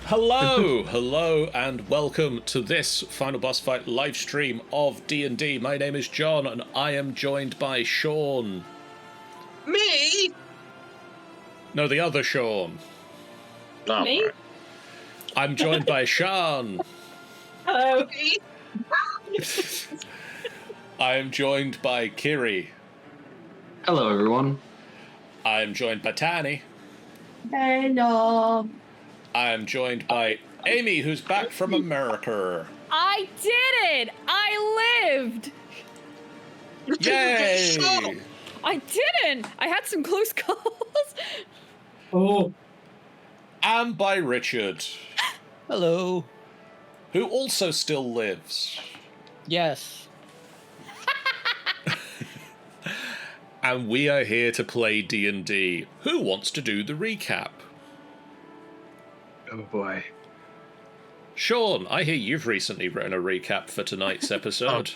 Hello, and welcome to this Final Boss Fight live stream of D&D. My name is John, and I am joined by Sean. Me? No, the other Sean. Oh, Me? right. I'm joined by Sean. Hello. I am joined by Kiri. Hello, everyone. I am joined by Tani. Hello. I am joined by Amy, who's back from America. I did it! I lived! Yay! I didn't! I had some close calls. Oh. And by Richard, Hello. who also still lives. Yes. And we are here to play D&D. Who wants to do the recap? Oh boy. Sean, I hear you've recently written a recap for tonight's episode.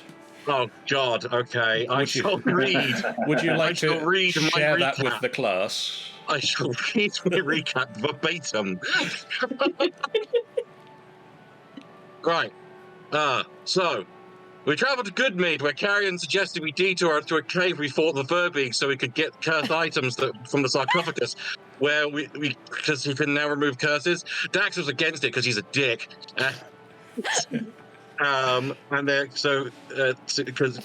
Oh God. Okay. I shall read. Would you like I shall to read my share that with recap. the class? I shall read my recap verbatim. Right. So we travelled to Goodmead, where Carrion suggested we detour to a cave we fought the Verbeeg so we could get cursed items from the sarcophagus, where we because he can now remove curses. Dax was against it because he's a dick. And then because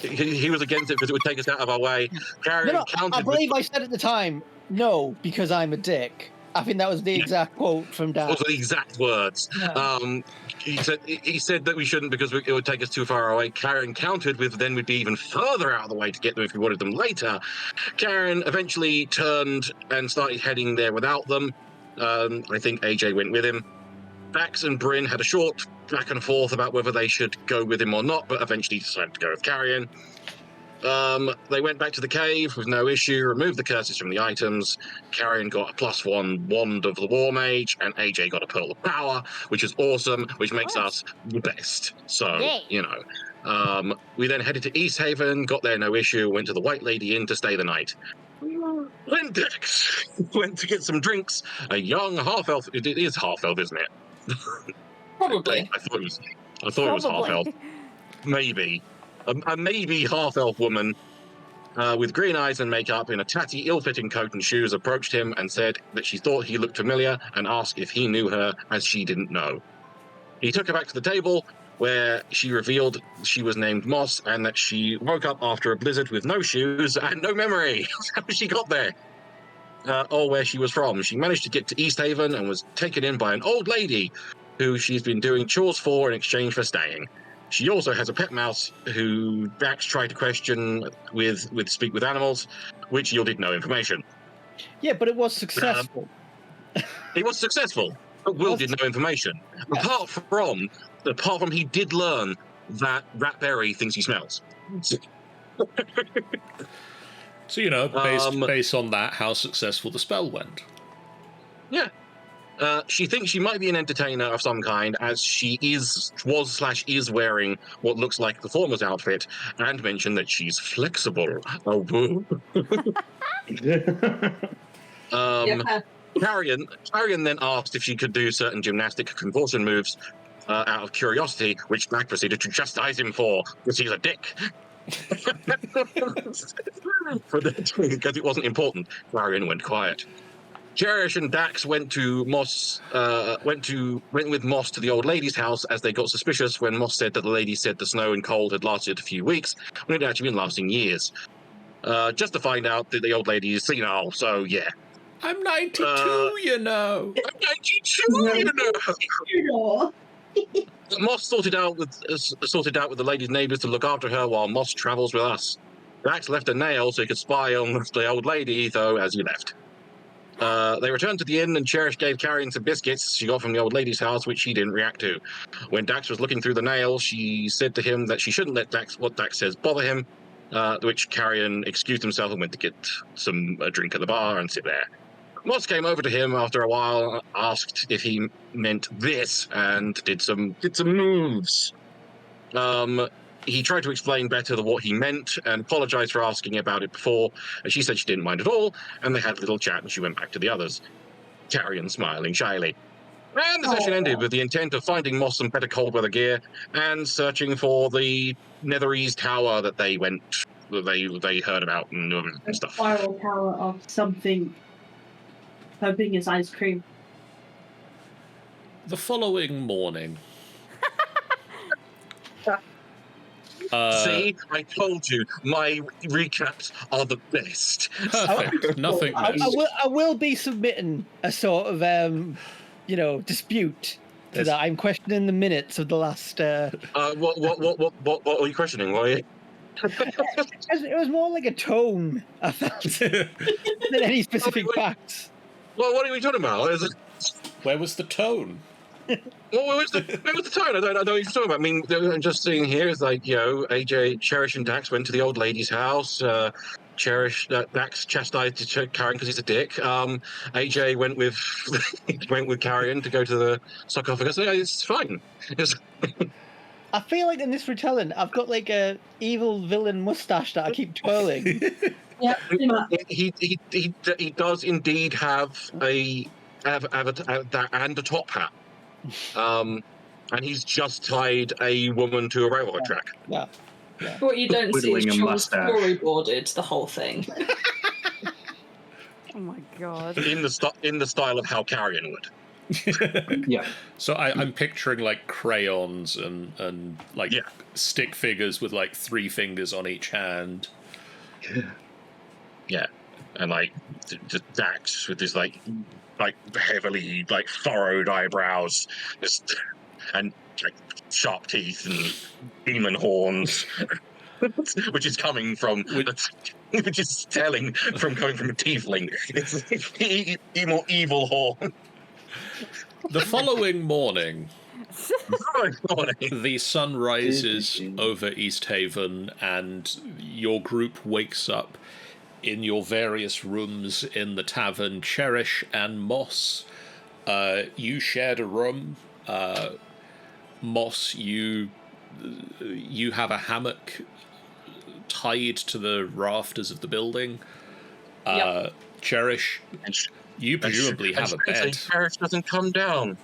he was against it because it would take us out of our way. Carrion No, countered I believe I said at the time, no, because I'm a dick. I think that was the exact quote from Dad. Those are the exact words. Yeah. He said that we shouldn't because it would take us too far away. Karen countered with then we'd be even further out of the way to get them if we wanted them later. Karen eventually turned and started heading there without them. I think AJ went with him. Dax and Bryn had a short back and forth about whether they should go with him or not, but eventually decided to go with Carrion. They went back to the cave with no issue, removed the curses from the items. Carrion got a +1 wand of the War Mage, and AJ got a Pearl of Power, which is awesome, which makes us the best. So, Yay. you know. We then headed to East Haven, got there no issue, went to the White Lady Inn to stay the night. Then Dex went to get some drinks. A young half-elf, it is half-elf, isn't it? Probably. I thought it was half-elf. Maybe. A maybe half-elf woman with green eyes and makeup in a tatty, ill-fitting coat and shoes approached him and said that she thought he looked familiar and asked if he knew her, as she didn't know. He took her back to the table, where she revealed she was named Moss and that she woke up after a blizzard with no shoes and no memory how she got there. Or where she was from. She managed to get to East Haven and was taken in by an old lady who she's been doing chores for in exchange for staying. She also has a pet mouse who Dax tried to question with speak with animals, which yielded no information. Yeah, but it was successful. He was successful, but Will did no information. Yes. Apart from he did learn that Ratberry thinks he smells. So, you know, based on that, how successful the spell went. Yeah. She thinks she might be an entertainer of some kind, as she was/is wearing what looks like the former's outfit, and mentioned that she's flexible. Oh, boo. Yeah. Carrion then asked if she could do certain gymnastic contortion moves out of curiosity, which Black proceeded to chastise him for, because he's a dick. Because it wasn't important, Carrion went quiet. Cherish and Dax went with Moss to the old lady's house, as they got suspicious when Moss said that the lady said the snow and cold had lasted a few weeks, when it had actually been lasting years. Just to find out that the old lady is senile, so yeah. I'm 92, you know. I'm 92, you know. Moss sorted out with the lady's neighbours to look after her while Moss travels with us. Dax left a nail so he could spy on the old lady, though, as he left. They returned to the inn, and Cherish gave Carrion some biscuits she got from the old lady's house, which he didn't react to. When Dax was looking through the nail, she said to him that she shouldn't let what Dax says bother him, which Carrion excused himself and went to get a drink at the bar and sit there. Moss came over to him after a while, asked if he meant this, and did some moves. He tried to explain better what he meant and apologized for asking about it before, and she said she didn't mind at all, and they had a little chat and she went back to the others. Carrion smiling shyly. And the session ended with the intent of finding Moss some better cold weather gear and searching for the Netherese tower that they heard about and A stuff. spiral tower of something, hoping it's ice cream. The following morning. See, I told you, my recaps are the best. Perfect. Nothing missed. I will be submitting a sort of dispute to that. I'm questioning the minutes of the last. What are you questioning? Why? It was more like a tone, I felt, than any specific facts. Well, what are we talking about? Where was the tone? Where was the tone? I don't know what you're talking about. I mean, I'm just seeing here is like, AJ, Cherish, and Dax went to the old lady's house. Dax chastised Carrion because he's a dick. AJ went with Carrion to go to the sarcophagus. Yeah, it's fine. I feel like in this retelling, I've got like a evil villain mustache that I keep twirling. Yeah, pretty much. He does indeed have a top hat. And he's just tied a woman to a railway track. Yeah. What you don't see is Whittling a Sean mustache. storyboarded the whole thing. Oh my god. In the style of how Carrion would. Yeah. So I'm picturing like crayons and like stick figures with like 3 fingers on each hand. Yeah, and like Dax with his like heavily like furrowed eyebrows, and like sharp teeth and demon horns, which is coming from which is telling from coming from a tiefling. It's more evil horn. The following morning, the sun rises over East Haven, and your group wakes up in your various rooms in the tavern. Cherish and Moss, you shared a room. Moss, you have a hammock tied to the rafters of the building. Yep. Cherish, you presumably have a bed. Cherish doesn't come down.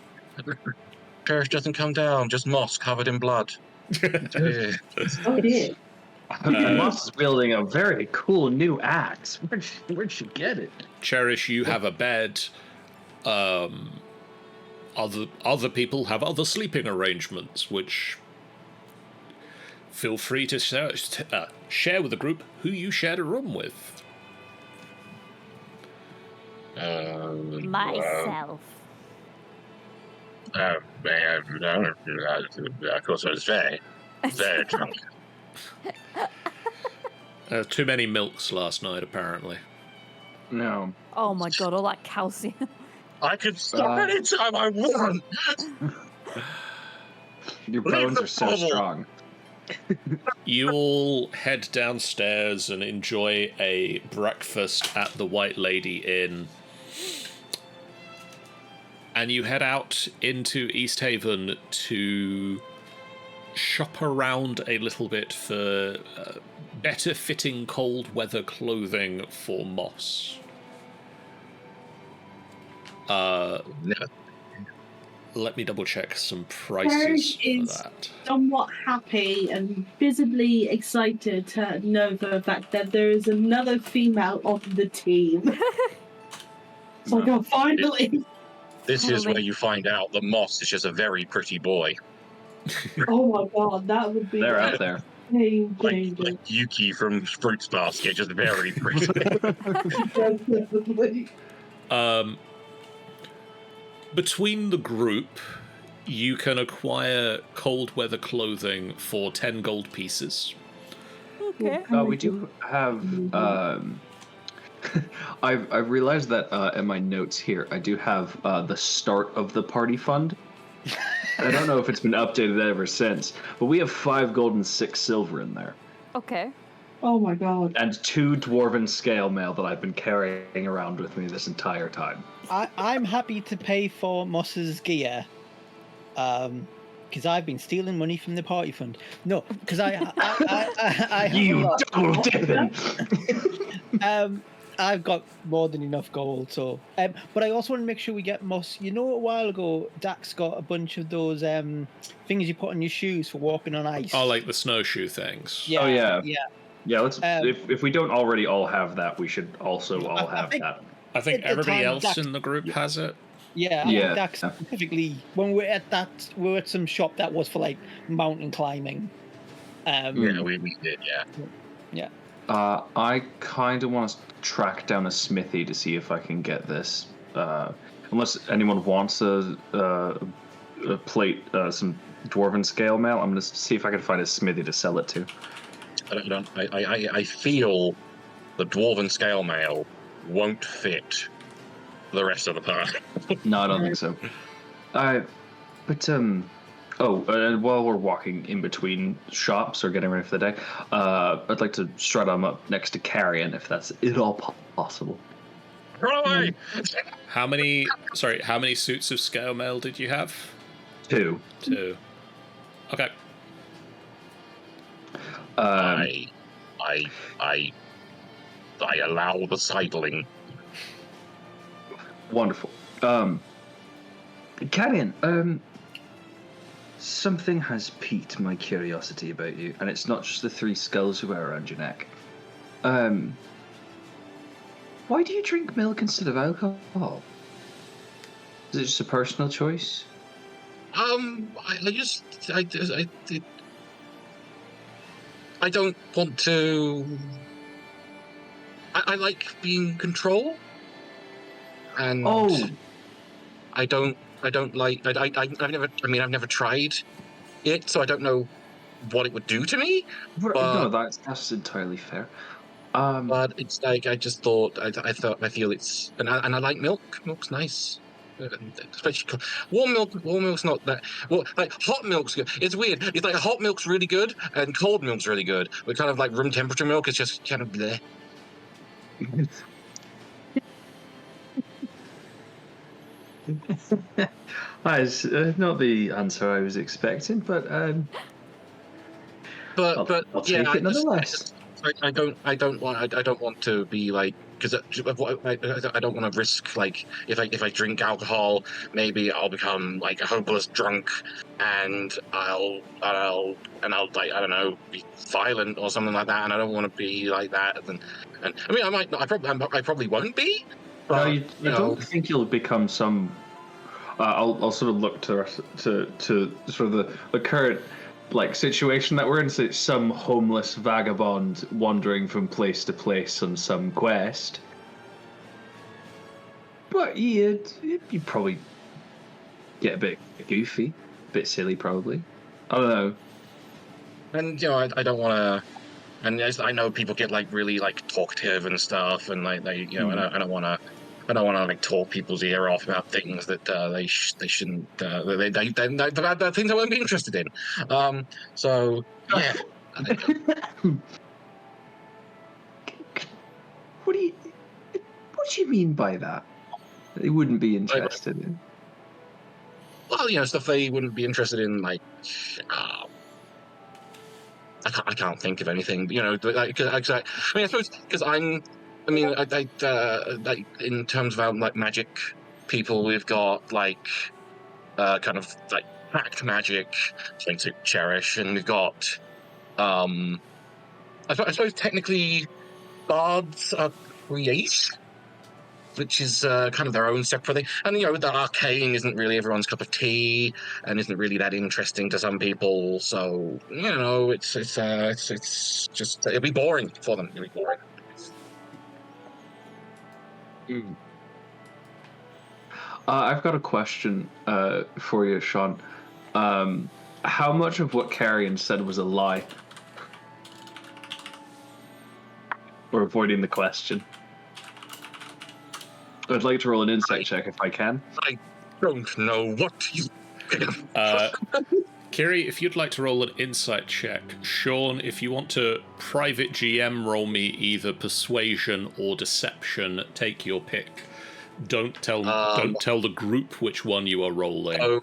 Cherish doesn't come down. Just Moss covered in blood. Yeah. Oh dear. Moss is building a very cool new axe. Where'd she get it? Cherish, you have a bed. Other people have other sleeping arrangements, which feel free to share with the group who you shared a room with. Myself. Of course, I was very drunk. Too many milks last night, apparently. No. Oh my god, all that calcium. I could stop anytime I want. Your bones are so strong. You all head downstairs and enjoy a breakfast at the White Lady Inn. And you head out into East Haven to shop around a little bit for better fitting cold weather clothing for Moss. Let me double check some prices for that. Somewhat happy and visibly excited to know the fact that there is another female on the team. So I go, finally. This is where you find out that Moss is just a very pretty boy. Oh my god, that would be They're out there. Like Yuki from Fruits Basket, just very pretty. Definitely. Between the group, you can acquire cold weather clothing for 10 gold pieces. Okay. We do have. I've realized that in my notes here, I do have the start of the party fund. I don't know if it's been updated ever since, but we have 5 gold and 6 silver in there. Okay. Oh my god. And 2 dwarven scale mail that I've been carrying around with me this entire time. I'm happy to pay for Moss's gear, because I've been stealing money from the party fund. No, because I You double dipping. I've got more than enough gold, so. But I also want to make sure we get Moss. You know, a while ago, Dax got a bunch of those things you put on your shoes for walking on ice. Oh, like the snowshoe things. Yeah, Oh, yeah. yeah. Yeah, let's. If we don't already all have that, we should also all have that. I think everybody else Dax, in the group has it. Yeah, I Yeah. think Dax specifically, when we were at some shop that was for like mountain climbing. Yeah, we did, yeah. Yeah. I kind of want to track down a smithy to see if I can get this. Unless anyone wants a plate, some dwarven scale mail, I'm going to see if I can find a smithy to sell it to. I feel the dwarven scale mail won't fit the rest of the party. No, I don't think so. While we're walking in between shops or getting ready for the day, I'd like to strut on up next to Carrion, if that's at all possible. Run away! How many suits of scale mail did you have? 2. Okay. I allow the sidling. Wonderful. Carrion, something has piqued my curiosity about you, and it's not just the 3 skulls you wear around your neck. Why do you drink milk instead of alcohol? Is it just a personal choice? I don't want to. I like being in control, and I don't like. I've never tried it, so I don't know what it would do to me. No, that's entirely fair. But it's like I just thought. I feel it's and I like milk. Milk's nice. Especially warm milk. Warm milk's not that. Well, like hot milk's good. It's weird. It's like hot milk's really good and cold milk's really good. But kind of like room temperature milk is just kind of bleh. That's not the answer I was expecting, but I'll take it nonetheless. I don't want to be like, because I don't want to risk, like, if I drink alcohol, maybe I'll become like a hopeless drunk, and I'll like, I don't know, be violent or something like that, and I don't want to be like that. And I mean, I probably won't be. But, I don't think you'll become some. I'll sort of look to sort of the current like situation that we're in. So it's some homeless vagabond wandering from place to place on some quest. But you'd probably get a bit goofy, a bit silly, probably. I don't know. And I don't want to. And I know people get like really like talkative and stuff, and like they I don't want to. I don't want to like talk people's ear off about things that they shouldn't. The things I won't be interested in. So yeah. What do you mean by that? They wouldn't be interested in. Well, stuff they wouldn't be interested in, like. I can't think of anything. Like, I suppose because I'm. Like in terms of our like magic people, we've got like kind of like pact magic, like to cherish, and we've got I suppose technically bards are create, which is kind of their own separate thing. And the arcane isn't really everyone's cup of tea, and isn't really that interesting to some people. So it's just it'll be boring for them. It'll be boring. I've got a question for you, Sean. How much of what Carrion said was a lie? Or avoiding the question? I'd like to roll an insight check if I can. I don't know what you... Kiri, if you'd like to roll an insight check. Sean, if you want to private GM roll me either persuasion or deception, take your pick. Don't tell the group which one you are rolling.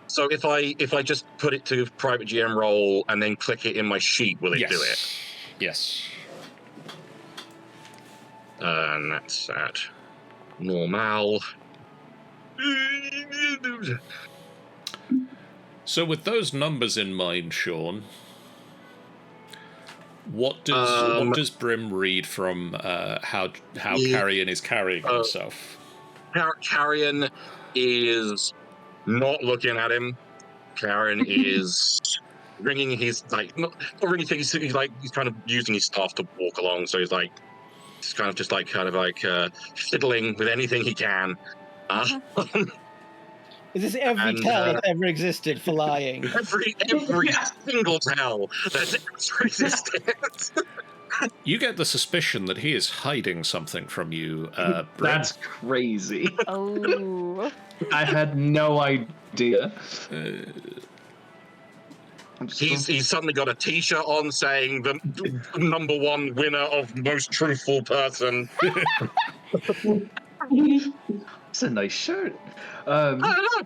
So if I just put it to private GM roll and then click it in my sheet, will it do it? Yes. And that's at normal. So with those numbers in mind, Sean, what does Brim read from how Carrion is carrying himself? Carrion is not looking at him. Carrion is ringing his not ringing things. He's kind of using his staff to walk along. So he's kind of fiddling with anything he can. Is this every tell that's ever existed for lying? Every single tell that's ever existed. You get the suspicion that he is hiding something from you, Brim. That's crazy. Oh. I had no idea. He's suddenly got a T-shirt on saying the #1 winner of most truthful person. It's a nice shirt. I don't know.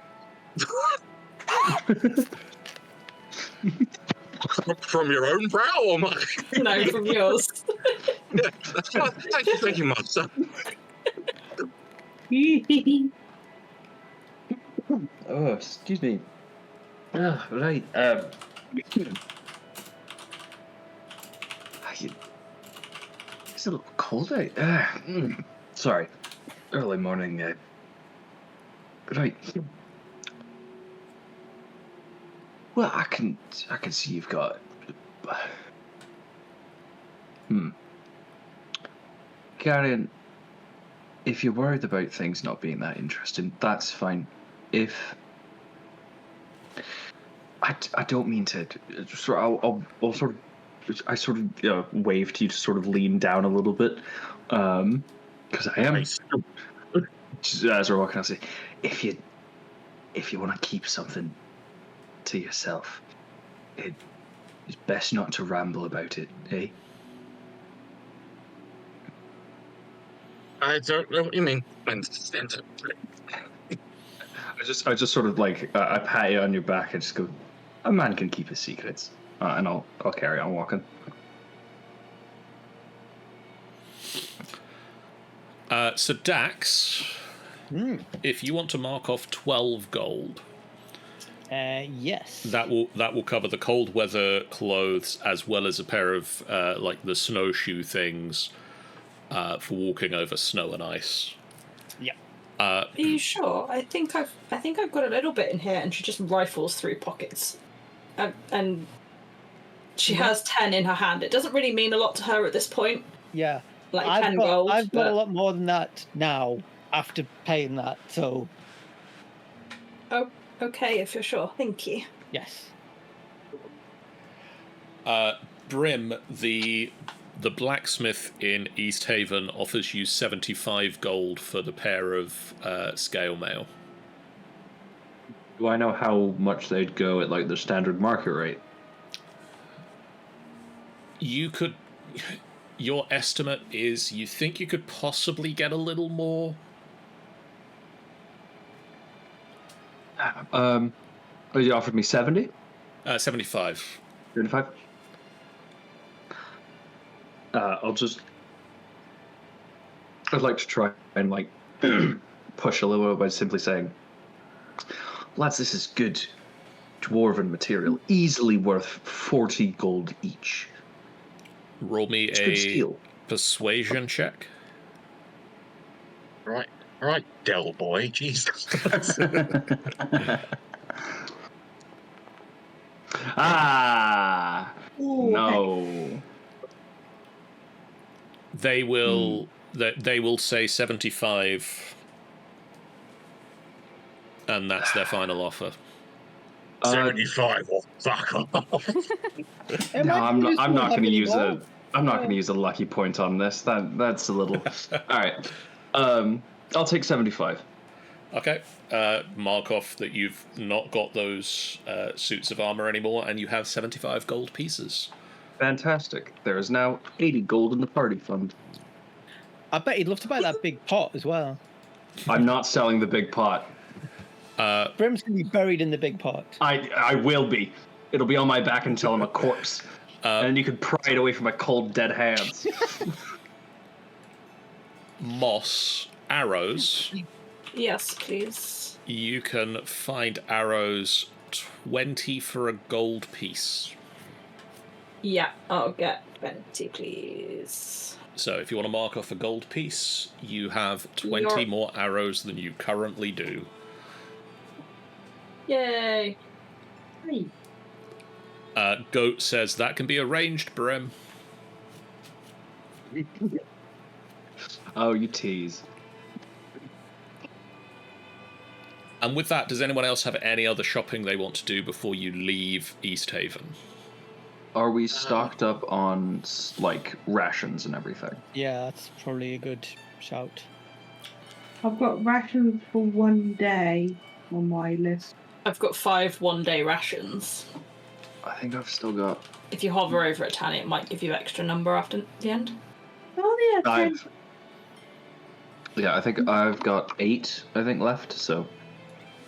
From your own brow or mine? No, from yours. Yeah, thank you, Master. Oh, excuse me. Oh, right. It's a little cold out. Sorry. Early morning. Right. Well, I can see you've got. Karen, if you're worried about things not being that interesting, that's fine. If I don't mean to, I'll sort of, I sort of wave to you to sort of lean down a little bit, because I am. As we're walking, I'll say, if you want to keep something to yourself, it's best not to ramble about it, eh? I don't know what you mean. I just sort of I pat you on your back and just go, a man can keep his secrets, and I'll carry on walking. So Dax, if you want to mark off 12 gold, yes, that will cover the cold weather clothes as well as a pair of the snowshoe things for walking over snow and ice. Yeah. Are you sure? I think I've got a little bit in here, and she just rifles through pockets, and she has 10 in her hand. It doesn't really mean a lot to her at this point. Yeah. Like 10 gold. I've got a lot more than that now after paying that. So. Oh, okay. If you're sure. Thank you. Yes. Brim, the blacksmith in East Haven offers you 75 gold for the pair of scale mail. Do I know how much they'd go at the standard market rate? You could. Your estimate is you think you could possibly get a little more. You offered me 70? 75. 35? I'd like to try and push a little bit by simply saying, lads, this is good dwarven material, easily worth 40 gold each. Roll me a persuasion check. Right, Del boy, Jesus. No. They will say 75, and that's their final offer. 75 or fuck off. No, I'm not going to use a lucky point on this. That's a little. All right. I'll take 75. Okay. Mark off that you've not got those suits of armor anymore, and you have 75 gold pieces. Fantastic. There is now 80 gold in the party fund. I bet he'd love to buy that big pot as well. I'm not selling the big pot. Brim's going to be buried in the big pot. I will be. It'll be on my back until I'm a corpse. And you can pry it away from my cold, dead hands. Moss, arrows. Yes, please. You can find arrows 20 for a gold piece. Yeah, I'll get 20, please. So if you want to mark off a gold piece, you have 20 You're- more arrows than you currently do. Yay. Goat says that can be arranged, Brim. Oh, you tease. And with that, does anyone else have any other shopping they want to do before you leave East Haven? Are we stocked up on like rations and everything? Yeah, that's probably a good shout. I've got rations for 1 day on my list. I've got 5 one-day rations. I think I've still got If you hover over a Tanny, it might give you extra number after the end. Oh, yeah. 5. Yeah, I think I've got 8. I think left. So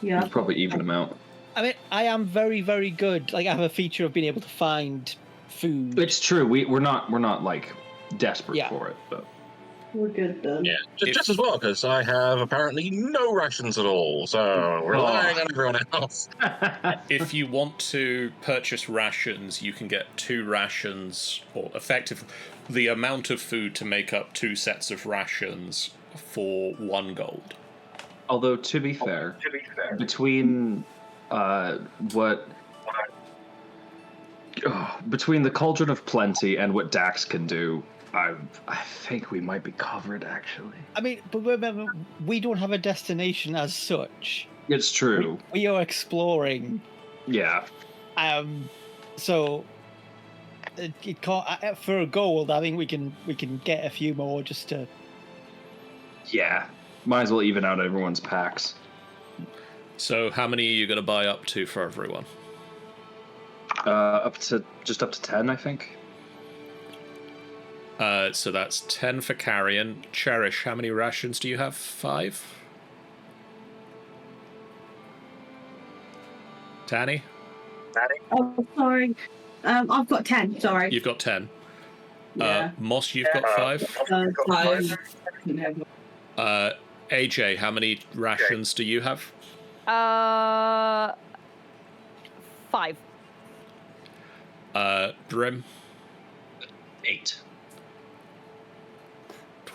Yeah. it's probably even them out. I mean, I am very, very good. Like, I have a feature of being able to find food. It's true. We're not like desperate Yeah. for it, but We're good then. Yeah, just as well, because I have apparently no rations at all, so we're relying on everyone else. If you want to purchase rations, you can get 2 rations, or effective the amount of food to make up 2 sets of rations for 1 gold. although to be fair, between between the Cauldron of Plenty and what Dax can do, I think we might be covered, actually. I mean, but remember, we don't have a destination as such. It's true. We are exploring. Yeah. So it can't, for a gold, I think we can get a few more just to. Yeah. Might as well even out everyone's packs. So how many are you going to buy up to for everyone? Up to 10, I think. So that's 10 for Carrion. Cherish, how many rations do you have? 5? Tanny? Oh, sorry. I've got 10, sorry. You've got 10. Yeah. Moss, you've got 5. 5. AJ, how many rations do you have? 5. Brim? 8.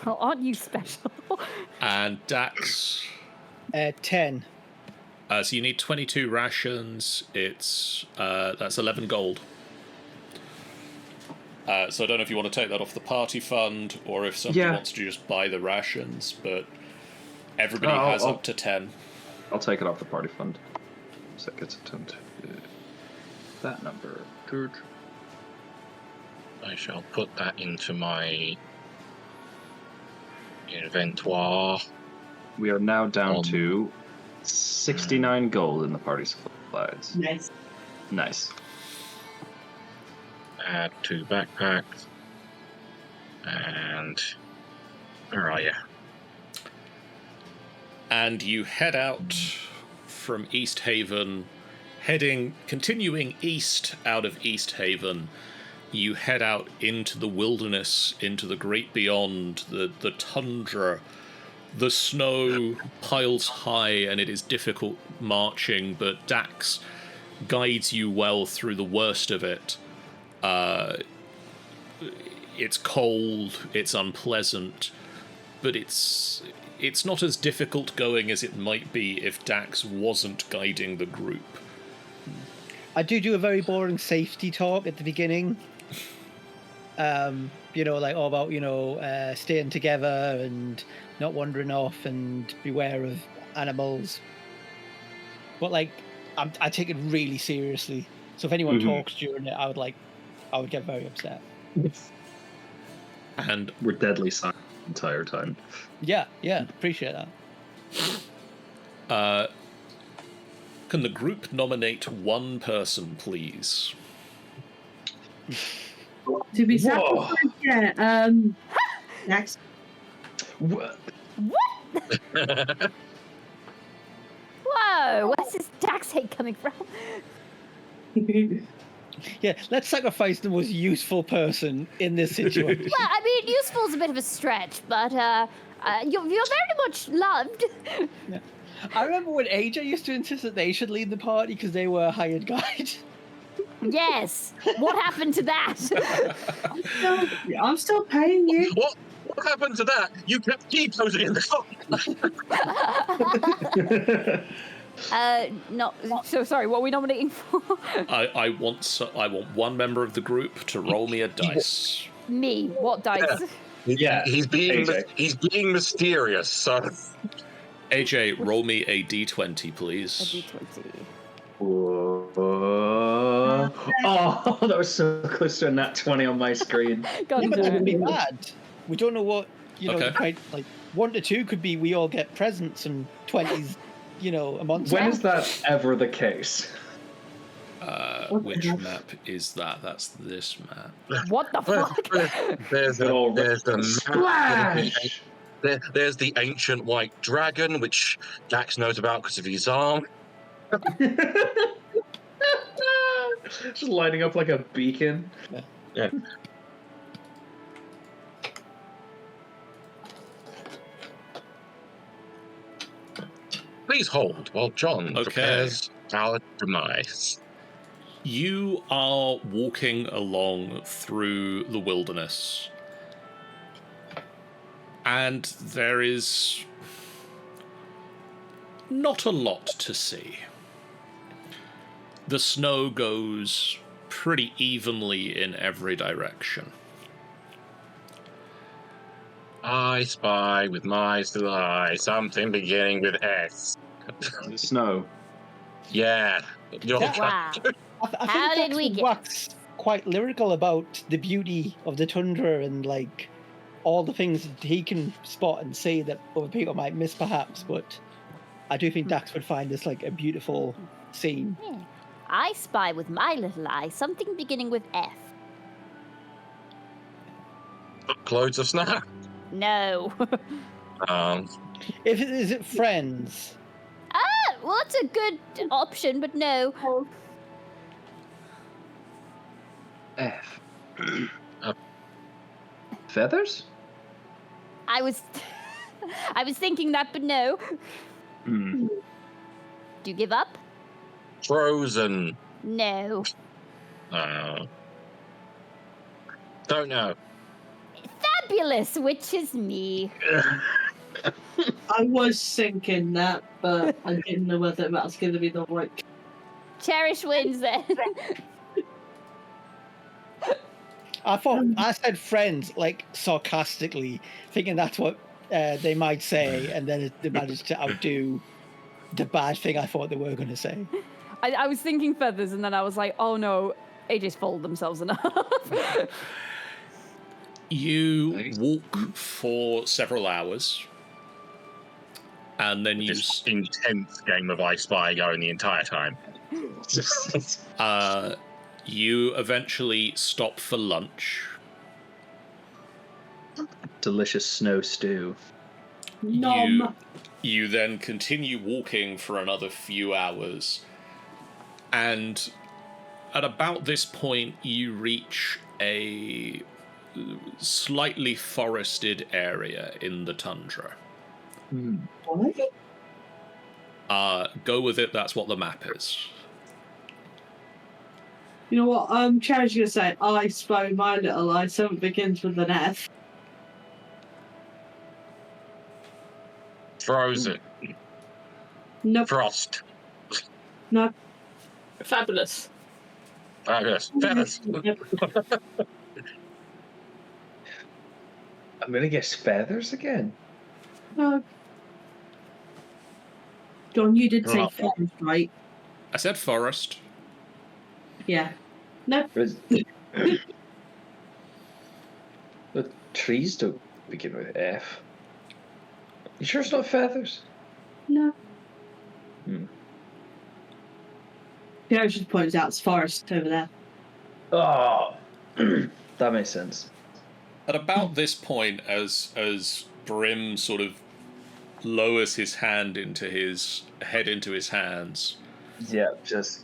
Well, aren't you special? And Dax? 10. So you need 22 rations. It's that's 11 gold. So I don't know if you want to take that off the party fund or if somebody wants to just buy the rations, but everybody has up to 10. I'll take it off the party fund. So that gets it to that number. Good. I shall put that into my inventory. We are now down to 69 gold in the party supplies. Nice. Nice. Add 2 backpacks. And where are you? And you head out from East Haven, continuing east out of East Haven. You head out into the wilderness, into the great beyond, the tundra. The snow piles high and it is difficult marching, but Dax guides you well through the worst of it. It's cold, it's unpleasant, but it's not as difficult going as it might be if Dax wasn't guiding the group. I do a very boring safety talk at the beginning. Like all about, staying together and not wandering off and beware of animals. But I take it really seriously. So if anyone talks during it, I would get very upset. And we're deadly silent the entire time. Yeah, appreciate that. Can the group nominate one person, please? To be sacrificed, yeah. Next. What? Whoa, where's this tax hate coming from? Yeah, let's sacrifice the most useful person in this situation. Well, I mean, useful is a bit of a stretch, but You're very much loved. I remember when AJ used to insist that they should lead the party because they were a hired guide. Yes. What happened to that? I'm still paying you. What happened to that? You kept decoding in the car. No. So sorry. What are we nominating for? I want one member of the group to roll me a dice. Me. What dice? Yeah, He's being AJ. mysterious. So AJ, roll me a d20, please. A d20. Oh, that was so close to a nat 20 on my screen. Yeah, but that would be God. bad. We don't know what, Okay. like 1 to 2 could be we all get presents and 20s, a month. When is that ever the case? Which map is that? That's this map. What the fuck? there's the Splash! there's the ancient white dragon, which Dax knows about because of his arm. Just lighting up like a beacon. Yeah. Please hold while John prepares our demise. You are walking along through the wilderness, and there is not a lot to see. The snow goes pretty evenly in every direction. I spy with my still eye something beginning with S. Snow. Yeah. You're Wow. I think How did Jackson we get- Wax quite lyrical about the beauty of the tundra and like all the things that he can spot and see that other people might miss, perhaps. But I do think Dax would find this like a beautiful scene. I spy with my little eye something beginning with F. Loads of snow. No. Is it friends? Well, that's a good option, but no. F. Feathers? I was thinking that, but no. Hmm. Do you give up? Frozen. No. Don't know. Fabulous, which is me. I was thinking that, but I didn't know whether that was going to be the right. Cherish wins then. I said friends like sarcastically, thinking that's what they might say, and then they managed to outdo the bad thing I thought they were going to say. I was thinking feathers, and then I was like, oh no, AJ's folded themselves enough. You walk for several hours, and then you Just intense game of I Spy going the entire time. you eventually stop for lunch. Delicious snow stew. Nom. You then continue walking for another few hours, and at about this point you reach a slightly forested area in the tundra. What? Go with it, that's what the map is. You know what? Cherry's gonna say, I spy with my little eye, so it begins with an F. Frozen. Nope. Frost. No. Fabulous. Fabulous. Feathers. I'm gonna guess feathers again. No. John, you did say Right. feathers, right? I said forest. Yeah. No. The trees don't begin with F. You sure it's not feathers? No. Hmm. Cherry just points out it's forest over there. Oh, that makes sense. At about this point, as Brim sort of lowers his hand into his hands, Yeah, just.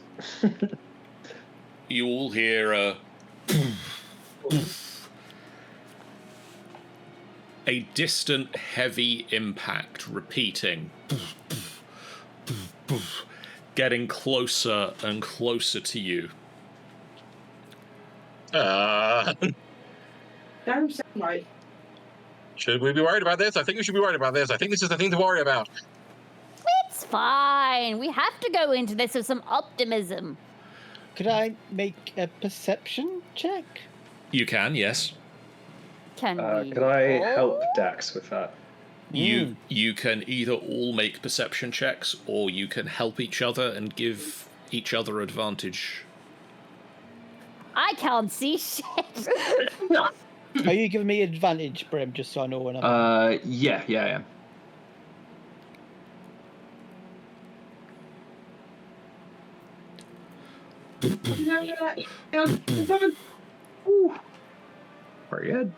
you all hear a a distant heavy impact repeating, getting closer and closer to you. Damn, right. Should we be worried about this? I think we should be worried about this. I think this is the thing to worry about. It's fine. We have to go into this with some optimism. Could I make a perception check? You can, yes. Can we? Could I all? help Dax with that? You can either all make perception checks, or you can help each other and give each other advantage. I can't see shit. Are you giving me advantage, Brim, just so I know when I'm... Yeah, I am. Very good.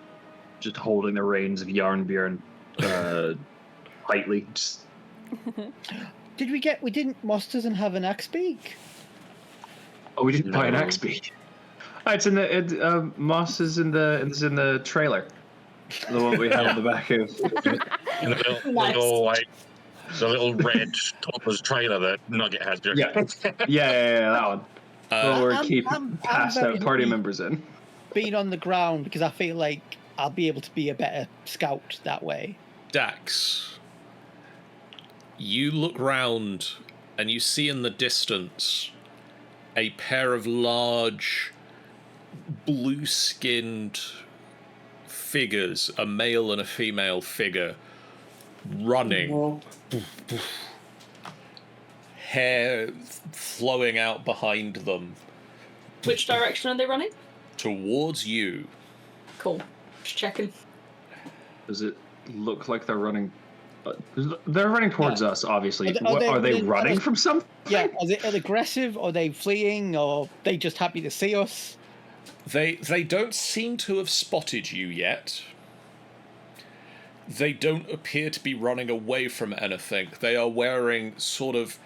Just holding the reins of Yarnbjorn tightly. Just... Moss doesn't have an axe beak? Oh, we didn't buy an axe beak. It's in the Moss is in the trailer. The one we have in the back of In the little red topless trailer that Nugget has. Yeah, that one. Well, we're keeping I'm passed very out party happy members in. Being on the ground, because I feel like I'll be able to be a better scout that way. Dax, you look round and you see in the distance a pair of large blue-skinned figures, a male and a female figure, running. Hair flowing out behind them. Which direction are they running? Towards you. Cool. Just checking. Does it look like they're running? They're running towards us, obviously. Are they running from something? Yeah, are they aggressive? Are they fleeing? Or are they just happy to see us? They don't seem to have spotted you yet. They don't appear to be running away from anything. They are wearing sort of...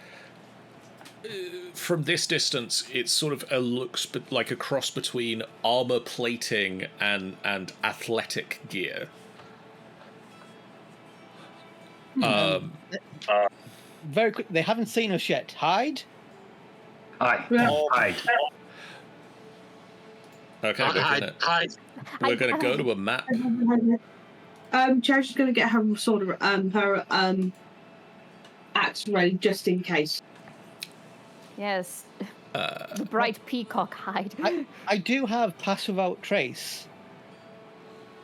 from this distance, it sort of looks like a cross between armor plating and athletic gear. Very quick. They haven't seen us yet. Hide. Hide. Okay, we're gonna go to a map. Cherry's just gonna get her sort of her axe ready just in case. Yes. The bright peacock hide. I do have pass without trace.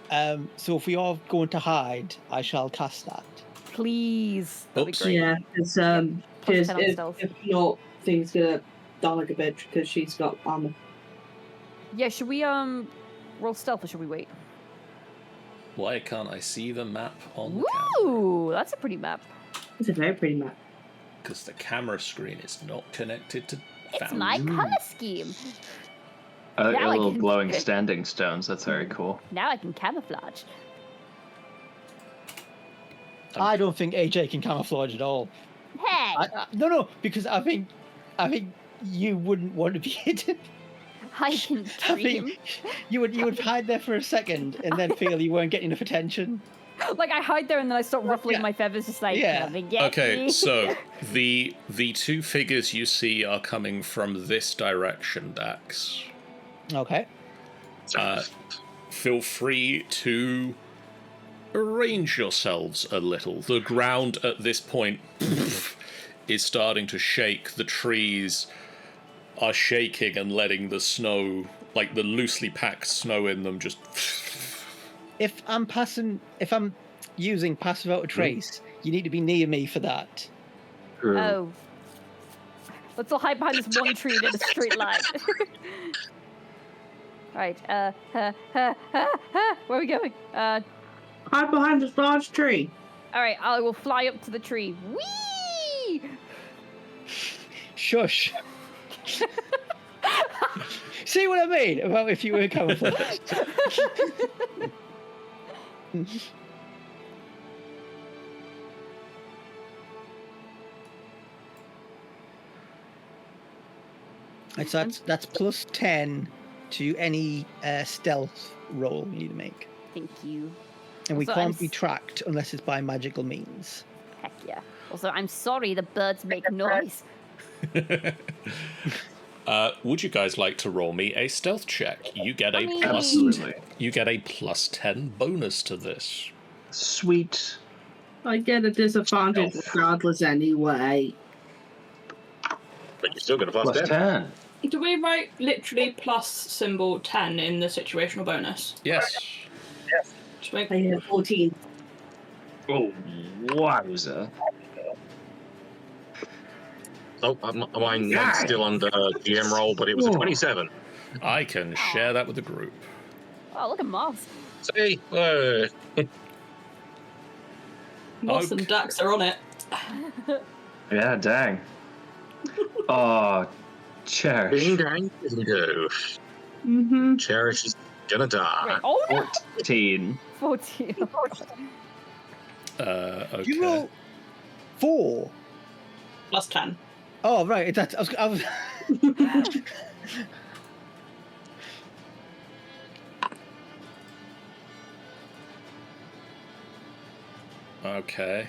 So if we are going to hide, I shall cast that. Please. That'd be Oops. great. Yeah, because if not, things gonna die like a bitch because she's got armor. Yeah, should we roll stealth or should we wait? Why can't I see the map on the camera? Ooh, that's a pretty map. It's a very pretty map. Because the camera screen is not connected to It's my color scheme. I like Now your I little can- glowing standing stones. That's very cool. Now I can camouflage. I don't think AJ can camouflage at all. Hey! No, because I think you wouldn't want to be hidden. I can I dream. think you would hide there for a second and then feel you weren't getting enough attention. Like I hide there and then I start ruffling Yeah. my feathers, just like, Yeah. come and get Okay, me. so the two figures you see are coming from this direction, Dax. Okay. Feel free to arrange yourselves a little. The ground at this point is starting to shake. The trees are shaking and letting the snow, like the loosely packed snow in them, just... If I'm using pass without a trace, you need to be near me for that. Oh. Let's all hide behind this one tree in a straight line. Right, where are we going? Hide behind this large tree. Alright, I will fly up to the tree. Whee! Shush. See what I mean about if you were camouflaged? That's plus 10 to any stealth roll you need to make. Thank you. And we Also, can't be tracked unless it's by magical means. Heck yeah. Also, I'm sorry the birds make noise. Would you guys like to roll me a stealth check? You get a mean- plus. Absolutely. You get a +10 bonus to this. Sweet. I get a disadvantage regardless anyway. But you still got a plus Plus 10. 10. Do we write literally plus symbol 10 in the situational bonus? Yes. Just make- I had 14. Oh, wowza. Oh, mine was still under GM roll, but it was a 27. I can share that with the group. Oh, look at Moss. See? Moss and Dax are on it. Yeah, dang. Oh, Cherish. Ding dang, here we go. Mm-hmm. Cherish is gonna die. Wait, oh no! 14. 14. Okay. You roll 4. Plus 10. Oh, right. I was Okay.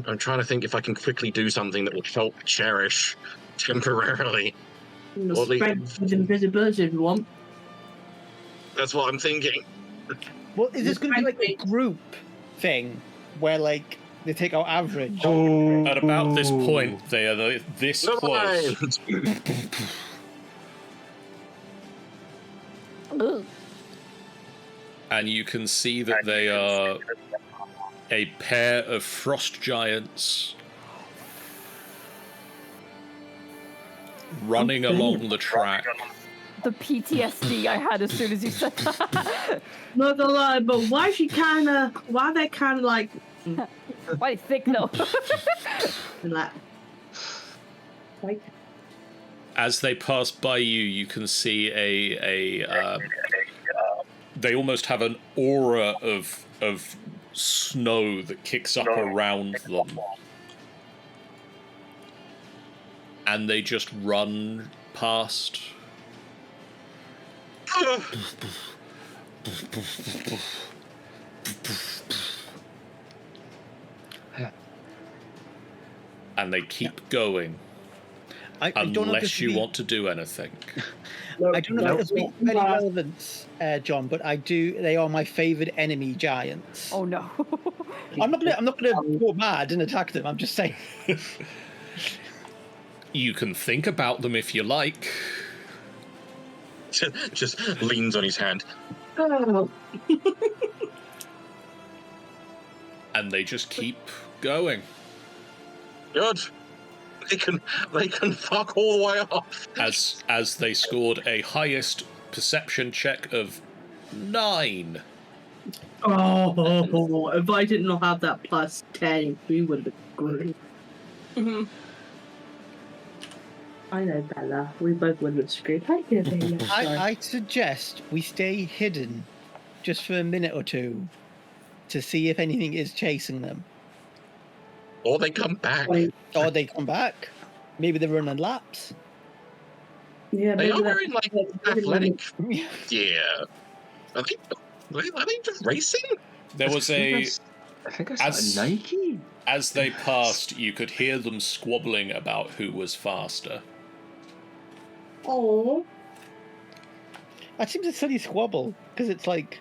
I'm trying to think if I can quickly do something that will help Cherish temporarily. Well, Spread with invisibility if you want. That's what I'm thinking. Well, is this going to be like a group thing where, like, they take our average? At about this point, they are this No close. mind. Ugh. And you can see that they are a pair of frost giants running along the track. The PTSD I had as soon as you said that. Not gonna lie, but why they kind of like Why thick though? like As they pass by you, you can see they almost have an aura of snow that kicks up around them. And they just run past. And they keep going. I don't know if Unless this you will be- want to do anything. I don't know if this will be any relevance, John, but I do. They are my favourite enemy giants. Oh no. I'm not gonna go mad and attack them. I'm just saying. You can think about them if you like. Just leans on his hand. And they just keep going. Good. They can fuck all the way off. As they scored a highest perception check of 9. oh, if I did not have that plus 10, we would have been great. Mm-hmm. I know, Bella. We both would have screwed. Thank you, Bella. I suggest we stay hidden just for a minute or two to see if anything is chasing them. Or they come back. Or they come back. Maybe they're running laps. Yeah, They maybe are that's- wearing like athletic gear. Are they just racing? There was I think I saw as- a Nike. As they passed, you could hear them squabbling about who was faster. Oh, That seems a silly squabble because it's like,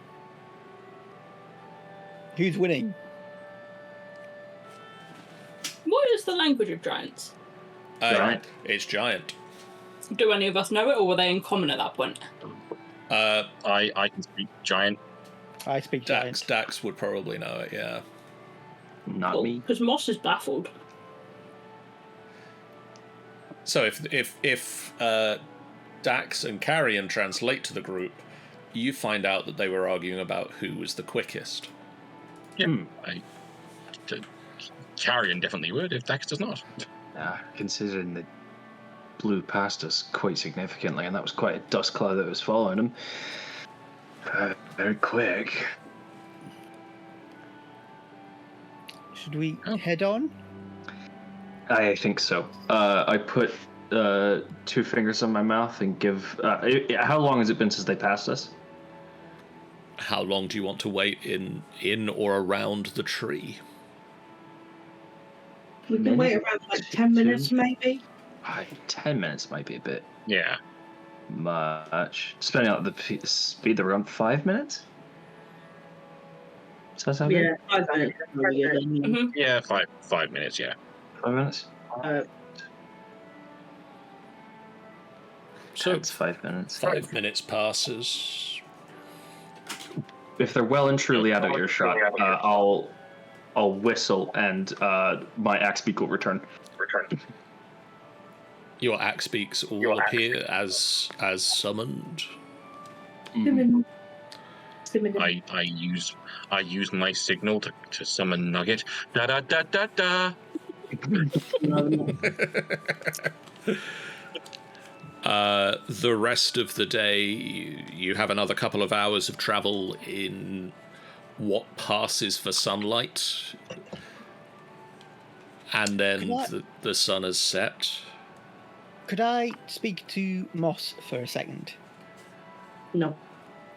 who's winning? What is the language of giants? Giant. It's giant. Do any of us know it, or were they in common at that point? I can speak giant. I speak giant. Dax would probably know it, yeah. Not me. Because Moss is baffled. So if Dax and Carrion translate to the group, you find out that they were arguing about who was the quickest. Yeah, Carrion definitely would if Dax does not. Considering they blew past us quite significantly, and that was quite a dust cloud that was following them. Very quick. Should we head on? I think so. I put 2 fingers on my mouth and give. How long has it been since they passed us? how long do you want to wait in or around the tree? We can wait around like 10 minutes, maybe. 10 minutes might be a bit Yeah. much. Depending on the speed, around 5 minutes? Does that sound Yeah, good? 5 minutes. Mhm. Yeah, 5 minutes, yeah. 5 minutes? So It's 5 minutes. 5 minutes passes. If they're well and truly out of earshot, I'll whistle and my axe beak will return. Your axe beaks all appear as summoned. Mm-hmm. I use my signal to summon Nugget. Da da da da da. The rest of the day, you have another couple of hours of travel in what passes for sunlight, and then the sun has set. Could I speak to Moss for a second? No.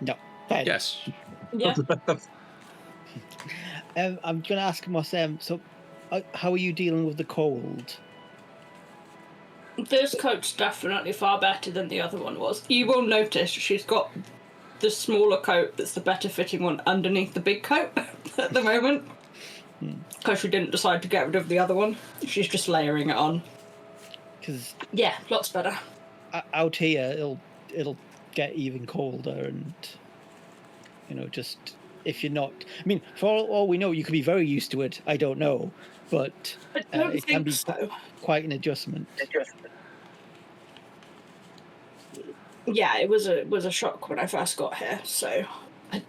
No. Fair. Yes. Yeah. I'm going to ask Moss, so how are you dealing with the cold? This coat's definitely far better than the other one was. You will notice she's got the smaller coat that's the better fitting one underneath the big coat at the moment. Because she didn't decide to get rid of the other one. She's just layering it on. Because yeah, lots better. Out here, it'll get even colder, and just if you're not. I mean, for all we know, you could be very used to it. I don't know, but I don't it can think be so. quite an adjustment. Yeah, it was a shock when I first got here, so I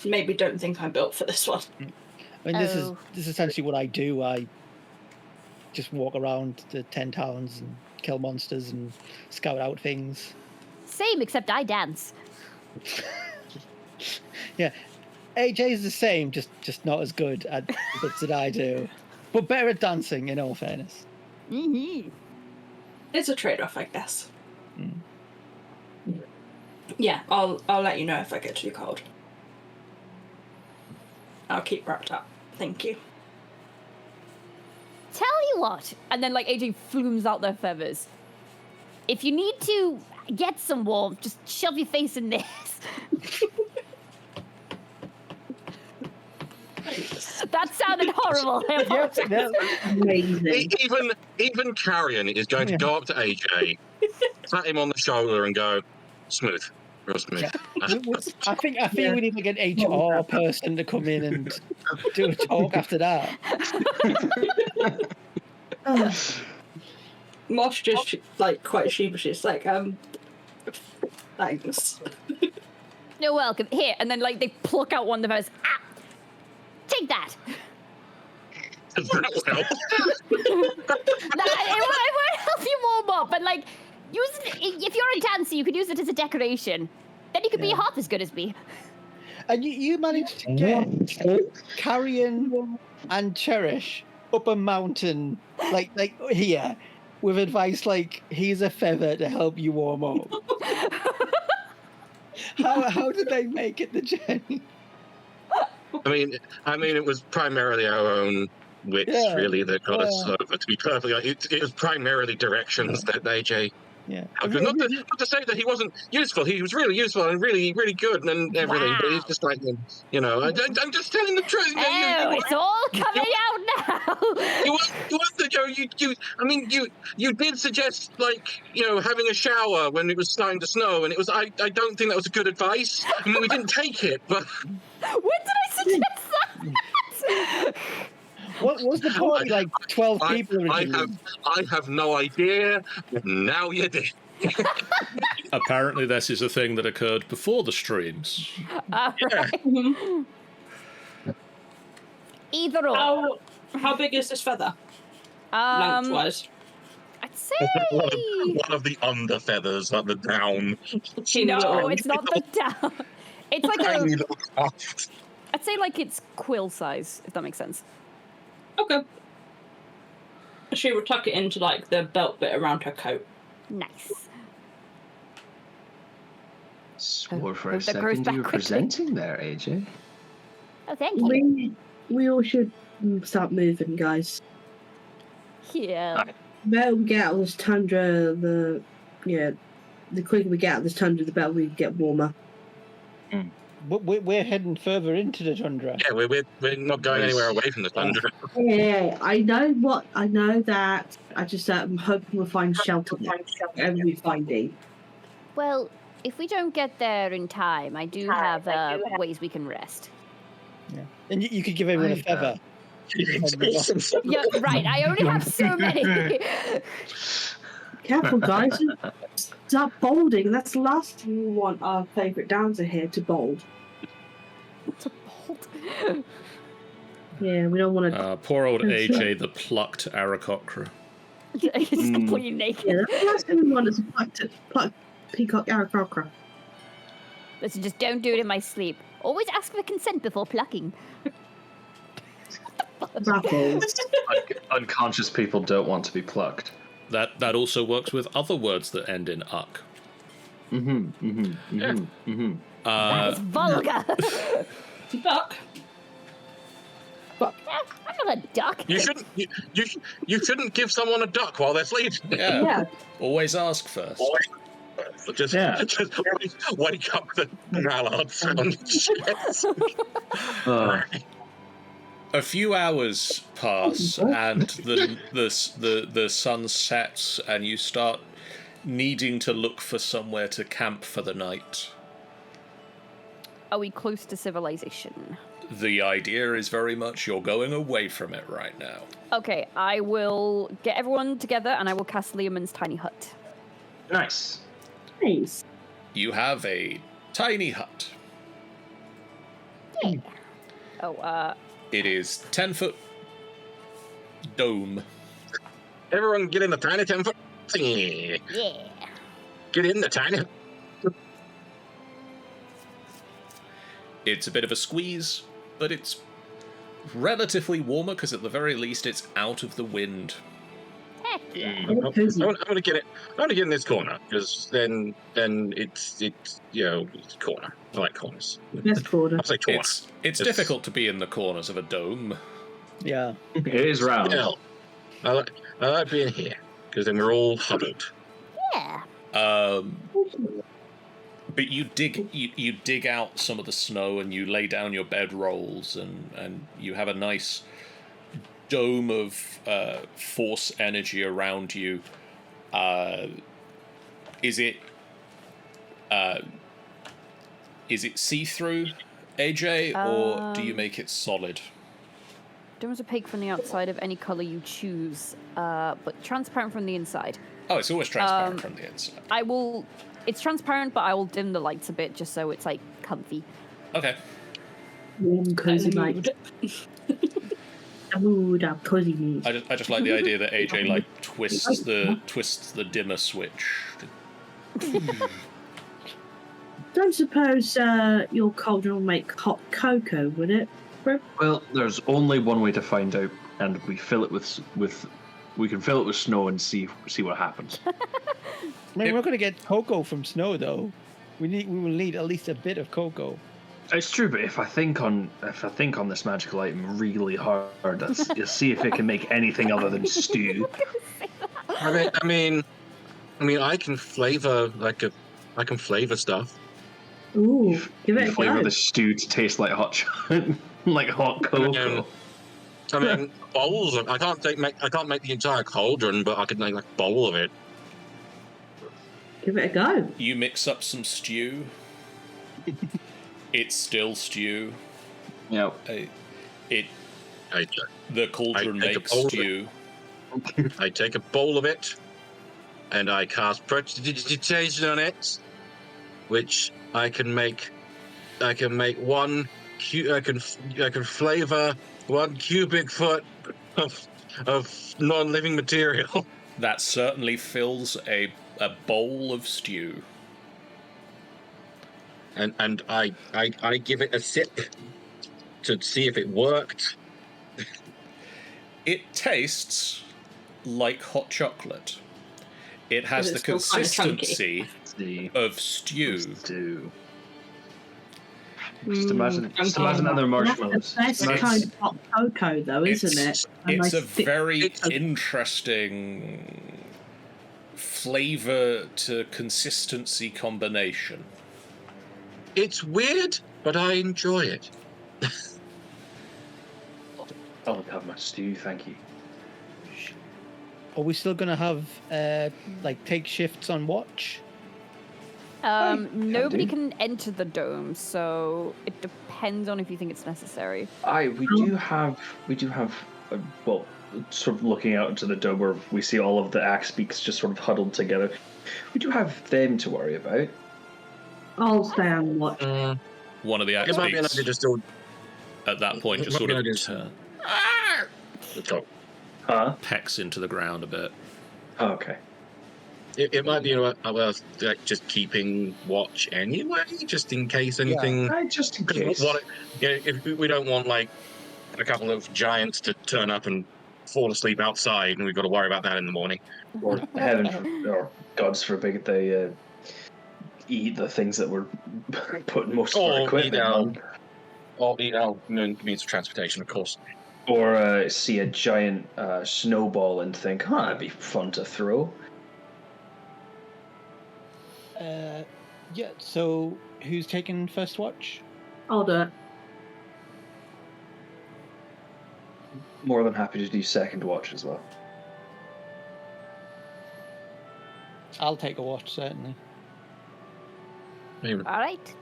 maybe don't think I'm built for this one. I mean, this is essentially what I do. I just walk around the 10 towns and kill monsters and scout out things. Same, except I dance. Yeah, AJ's the same, just not as good at the bits that I do, but better at dancing. In all fairness, It's a trade-off, I guess. Yeah, I'll let you know if I get too cold. I'll keep wrapped up. Thank you. Tell you what, and then AJ flumes out their feathers. If you need to get some warmth, just shove your face in this. That sounded horrible. Amazing. Even Carrion is going to go up to AJ, pat him on the shoulder, and go, "Smooth, real smooth." I think we need an HR person to come in and do a talk after that. Mosh just quite sheepish. It's thanks. You're welcome. Here, and then they pluck out one of those. Ah, take that. That will help. It won't help you warm up, but use it if you're a dancer. You could use it as a decoration. Then you could be half as good as me. And you managed to get Carrion and Cherish up a mountain, like here, with advice here's a feather to help you warm up. How did they make it the journey? I mean, it was primarily our own wits, really, that got us over. To be perfectly honest, it was primarily directions that AJ. Yeah. Not to say that he wasn't useful. He was really useful and really, really good and everything. But he's just I'm just telling the truth. It's all coming out now. You did suggest having a shower when it was starting to snow, and it was. I don't think that was good advice. I mean, we didn't take it, but. When did I suggest that? What was the party 12 people originally? I have no idea. Now you did. Apparently, this is a thing that occurred before the streams. Either or. How big is this feather? Lengthwise. I'd say one of the under feathers, not the down. No, it's not the down. It's tiny little tuft. I'd say it's quill size, if that makes sense. Okay. She would tuck it into the belt bit around her coat. Nice. Swore for a Hope that grows second back you were quickly. presenting there, AJ. Oh, thank you. We all should start moving, guys. Yeah. The better we get out of this tundra, the quicker we get out of this tundra, the better we get warmer. We're heading further into the tundra. Yeah, we're not going anywhere away from the tundra. Yeah, I know that. I just I'm hoping we'll find shelter there. Whatever we find. Well, if we don't get there in time, I do have ways we can rest. Yeah. And you could give everyone a feather. Yeah, right. I only have so many. Careful, guys. Stop bolding. That's the last thing we want our favourite dancer here to bold. To bold. Yeah, we don't want to. Poor old AJ, the plucked Aarakocra. He's completely naked. Yeah, that's the last thing we want is a plucked peacock Aarakocra. Listen, just don't do it in my sleep. Always ask for consent before plucking. Unconscious people don't want to be plucked. That also works with other words that end in uck. That is vulgar. Duck. I'm not a duck. You shouldn't give someone a duck while they're sleeping. Yeah. Always ask first. Just wake up with a mallard sound. A few hours pass, and the sun sets, and you start needing to look for somewhere to camp for the night. Are we close to civilization? The idea is very much you're going away from it right now. Okay, I will get everyone together and I will cast Leomund's tiny hut. Nice. Nice. You have a tiny hut. Yeah. Oh, It is 10-foot dome. Everyone get in the tiny 10-foot thingy. yeah. Get in the tiny. It's a bit of a squeeze, but it's relatively warmer because at the very least it's out of the wind. Heck yeah. I'm gonna get it. I'm gonna get in this corner because then it's it's a corner. I like corners. Best corner. I'll say corner. It's difficult to be in the corners of a dome. Yeah. It is round. Yeah. I like being here because then we're all huddled. Yeah. But you dig out some of the snow and you lay down your bedrolls and you have a nice dome of force energy around you. Is it see-through, AJ, or do you make it solid? Domes opaque from the outside of any color you choose, but transparent from the inside. Oh, it's always transparent from the inside. It's transparent, but I will dim the lights a bit just so it's like comfy. Okay. Warm, cozy night. Mood, our cozy mood. I just like the idea that AJ like twists the dimmer switch. Don't suppose your cauldron will make hot cocoa, would it? Well, there's only one way to find out, and we fill it with we can fill it with snow and see what happens. I mean, we're going to get cocoa from snow, though. We will need at least a bit of cocoa. It's true, but if I think on this magical item really hard, you'll see if it can make anything other than stew. I mean, I can flavor stuff. Ooh, give it a Flavor go. the stew to taste like hot chocolate, like hot cocoa. I mean, bowls. I can't make the entire cauldron, but I could make like a bowl of it. Give it a go. You mix up some stew. It's still stew. Yep. The cauldron take a makes bowl of stew. I take a bowl of it, and I cast prestidigitation on it, which I can make. I can make I can flavor 1 cubic foot of non-living material. That certainly fills a bowl of stew. And I give it a sip to see if it worked. It tastes like hot chocolate. It has the it's still kinda consistency of stew. Just imagine other marshmallows. That's the best kind of hot cocoa, though, isn't it? And It's they a stick- very interesting flavour to consistency combination. It's weird, but I enjoy it. I'll have my stew, thank you. Are we still going to have, take shifts on watch? Nobody can enter the dome, so it depends on if you think it's necessary. We do have well, sort of looking out into the dome where we see all of the axe beaks just sort of huddled together. We do have them to worry about. I'll stay on watch. One of the axe It might be enough beaks to just do. at that point just sort of pecks into the ground a bit. Oh, okay. It might be worth just keeping watch anyway, just in case anything. Just in case. If we don't want like a couple of giants to turn up and fall asleep outside, and we've got to worry about that in the morning. Or or gods forbid they eat the things that we're putting most of our equipment on. Or means of transportation, of course. Or see a giant snowball and think, that'd be fun to throw. Yeah, so who's taking first watch? I'll do it. More than happy to do second watch as well. I'll take a watch, certainly. Maybe All right.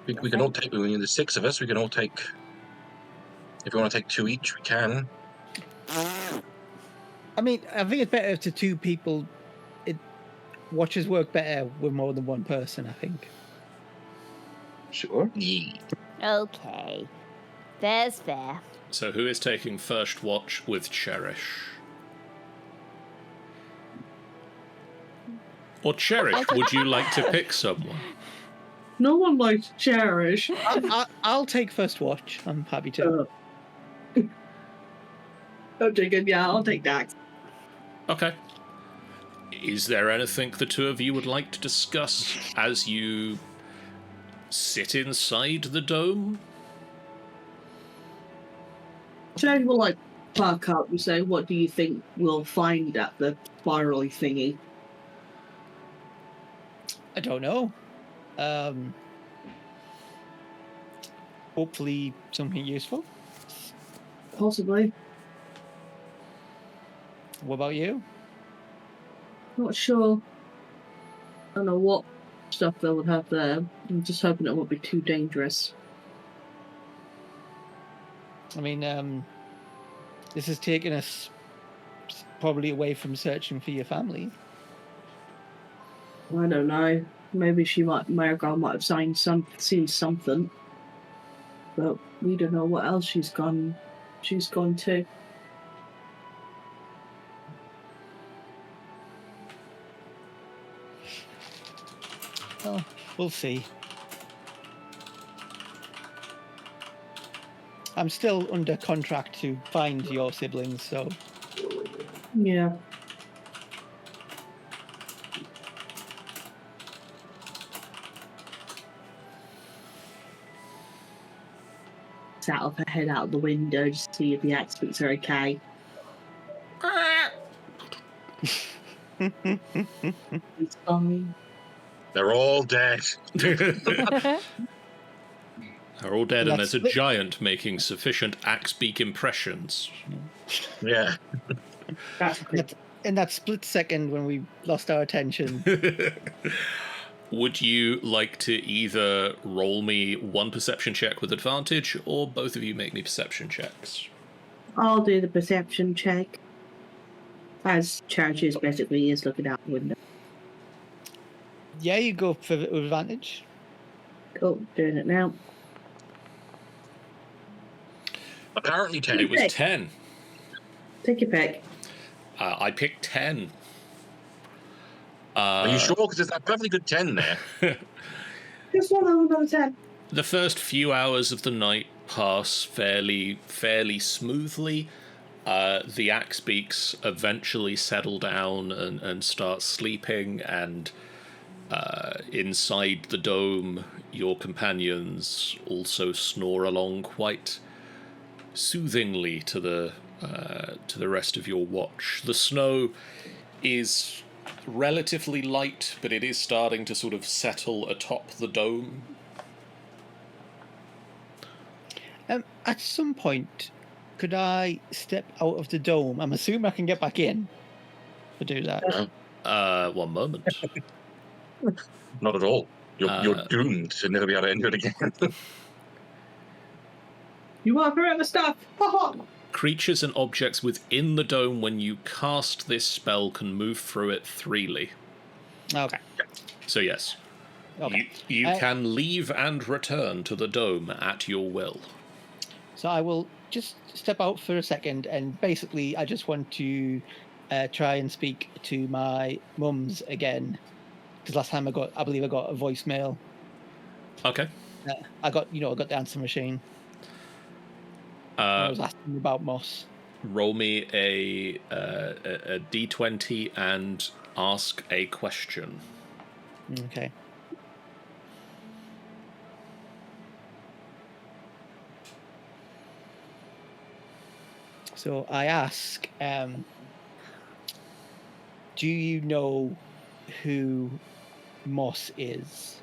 we can all take. When there's 6 of us, we can all take. If we want to take 2 each, we can. I mean, I think it's better to 2 people. Watches work better with more than 1 person, I think. Sure. Yeah. Okay. There's fair. So who is taking first watch with Cherish? Or Cherish, would you like to pick someone? No one likes Cherish. I'll take first watch. I'm happy to. I'm joking, yeah, I'll take Dax. Okay. Is there anything the 2 of you would like to discuss as you sit inside the dome? Cherish will park up and say, "What do you think we'll find at the spirally thingy?" I don't know. Hopefully something useful. Possibly. What about you? Not sure. I don't know what stuff they would have there. I'm just hoping it won't be too dangerous. I mean, this has taken us probably away from searching for your family. I don't know. Maybe Marigold might have seen something. But we don't know what else she's gone to. Well, we'll see. I'm still under contract to find your siblings, so... Yeah. Sat off her head out the window just to see if the experts are okay. It's fine. They're all dead. They're all dead, and there's a That's- giant making sufficient axe beak impressions. Yeah. In that split second when we lost our attention, Would you like to either roll me 1 perception check with advantage, or both of you make me perception checks? I'll do the perception check. As Cherish basically is looking out the window. yeah, you go for it with advantage. Cool, doing it now. Apparently 10. It was 10. Take your pick. I picked 10. Are you sure? Because there's that perfectly good 10 there. Just one over 10. The first few hours of the night pass fairly smoothly. The axe beaks eventually settle down and start sleeping, and inside the dome, your companions also snore along quite soothingly to the rest of your watch. The snow is relatively light, but it is starting to sort of settle atop the dome. At some point, could I step out of the dome? I'm assuming I can get back in to do that. One moment. Not at all. You're doomed to never be able to enter it again. You are forever stuck. Creatures and objects within the dome, when you cast this spell, can move through it freely. Okay. So yes, Okay. you can leave and return to the dome at your will. So I will just step out for a second, and basically I just want to try and speak to my mums again, because last time I believe I got a voicemail. Okay. I got the answer machine. I was asking about Moss. Roll me a d20 and ask a question. Okay. So I ask, do you know who Moss is?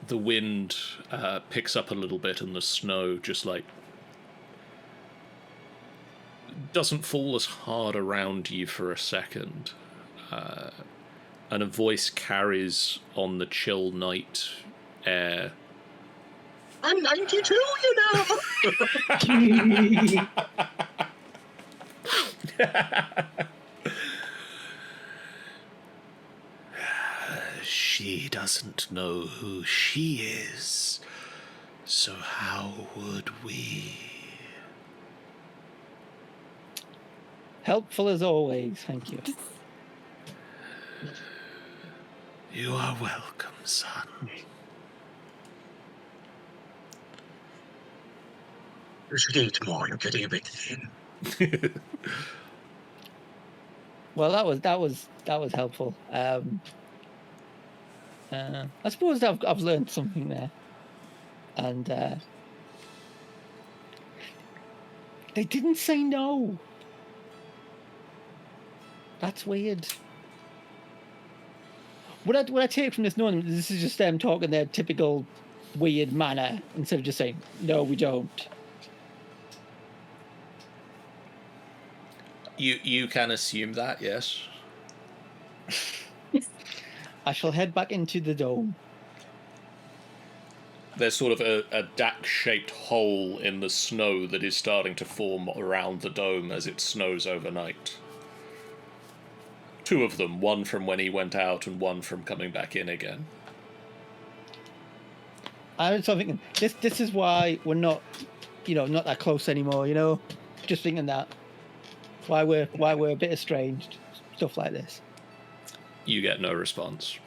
The wind picks up a little bit, and the snow just doesn't fall as hard around you for a second. And a voice carries on the chill night air. I'm 92, you know! She doesn't know who she is, so how would we? Helpful as always, thank you. You are welcome, son. You should eat more, you're getting a bit thin. Well, that was helpful. I suppose I've learned something there, and they didn't say no. That's weird. What I take from this knowing this is just them talking their typical weird manner instead of just saying no, we don't. You can assume that, yes. I shall head back into the dome. There's sort of a dack-shaped hole in the snow that is starting to form around the dome as it snows overnight. Two of them, one from when he went out and one from coming back in again. I was sort of thinking, this is why we're not that close anymore, Just thinking that. Why we're a bit estranged, stuff like this. You get no response.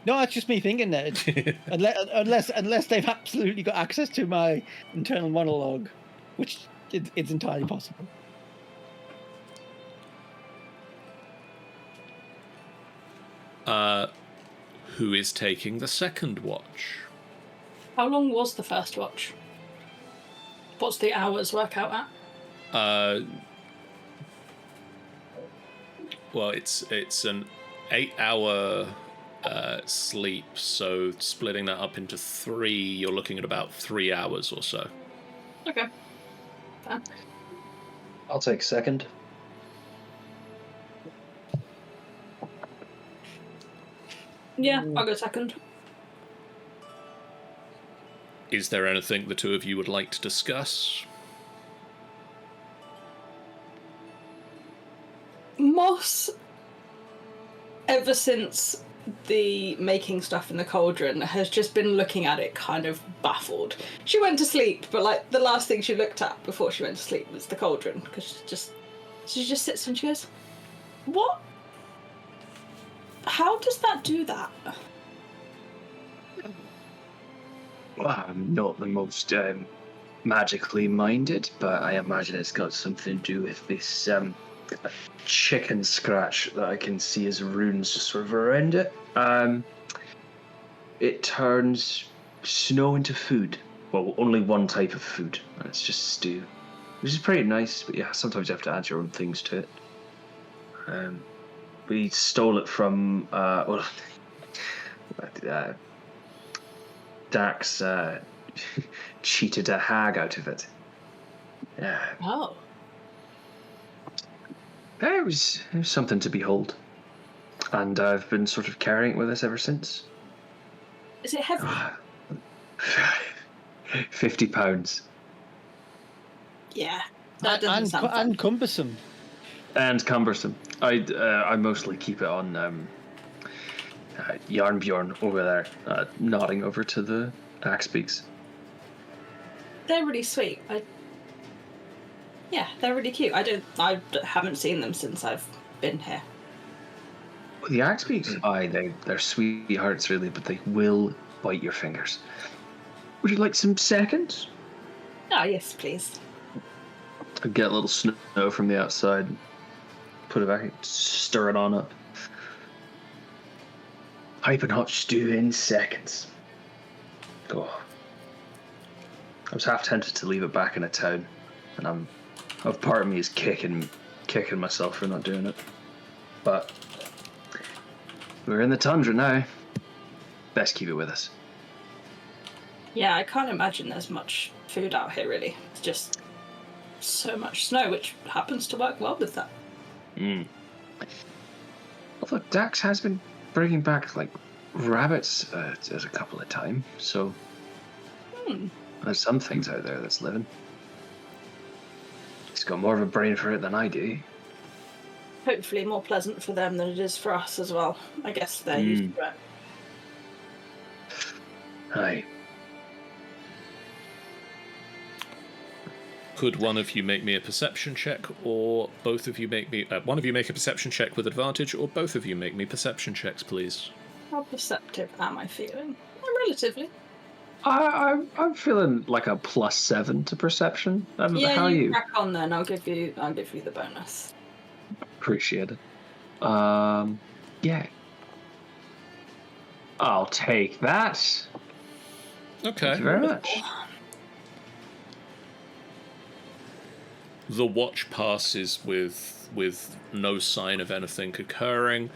No, it's just me thinking that. unless they've absolutely got access to my internal monologue, which it's entirely possible. Who is taking the second watch? How long was the first watch? What's the hours work out at? Well, it's an 8-hour sleep, so splitting that up into 3, you're looking at about 3 hours or so. Okay. Fair. I'll take second. Yeah, I'll go second. Is there anything the two of you would like to discuss? Moss, ever since the making stuff in the cauldron, has just been looking at it kind of baffled. She went to sleep, but the last thing she looked at before she went to sleep was the cauldron, because she just sits and she goes, "What? How does that do that?" Well, I'm not the most magically minded, but I imagine it's got something to do with this chicken scratch that I can see as runes just sort of around it. It turns snow into food. Well, only one type of food, and it's just stew, which is pretty nice. But yeah, sometimes you have to add your own things to it. We stole it from Dax cheated a hag out of it. Oh. It was something to behold, and I've been sort of carrying it with us ever since. Is it heavy? 50 pounds. Yeah. That doesn't sound fun. And cumbersome. And cumbersome. I mostly keep it on Yarnbjorn over there, nodding over to the axe beaks. They're really sweet. Yeah, they're really cute. I haven't seen them since I've been here. The axe beaks? They're sweethearts, really, but they will bite your fingers. Would you like some seconds? Oh, yes, please. I get a little snow from the outside, put it back, stir it on up. Piping hot stew in seconds. Oh. I was half tempted to leave it back in a town, and part of me is kicking myself for not doing it. But we're in the tundra now. Best keep it with us. Yeah, I can't imagine there's much food out here, really. It's just so much snow, which happens to work well with that. Although Dax has been bringing back, like, rabbits a couple of times, so there's some things out there that's living. He's got more of a brain for it than I do. Hopefully more pleasant for them than it is for us as well. I guess they're used to it. Aye. Could one of you make me a perception check, or both of you make me... one of you make a perception check with advantage, or both of you make me perception checks, please? How perceptive am I feeling? Relatively. I'm feeling like a +7 to perception. Yeah, how are you? Crack on then. I'll give you the bonus. Appreciate it. Yeah. I'll take that. Okay. Thank you very much. The watch passes with no sign of anything occurring,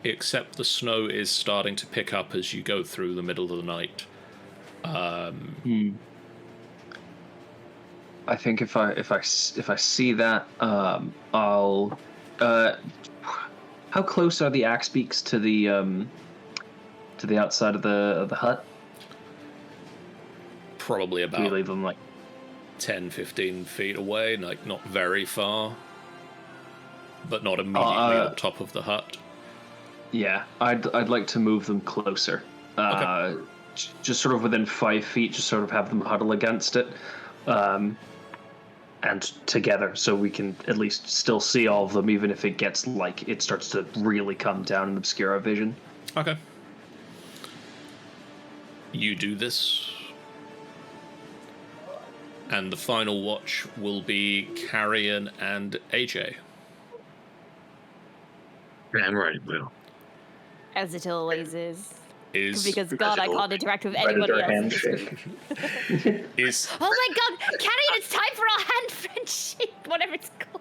except the snow is starting to pick up as you go through the middle of the night. I think if I see that, I'll. How close are the axe beaks to the outside of the hut? Probably Do we about leave them like 10-15 feet away, like not very far, but not immediately on top of the hut. Yeah, I'd like to move them closer. Okay. Just sort of within 5 feet, just sort of have them huddle against it, and together, so we can at least still see all of them, even if it gets like it starts to really come down and obscure our vision. Okay. You do this, and the final watch will be Carrion and AJ. Yeah, I'm ready, Will. As it always is. Is Because God, I can't interact with anybody Predator else. handshake. is Oh my God, Carrion, it's time for our hand friendship, whatever it's called.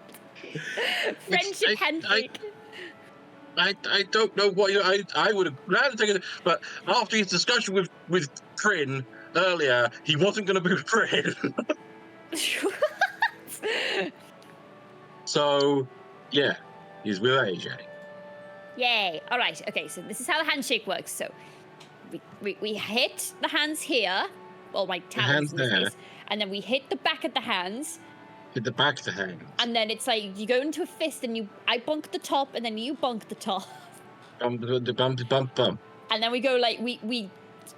Friendship handshake. I don't know what I would have rather taken it, but after his discussion with Trin earlier, he wasn't going to be with Trin. So, yeah, he's with AJ. Yay. All right. Okay, so this is how the handshake works. So we hit the hands here. Well, my talons in this case. And then we hit the back of the hands. Hit the back of the hand. And then it's like you go into a fist and I bunk the top and then you bunk the top. Bump. And then we go like, we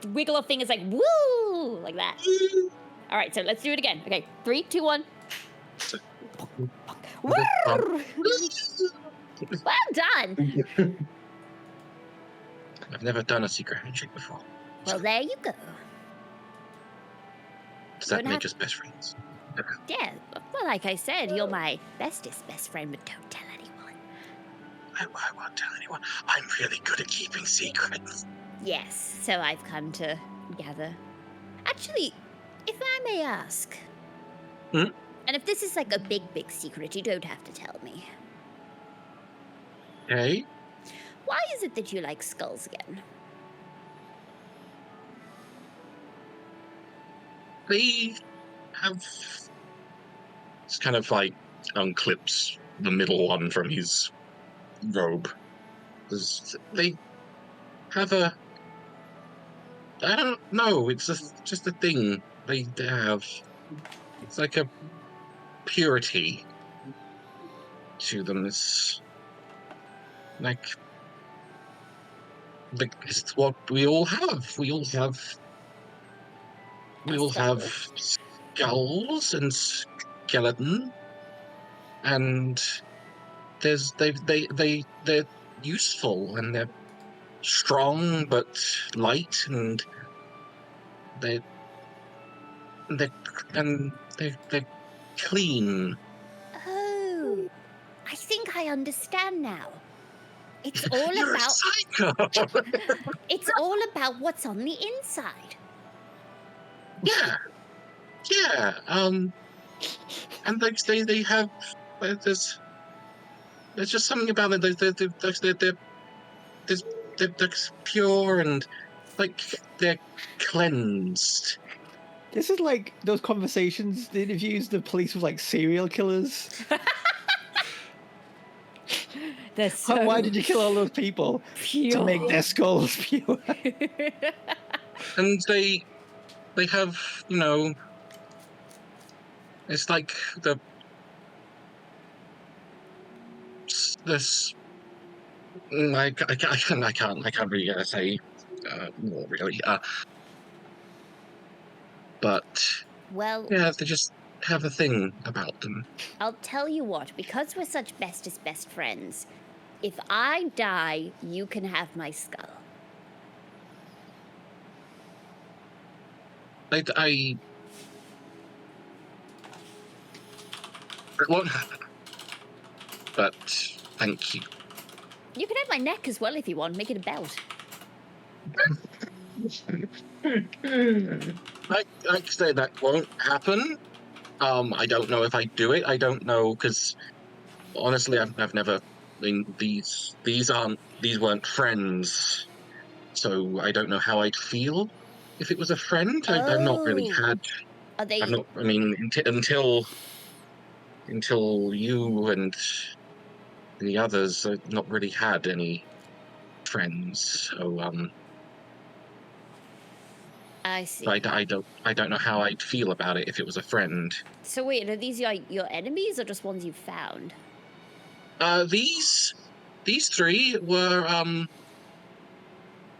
wiggle our fingers like, woo, like that. All right, so let's do it again. Okay, 3, 2, 1. Well done. I've never done a secret handshake before. Well, there you go. that make us best friends? Yeah, well, like I said, you're my bestest best friend, but don't tell anyone. I won't tell anyone. I'm really good at keeping secrets. Yes, so I've come to gather. Actually, if I may ask, and if this is like a big secret, you don't have to tell me. Okay. Why is it that you like skulls again? They have... It's kind of like unclips the middle one from his robe. They have a... I don't know, it's just a thing they have. It's like a purity to them. It's like... It's what we all have. We all have skulls and skeleton, and they're useful and they're strong but light, and they're clean. Oh, I think I understand now. It's all You're about a psycho. it's all about what's on the inside. Yeah. And they have there's just something about it. They're pure and like they're cleansed. This is like those conversations, the interviews the police with like serial killers. Why did you kill all those people? Pure. To make their skulls pure. And they have, it's like this. I can't really say more really. But Well, yeah, they just have a thing about them. I'll tell you what, because we're such bestest best friends, if I die, you can have my skull. It won't happen. But thank you. You can have my neck as well if you want. Make it a belt. Like I say, that won't happen. I don't know if I do it. I don't know, because honestly, I've never. I mean, these weren't friends, so I don't know how I'd feel if it was a friend. I've not really had. Are they? I've not. I mean, until you and the others, I've not really had any friends. So I see. I don't know how I'd feel about it if it was a friend. So wait, are these your enemies or just ones you've found? These three were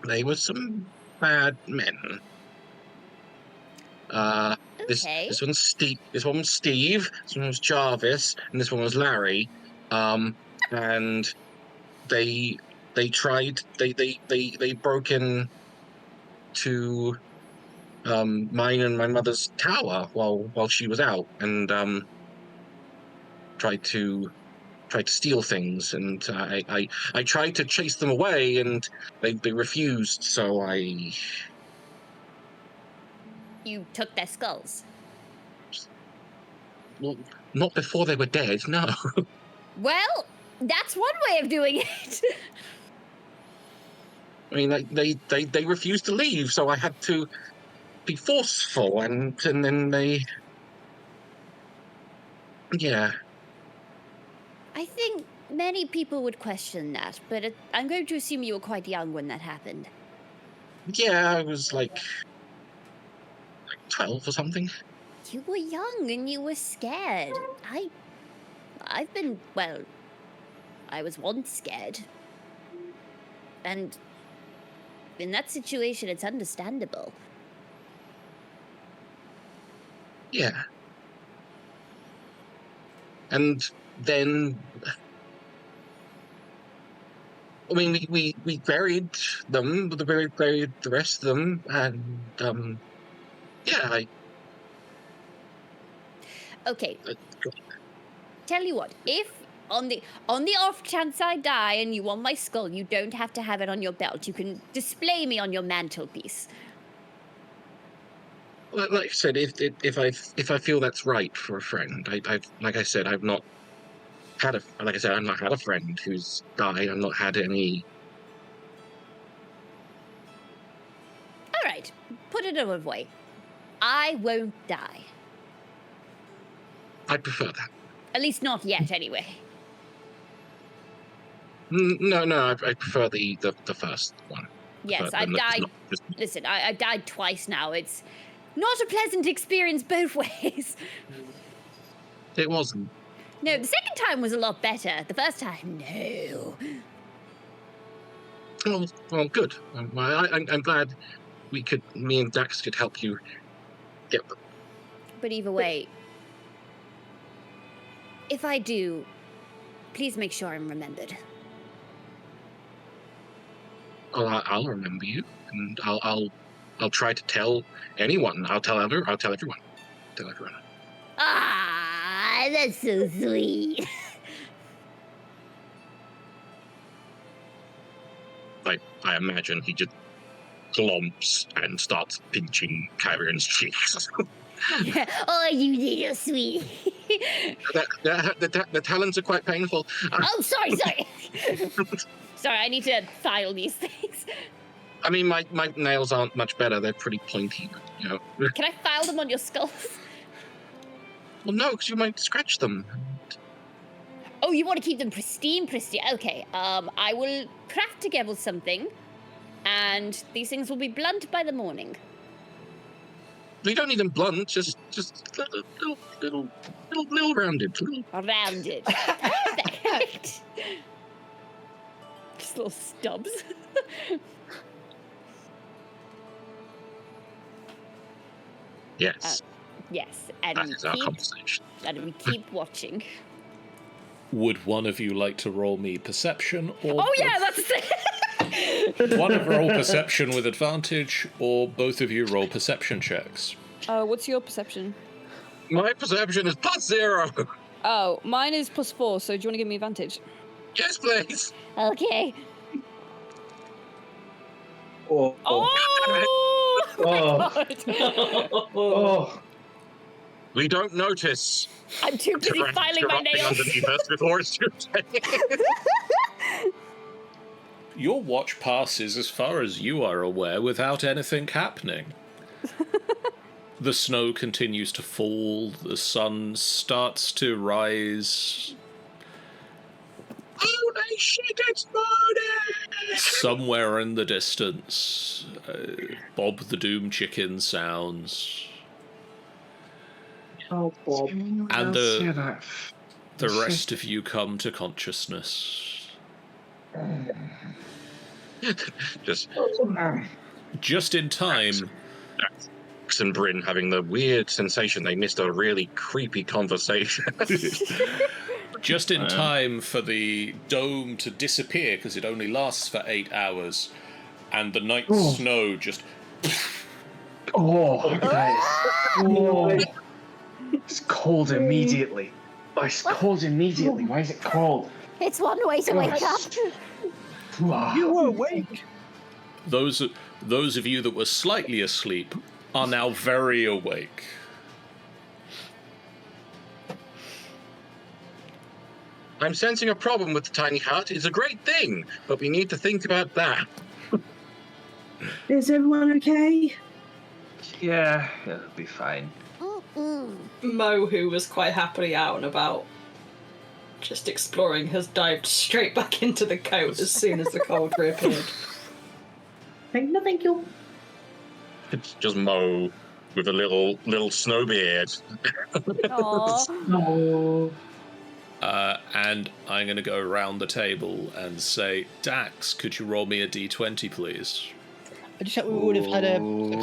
they were some bad men. Okay. This one's Steve. This one was Steve. This one was Jarvis, and this one was Larry. And they broke in to mine and my mother's tower while she was out, and tried to steal things, and I tried to chase them away, and they refused. So You took their skulls. Well, not before they were dead. No. Well, that's one way of doing it. I mean, they refused to leave, so I had to be forceful, and then they. Yeah. I think many people would question that, but I'm going to assume you were quite young when that happened. Yeah, I was like 12 or something. You were young and you were scared. I've been, well, I was once scared. And in that situation, it's understandable. Yeah. And then, I mean, we buried them, buried the rest of them, and yeah, Okay. Tell you what, if on the off chance I die and you want my skull, you don't have to have it on your belt. You can display me on your mantelpiece. Like I said, if I feel that's right for a friend, I've not had a friend who's died. I've not had any. All right, put it another way. I won't die. I prefer that. At least not yet, anyway. No, I prefer the first one. Yes, I've died. Listen, I've died twice now. It's not a pleasant experience both ways. It wasn't. No, the second time was a lot better. The first time, no. Well, good. I'm glad me and Dax could help you get them. But either way, if I do, please make sure I'm remembered. I'll remember you, and I'll try to tell anyone. I'll tell everyone. Ah, that's so sweet. I imagine he just glomps and starts pinching Kyrion's cheeks. Oh, you little sweet. The talons are quite painful. Oh, sorry. Sorry, I need to file these things. I mean, my nails aren't much better. They're pretty pointy, but, you know. Can I file them on your skulls? Well, no, because you might scratch them. Oh, you want to keep them pristine? Okay, I will craft together something, and these things will be blunt by the morning. You don't need them blunt, just little rounded. Rounded. Perfect. Just little stubs. Yes. Yes, and That is our conversation. And we keep watching. Would one of you like to roll me perception? Or oh yeah, that's it. One of roll perception with advantage, or both of you roll perception checks. What's your perception? My perception is +0. Oh, mine is +4, so do you want to give me advantage? Yes, please. Okay. Oh. Oh. We don't notice. I'm too busy filing my nails. Underneath us before it's too late. Your watch passes, as far as you are aware, without anything happening. The snow continues to fall, the sun starts to rise. Holy shit, it's morning! Somewhere in the distance, Bob the Doom Chicken sounds. Oh, Bob. And the rest of you come to consciousness. Just in time. Dax and Bryn having the weird sensation they missed a really creepy conversation. Just in time for the dome to disappear, because it only lasts for 8 hours, and the night snow just... It's cold immediately. It's cold immediately. Why is it cold? It's one way to wake up. You were awake. Those of you that were slightly asleep are now very awake. I'm sensing a problem with the tiny hut. It's a great thing, but we need to think about that. Is everyone okay? Yeah, it'll be fine. Mo, who was quite happily out and about, just exploring, has dived straight back into the coat as soon as the cold reappeared. Thank you. It's just Mo with a little snow beard. Oh. And I'm going to go around the table and say, Dax, could you roll me a d20, please? I just thought we would have had a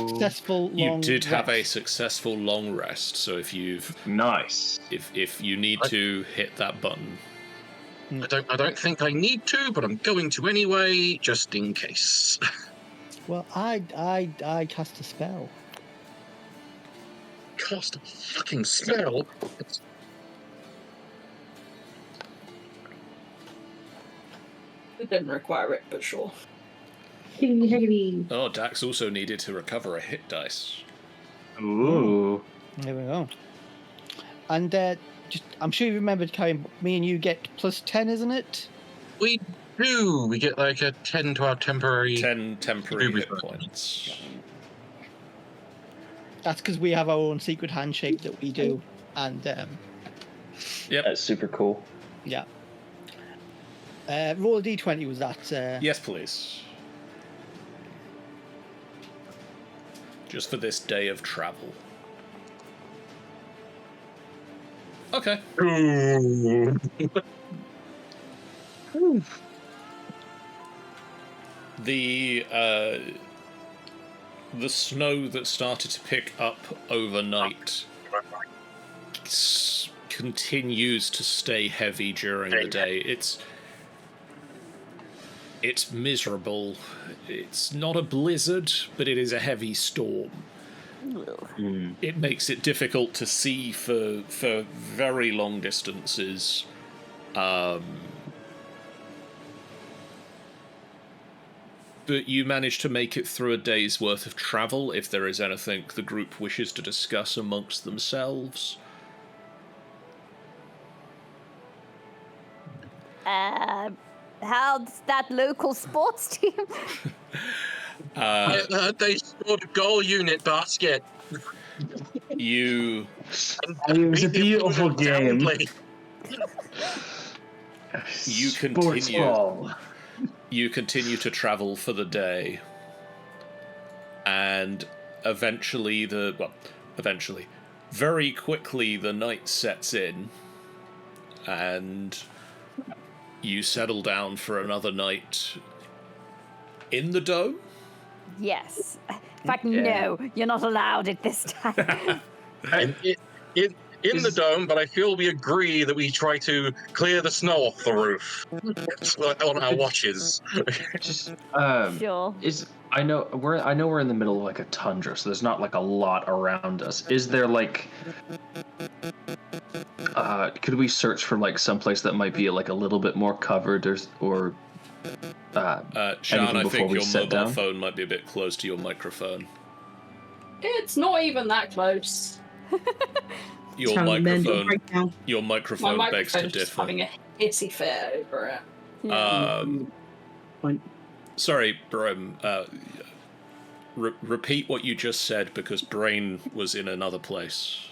successful long You did have a rest. successful long rest, so if you've... Nice. If you need to, hit that button. I don't think I need to, but I'm going to anyway, just in case. Well, I cast a spell. cast a fucking spell. It didn't require it, but sure. Oh, Dax also needed to recover a hit dice. Ooh. There we go. And I'm sure you remembered, Karen, me and you get plus 10, isn't it? We do. We get like a 10 to our temporary... 10 temporary hit points. That's because we have our own secret handshake that we do. And, Yep. That's super cool. yeah. Roll a d20 was that? Yes, please. Just for this day of travel. Okay. The snow that started to pick up overnight continues to stay heavy during the day. It's miserable. It's not a blizzard, but it is a heavy storm. It makes it difficult to see for very long distances. But you manage to make it through a day's worth of travel, if there is anything the group wishes to discuss amongst themselves. How's that local sports team? They scored a goal unit basket. You It was a beautiful game. You Sports continue. ball. You continue to travel for the day, and eventually very quickly the night sets in, and you settle down for another night in the dome. Yes. In fact, no, you're not allowed it this time. In the dome, but I feel we agree that we try to clear the snow off the roof on our watches. Just Sure. I know we're in the middle of like a tundra, so there's not like a lot around us. Is there like could we search for like someplace that might be like a little bit more covered or Sean, anything I before think we your sit mobile down? phone might be a bit close to your microphone. It's not even that close. Your Telling men to microphone, break down. your My microphone begs to microphone's just differ. having a hissy fit over it. Point. Sorry, Brim. Repeat what you just said because Brain was in another place.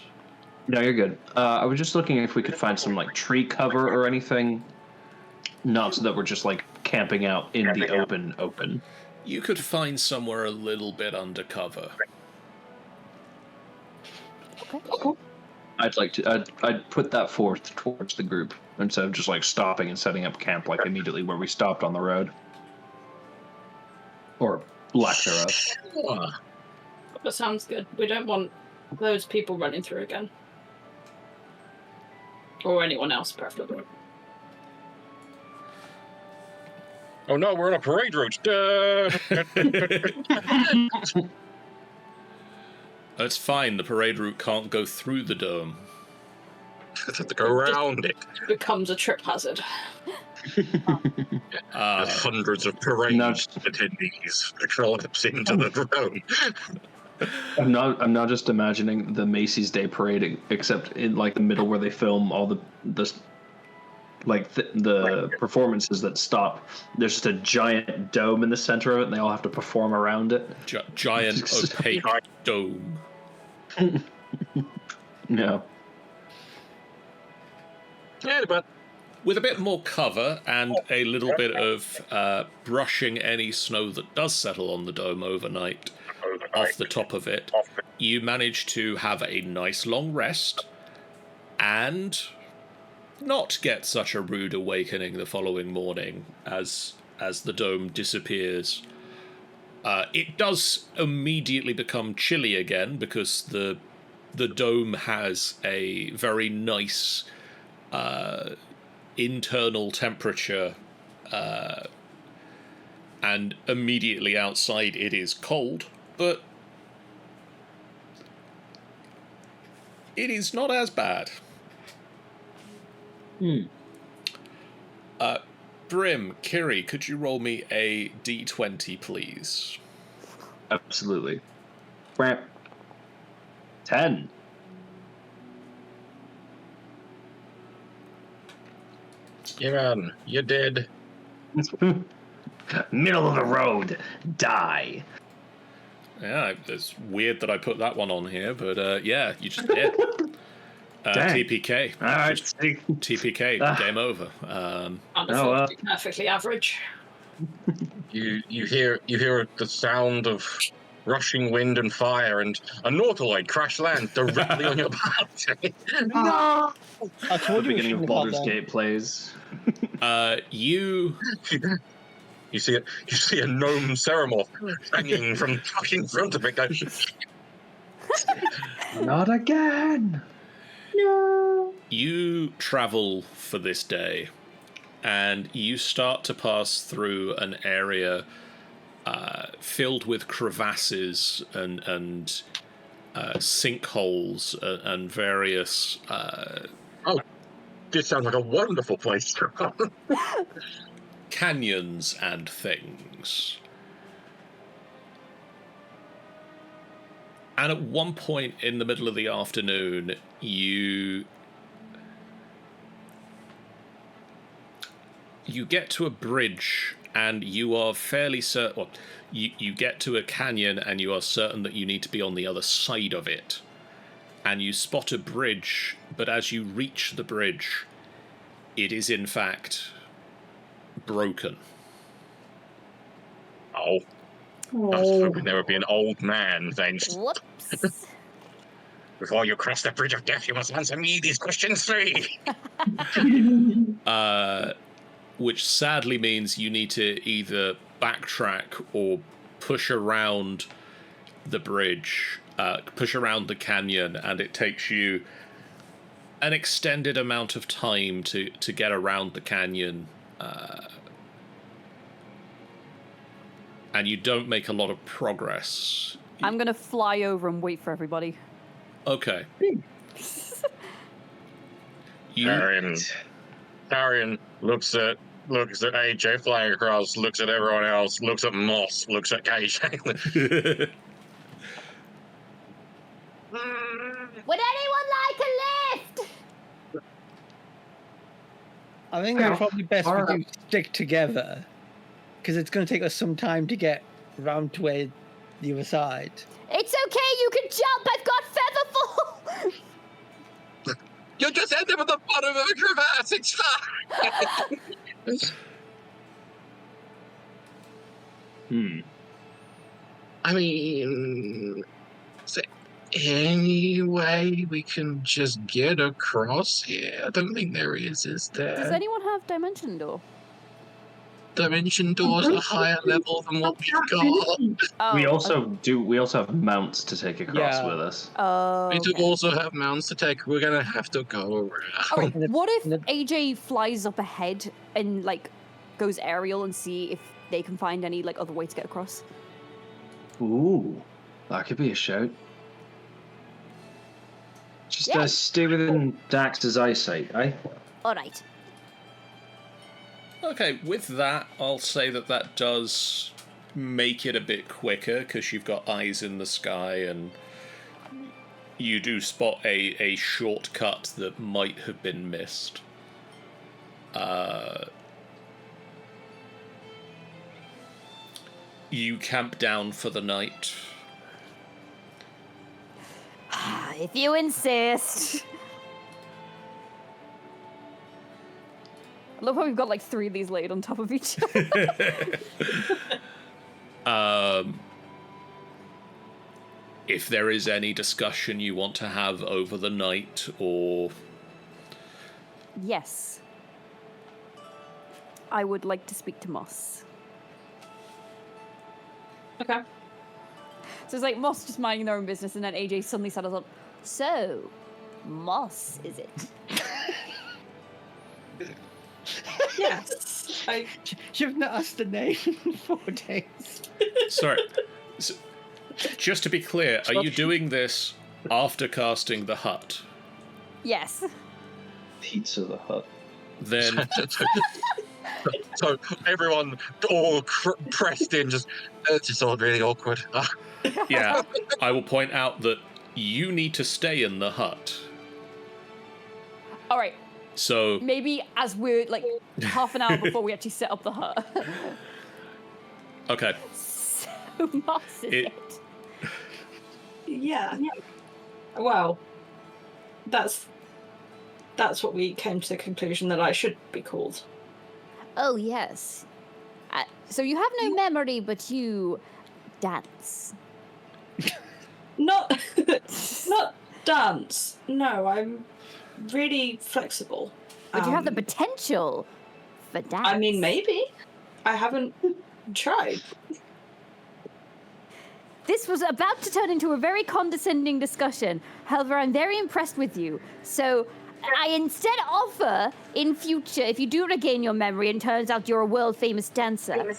No, you're good. I was just looking if we could find some like tree cover or anything. Not so that we're just like camping out in the open. You could find somewhere a little bit undercover. I'd put that forth towards the group instead of just like stopping and setting up camp like immediately where we stopped on the road. Or lack thereof. That sounds good. We don't want those people running through again. Or anyone else, preferably. Oh no, we're on a parade route. It's fine, the parade route can't go through the dome. Have to go around it. It becomes a trip hazard. There's hundreds of parade attendees collapse into the drone. I'm not just imagining the Macy's Day Parade, except in like the middle where they film all the performances that stop. There's just a giant dome in the center of it, and they all have to perform around it. Giant opaque dome. No. Yeah, but with a bit more cover and a little bit of brushing any snow that does settle on the dome overnight off the top of it, you manage to have a nice long rest and not get such a rude awakening the following morning as the dome disappears. It does immediately become chilly again because the dome has a very nice internal temperature, and immediately outside it is cold, but it is not as bad. Brim, Kiri, could you roll me a d20, please? Absolutely. 10. Yeah, man, you did. Middle of the road. Die. Yeah, it's weird that I put that one on here, but yeah, you just did. Dang. TPK. All right. Just TPK. Game over. Unfortunately, perfectly average. You hear the sound of rushing wind and fire, and a nautiloid crash land directly on your party. No! I The told you we beginning of shouldn't have Baldur's that. Gate plays. You You see a gnome Ceremoth hanging from fucking front of it. Going, Not again. No. You travel for this day, and you start to pass through an area filled with crevasses and sinkholes and various. this sounds like a wonderful place to run. Canyons and things. And at one point in the middle of the afternoon, you get to a bridge, and you are fairly certain. Well, you get to a canyon, and you are certain that you need to be on the other side of it. And you spot a bridge, but as you reach the bridge, it is in fact broken. Oh. I was hoping there would be an old man then. Whoops. Before you cross the bridge of death, you must answer me these questions 3. Which sadly means you need to either backtrack or push around the bridge, push around the canyon, and it takes you an extended amount of time to get around the canyon. And you don't make a lot of progress. I'm gonna fly over and wait for everybody. Okay. Arian looks at AJ flying across, looks at everyone else, looks at Moss, looks at KJ. Would anyone like a lift? I think it's probably best we do stick together, because it's going to take us some time to get round to where the other side. It's okay, you can jump. I've got featherfall. You just end up at the bottom of a crevasse. It's fine. I mean, is there any way we can just get across here? I don't think there is there? Does anyone have Dimension Door? Dimension doors are higher level than what we've got. Oh, We also have mounts to take across with us. Oh, We do okay. also have mounts to take. We're gonna have to go around. Alright, what if AJ flies up ahead and like goes aerial and see if they can find any like other way to get across? Ooh, that could be a shout. Just Yeah. stay within Dax's eyesight, eh? All right. Okay, with that, I'll say that does make it a bit quicker, because you've got eyes in the sky, and you do spot a shortcut that might have been missed. You camp down for the night. If you insist. I love how we've got like 3 of these laid on top of each other. If there is any discussion you want to have over the night, or... Yes. I would like to speak to Moss. Okay. So it's like Moss just minding their own business, and then AJ suddenly saddles up. So, Moss, is it? Yes. You've not asked the name in 4 days. Sorry. Just to be clear, are you doing this after casting the hut, Yes. Pizza the Hut. then So everyone all pressed in, just it's just all really awkward. yeah, I will point out that you need to stay in the hut. All right. So Maybe as we're like half an hour before we actually set up the hut. okay, So Moss is It- it. Yeah. Well, that's what we came to the conclusion that I should be called. Oh, yes. So you have no memory, but you dance. Not dance. No, I'm really flexible. But you have the potential for dance. I mean, maybe. I haven't tried. This was about to turn into a very condescending discussion. However, I'm very impressed with you. So I instead offer, in future, if you do regain your memory and turns out you're a world-famous dancer,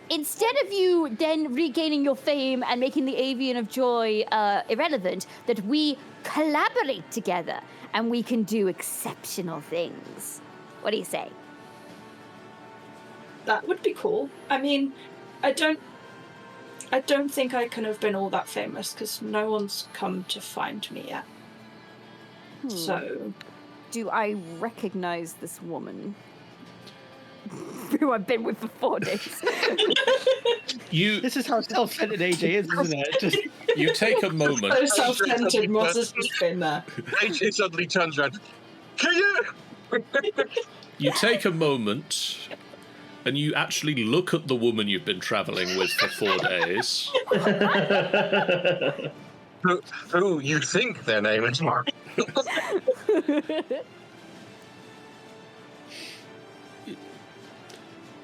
instead of you then regaining your fame and making the Avian of Joy irrelevant, that we collaborate together and we can do exceptional things. What do you say? That would be cool. I mean, I don't think I can have been all that famous because no one's come to find me yet. So, do I recognize this woman who I've been with for 4 days? This is how self-centered AJ is, isn't it? Just... You take a moment. So self-centered, Moss has just been there. AJ suddenly turns around. Can you? You take a moment, and you actually look at the woman you've been travelling with for 4 days. Who you think their name is?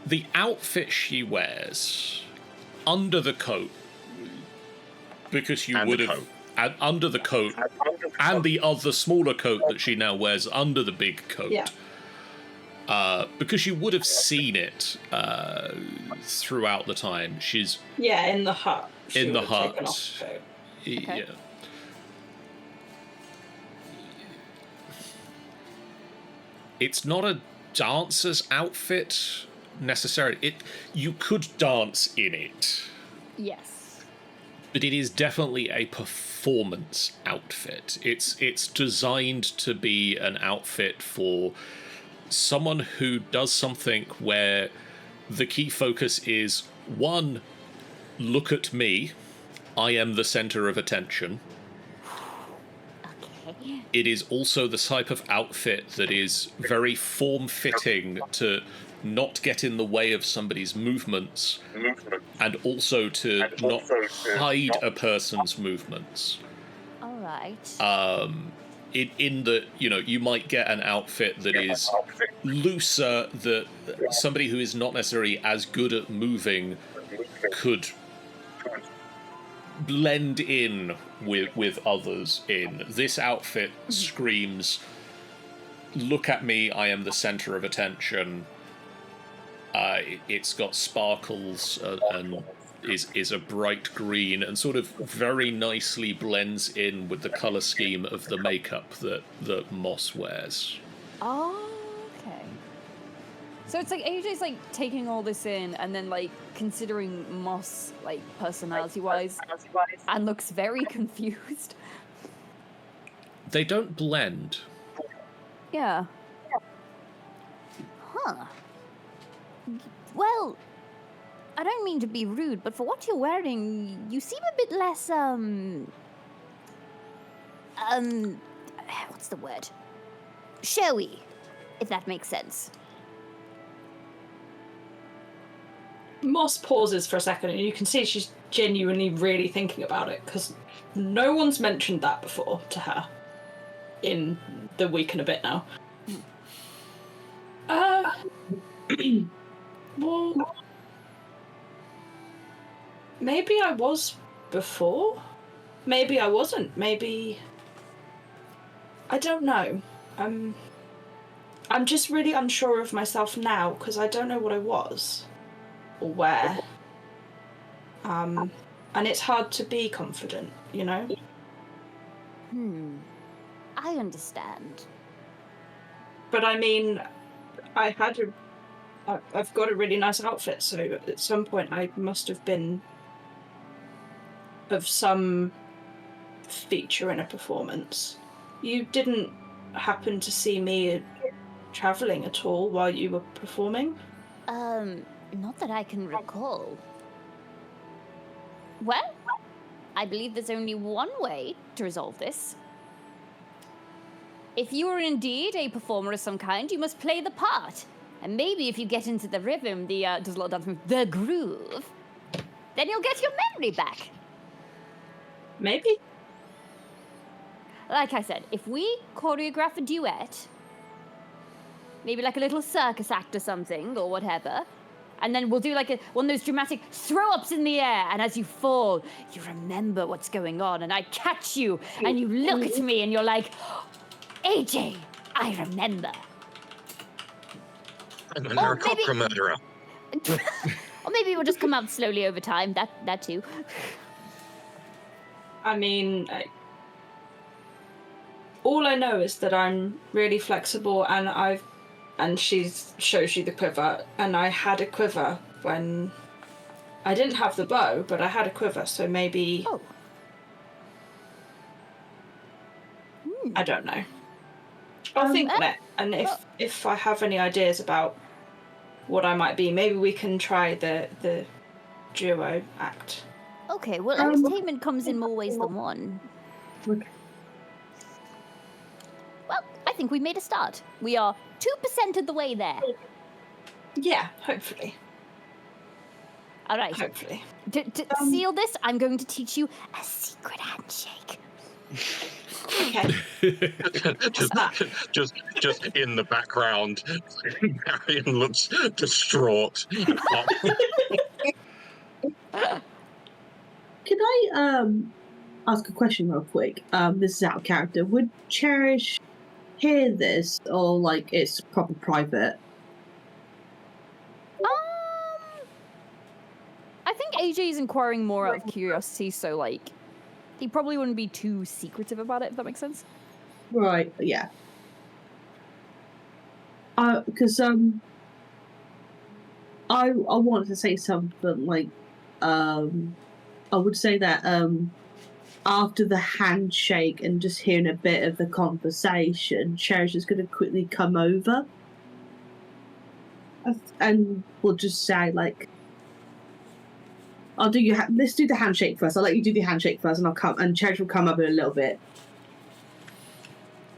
The outfit she wears under the coat, because you would have, and under the coat, and the other smaller coat that she now wears under the big coat. Yeah. Because you would have seen it throughout the time. She's Yeah, in the hut. She in the would have taken hut. off the coat. Yeah. It's not a dancer's outfit necessarily. You could dance in it, Yes. but it is definitely a performance outfit. It's designed to be an outfit for someone who does something where the key focus is, one, look at me, I am the center of attention. Okay. It is also the type of outfit that is very form-fitting to not get in the way of somebody's movements, and also to not hide a person's movements. All right. In that, you might get an outfit that is looser, that somebody who is not necessarily as good at moving could blend in with others in. This outfit screams, look at me, I am the center of attention. It's got sparkles and is a bright green and sort of very nicely blends in with the color scheme of the makeup that Moss wears. Oh, okay. So it's like AJ's like taking all this in and then like considering Moss like personality-wise and looks very confused. They don't blend. Yeah. Huh. Well, I don't mean to be rude, but for what you're wearing, you seem a bit less, what's the word? Showy, if that makes sense. Moss pauses for a second, and you can see she's genuinely really thinking about it, because no one's mentioned that before to her in the week and a bit now. Well, maybe I was before. Maybe I wasn't. Maybe I don't know. I'm just really unsure of myself now because I don't know what I was or where. And it's hard to be confident, you know? I understand. But I mean, I've got a really nice outfit, so at some point I must have been of some feature in a performance. You didn't happen to see me traveling at all while you were performing? Not that I can recall. Well, I believe there's only one way to resolve this. If you are indeed a performer of some kind, you must play the part. And maybe if you get into the rhythm, does a lot of dance move, the groove, then you'll get your memory back. Maybe. Like I said, if we choreograph a duet, maybe like a little circus act or something, or whatever, and then we'll do like one of those dramatic throw-ups in the air, and as you fall, you remember what's going on, and I catch you, and you look at me, and you're like, AJ, I remember. I'm an Aarakocra murderer. Or maybe it will just come out slowly over time, that too. I mean, all I know is that I'm really flexible, and she shows you the quiver, and I had a quiver when I didn't have the bow, but I had a quiver, so maybe. Oh. I don't know. I'll think on it, and if I have any ideas about what I might be, maybe we can try the duo act. Okay, well, entertainment comes in more ways than one. Okay. Well, I think we made a start. We are 2% of the way there. Yeah, hopefully. All right. Hopefully. To seal this, I'm going to teach you a secret handshake. Okay. just in the background, Marion looks distraught. Can I ask a question real quick? This is out of character. Would Cherish hear this, or like it's proper private? I think AJ is inquiring more out of curiosity, so like he probably wouldn't be too secretive about it, if that makes sense. Right. Yeah. Because I wanted to say something like I would say that after the handshake and just hearing a bit of the conversation, Cherish is going to quickly come over and we'll just say like, I'll do you. Let's do the handshake first. I'll let you do the handshake first, and I'll come. And Cherish will come up in a little bit.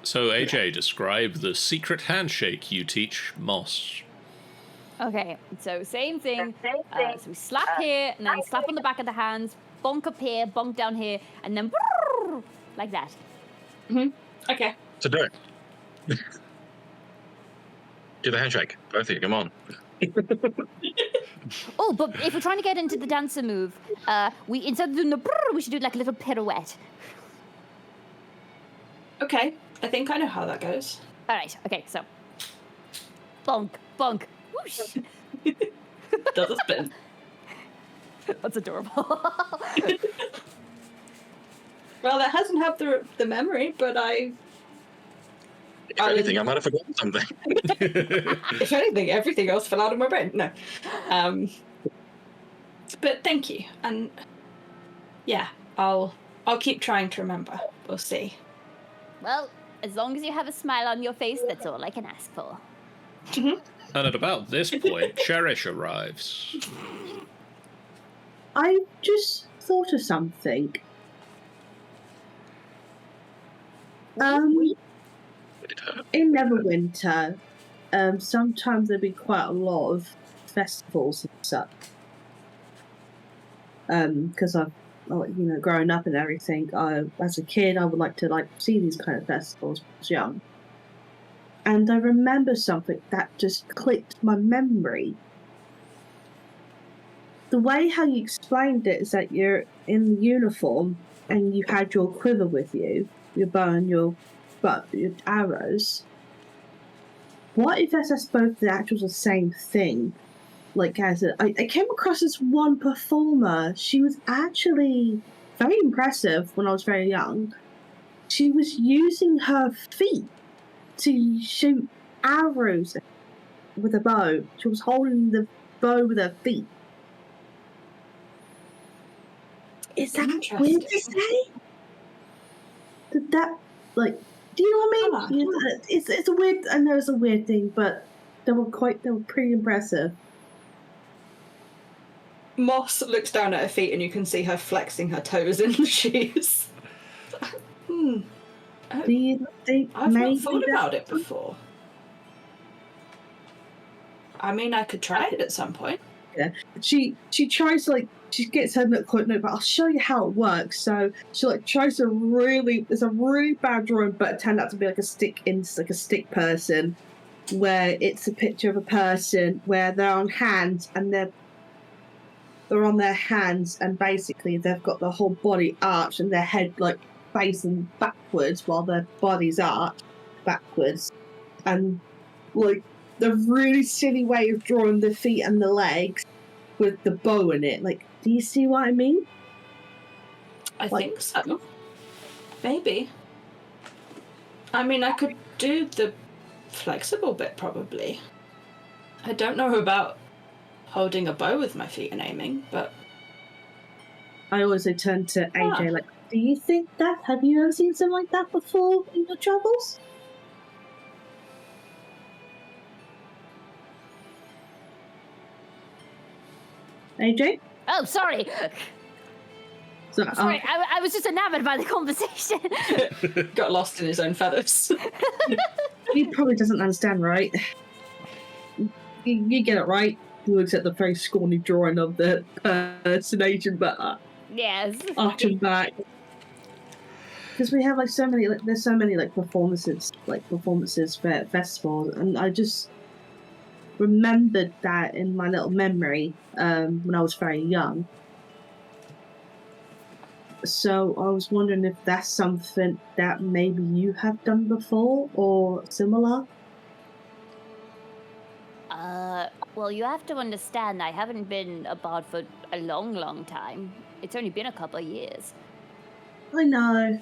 So AJ, describe the secret handshake you teach Moss. Okay, so same thing. So we slap here, and then slap on the back of the hands, bonk up here, bonk down here, and then like that. Okay. So do it. Do the handshake. Both of you, come on. Oh, but if we're trying to get into the dancer move, we instead of doing the we should do like a little pirouette. Okay. I think I know how that goes. All right. Okay. So, bonk, bonk, whoosh. Does a spin. That's adorable. Well, that hasn't had the memory, but If anything, I might have forgotten something. if anything, everything else fell out of my brain. No. But thank you, and yeah, I'll keep trying to remember. We'll see. Well, as long as you have a smile on your face, that's all I can ask for. And at about this point, Cherish arrives. I just thought of something. In Neverwinter, sometimes there'd be quite a lot of festivals and stuff. Because I've, growing up and everything, as a kid, I would like to see these kind of festivals when I was young. And I remember something that just clicked my memory. The way how you explained it is that you're in the uniform and you had your quiver with you, your bow and your arrows. What if that's both the actual the same thing? Like, I came across this one performer. She was actually very impressive when I was very young. she was using her feet to shoot arrows with a bow. She was holding the bow with her feet. Is that weird to say? Did that, like, do you know what I mean? It's a weird, I know it's a weird thing, but they were pretty impressive. Moss looks down at her feet and you can see her flexing her toes in the shoes. Do you think I've maybe not thought about it before. I mean, I could try it at some point. Yeah. She tries to, like, she gets her notebook, but I'll show you how it works. So she, like, tries to it's a really bad drawing, but it turned out to be like a stick person, where it's a picture of a person where they're on hands and they're on their hands, and basically they've got their whole body arched and their head, like, facing backwards while their body's arched backwards. And, like, the really silly way of drawing the feet and the legs with the bow in it. Like, do you see what I mean? I think so. Maybe. I mean, I could do the flexible bit, probably. I don't know about holding a bow with my feet and aiming, but... I also turn to AJ, like, do you think that? Have you ever seen something like that before in your travels? AJ? Oh, sorry. Sorry, I was just enamored by the conversation. Got lost in his own feathers. He probably doesn't understand, right? You get it, right? He looks at the very scrawny drawing of the personation, but yes, arching back. Because we have, like, so many, like, there's so many, like, performances for festivals, and I just remembered that in my little memory when I was very young. So I was wondering if that's something that maybe you have done before or similar. Well, you have to understand, I haven't been a bard for a long, long time. It's only been a couple of years. I know.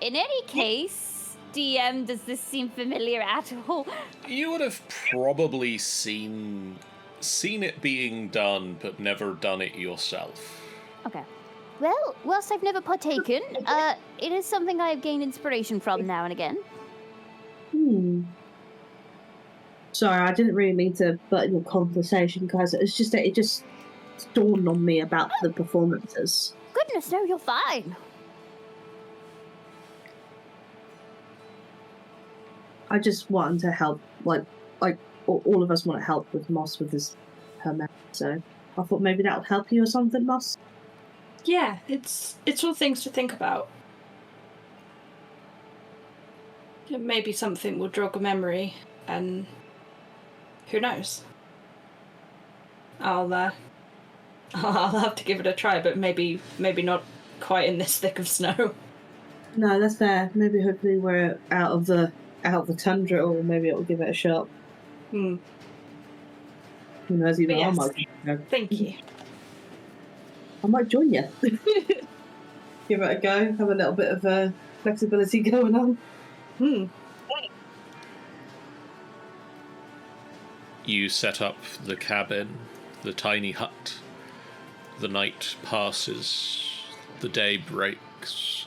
In any case, DM, does this seem familiar at all? You would have probably seen it being done, but never done it yourself. Okay. Well, whilst I've never partaken, it is something I have gained inspiration from now and again. Sorry, I didn't really mean to butt in your conversation, guys. It's just that it just dawned on me about the performances. Goodness, no, you're fine. I just wanted to help, like all of us want to help with Moss with her memory, so I thought maybe that would help you or something, Moss. Yeah, it's all things to think about. Maybe something will jog a memory, and who knows? I'll have to give it a try, but maybe not quite in this thick of snow. No, that's fair. Maybe hopefully we're out of the tundra, or maybe it'll give it a shot. Who knows? Even Yes. I might. Thank you. I might join you. Give it a go. Have a little bit of flexibility going on. You set up the cabin, the tiny hut. The night passes. The day breaks.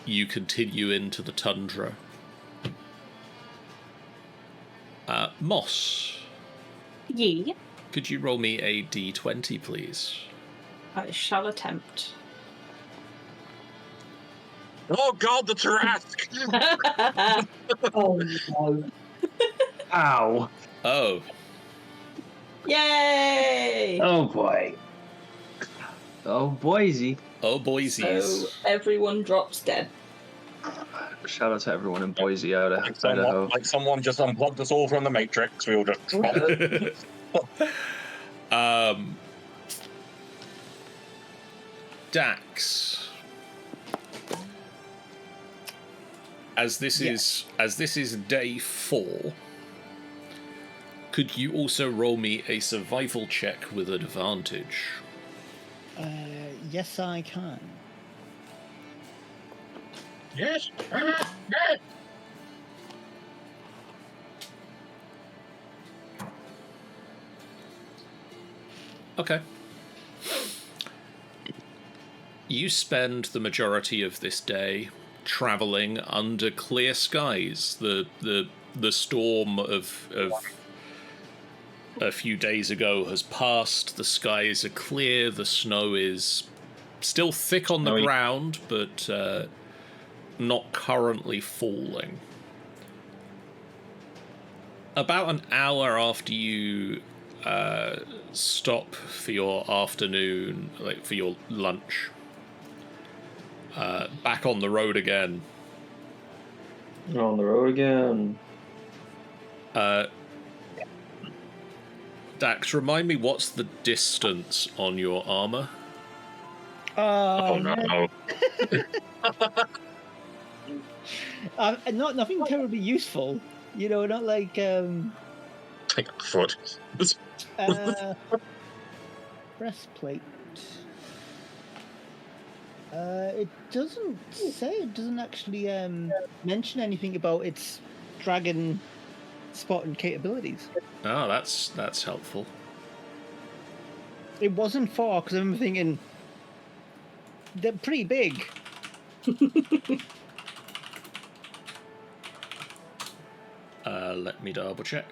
You continue into the tundra. Moss. Ye. Could you roll me a d20, please? I shall attempt. Oh God, the Tarrasque! Oh no! Ow. Oh. Yay! Oh boy. Oh boysy. Oh, boysies. So everyone drops dead. Shout out to everyone in Boise, Idaho. Like someone just unplugged us all from the Matrix. We all just Dax. As this is day 4, could you also roll me a survival check with advantage? Yes, I can. Yes. Okay. You spend the majority of this day traveling under clear skies. The storm of a few days ago has passed. The skies are clear. The snow is still thick on the ground, but not currently falling. About an hour after you stop for your afternoon, like for your lunch, back on the road again. On the road again. Dax, remind me, what's the distance on your armor? Oh no. Nothing terribly useful. You know, not like Take a foot. breastplate. It doesn't say. It doesn't actually mention anything about its dragon spotting capabilities. Oh, that's helpful. It wasn't far because I'm thinking they're pretty big. Let me double check.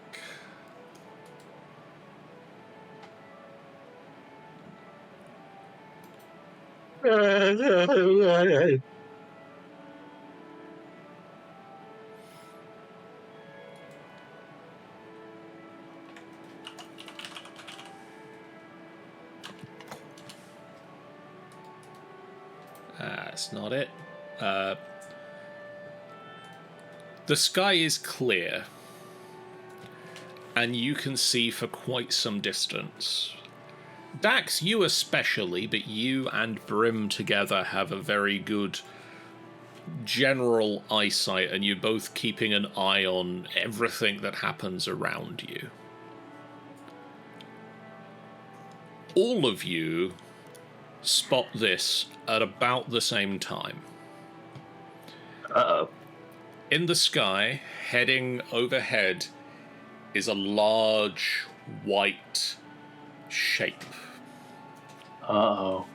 That's not it. The sky is clear, and you can see for quite some distance. Dax, you especially, but you and Brim together have a very good general eyesight, and you're both keeping an eye on everything that happens around you. All of you spot this at about the same time. Uh-oh. In the sky, heading overhead, is a large white shape. Uh-oh.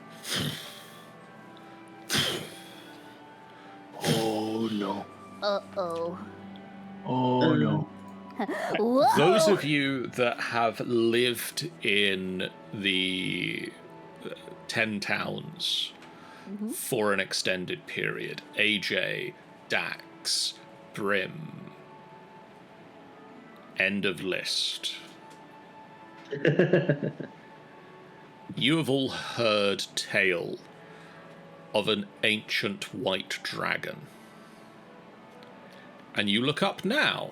Oh no. Uh-oh. Oh no. Whoa! Those of you that have lived in the 10 towns for an extended period, AJ, Dax, Brim, end of list. You have all heard tale of an ancient white dragon. And you look up now,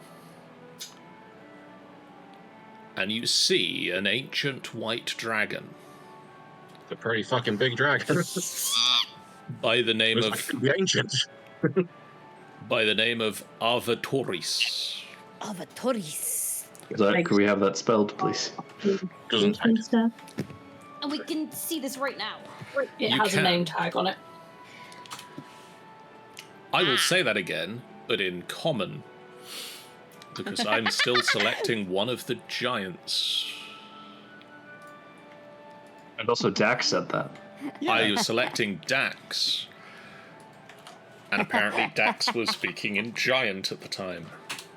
and you see an ancient white dragon. A pretty fucking big dragon. By the name It's of like the ancient. by the name of Avatoris. Avatoris. Can we have that spelled, please? Doesn't And stuff. And we can see this right now. It You has can. a name tag on it. I will say that again, but in common, because I'm still selecting one of the giants. And also Dax said that. I was selecting Dax, and apparently Dax was speaking in giant at the time.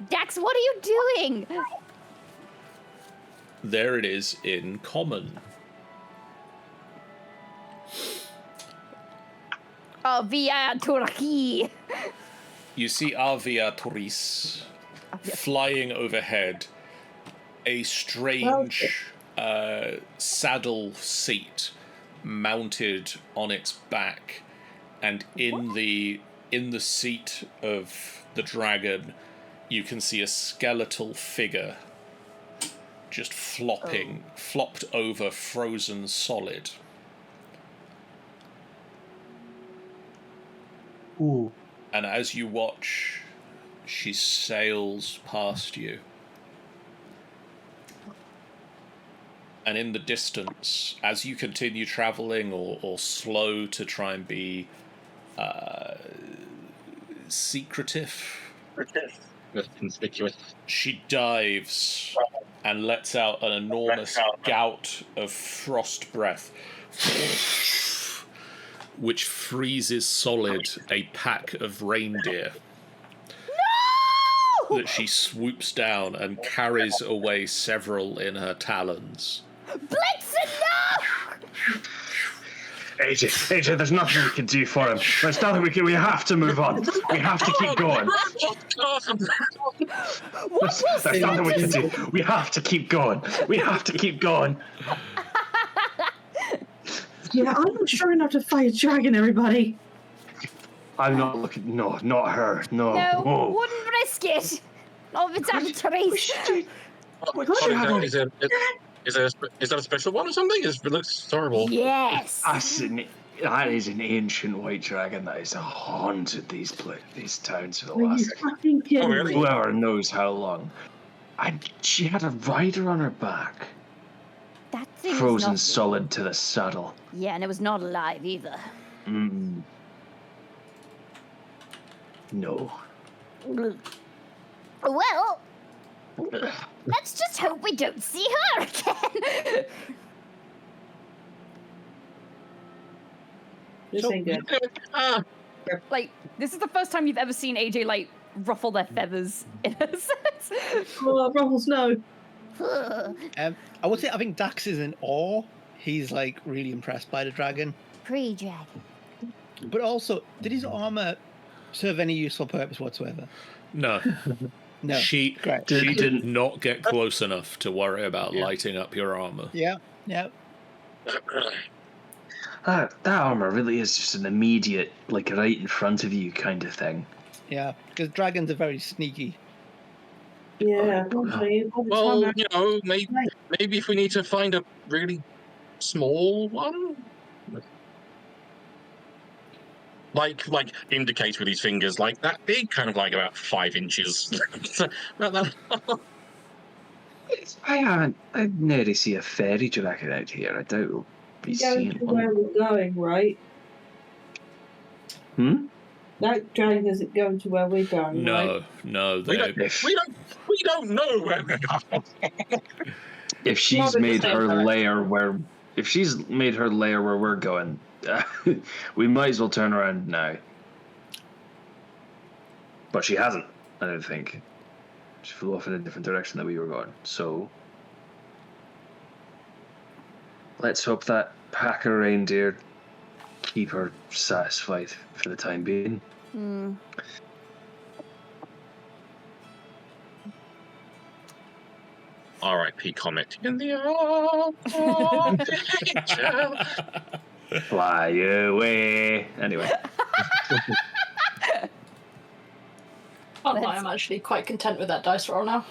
Dax, what are you doing? There it is in common. Oh, via Turkey. You see Aviatoris flying overhead, a strange saddle seat mounted on its back, and in the seat of the dragon you can see a skeletal figure just flopped over, frozen solid. Ooh. And as you watch, she sails past you. and in the distance, as you continue traveling or slow to try and be secretive, Conspicuous. she dives and lets out an enormous gout of frost breath, which freezes solid a pack of reindeer. No! That she swoops down and carries away several in her talons. Blitzen, no! AJ, there's nothing we can do for him. There's nothing we can. We have to move on. We have to keep going. There's nothing we can do. We have to keep going. We have to keep going. Yeah, I'm not sure enough to fight a dragon, everybody. I'm not looking. No, not her. No. No, Whoa. wouldn't risk it. Not if it's after Therese. Is that a special one or something? It looks horrible. Yes. That is an ancient white dragon that has haunted these towns for the Are you last fucking kidding really? me? whoever knows how long. And she had a rider on her back, That thing is frozen not... solid to the saddle. Yeah, and it was not alive either. No. Well, let's just hope we don't see her again. This ain't good. Like, this is the first time you've ever seen AJ, like, ruffle their feathers, in a sense. Oh, Ruffles, no. I would say I think Dax is in awe. He's like really impressed by the dragon. Pre-dragon. But also, did his armor serve any useful purpose whatsoever? No. No. She Great. did not get close enough to worry about lighting up your armor. Yeah. That armor really is just an immediate, like, right in front of you kind of thing. Yeah, because dragons are very sneaky. Yeah. Well, you know, maybe if we need to find a really small one, like indicates with his fingers, like that big, kind of like about 5 inches. I've never seen a fairy dragon out here. I doubt we'll be Going seeing to where one. we're going, right? That dragon isn't going to where we're going, right? No. we don't know where we're going. If she's Not in the made same her direction. lair where we're going, we might as well turn around now. But she hasn't, I don't think. She flew off in a different direction that we were going. So let's hope that pack of reindeer keep her satisfied for the time being. R.I.P. Comet. In the arms of nature. Fly away. Anyway. I'm actually quite content with that dice roll now.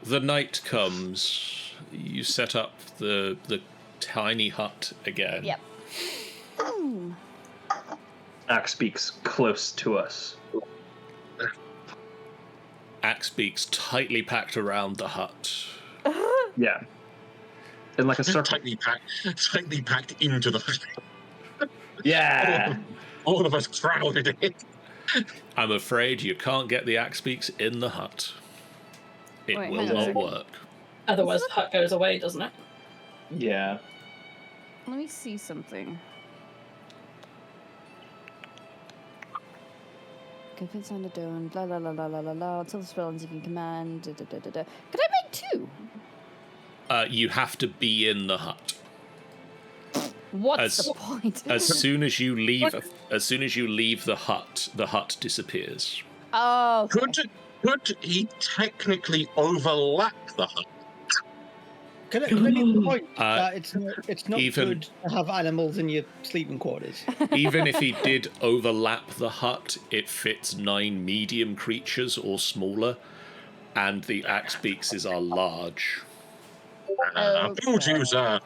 The night comes. You set up the tiny hut again. Yep. Axe speaks close to us. Axe beaks tightly packed around the hut. Yeah. In like a circle. tightly packed into the. Yeah. All of us crowded in. I'm afraid you can't get the axe beaks in the hut. It Wait, will hang on a not second. work. Otherwise, the hut goes away, doesn't it? Yeah. Let me see something. Confess on the dome, blah la la la la la la, until the spell ends you can command, da da da da da. Could I make 2? You have to be in the hut. What's the point? As soon as you leave the hut disappears. Oh, okay. Could he technically overlap the hut? Can I make the point that it's not even- good to have animals in your sleeping quarters? Even if he did overlap the hut, it fits 9 medium creatures or smaller, and the axe beaks are large. Food user.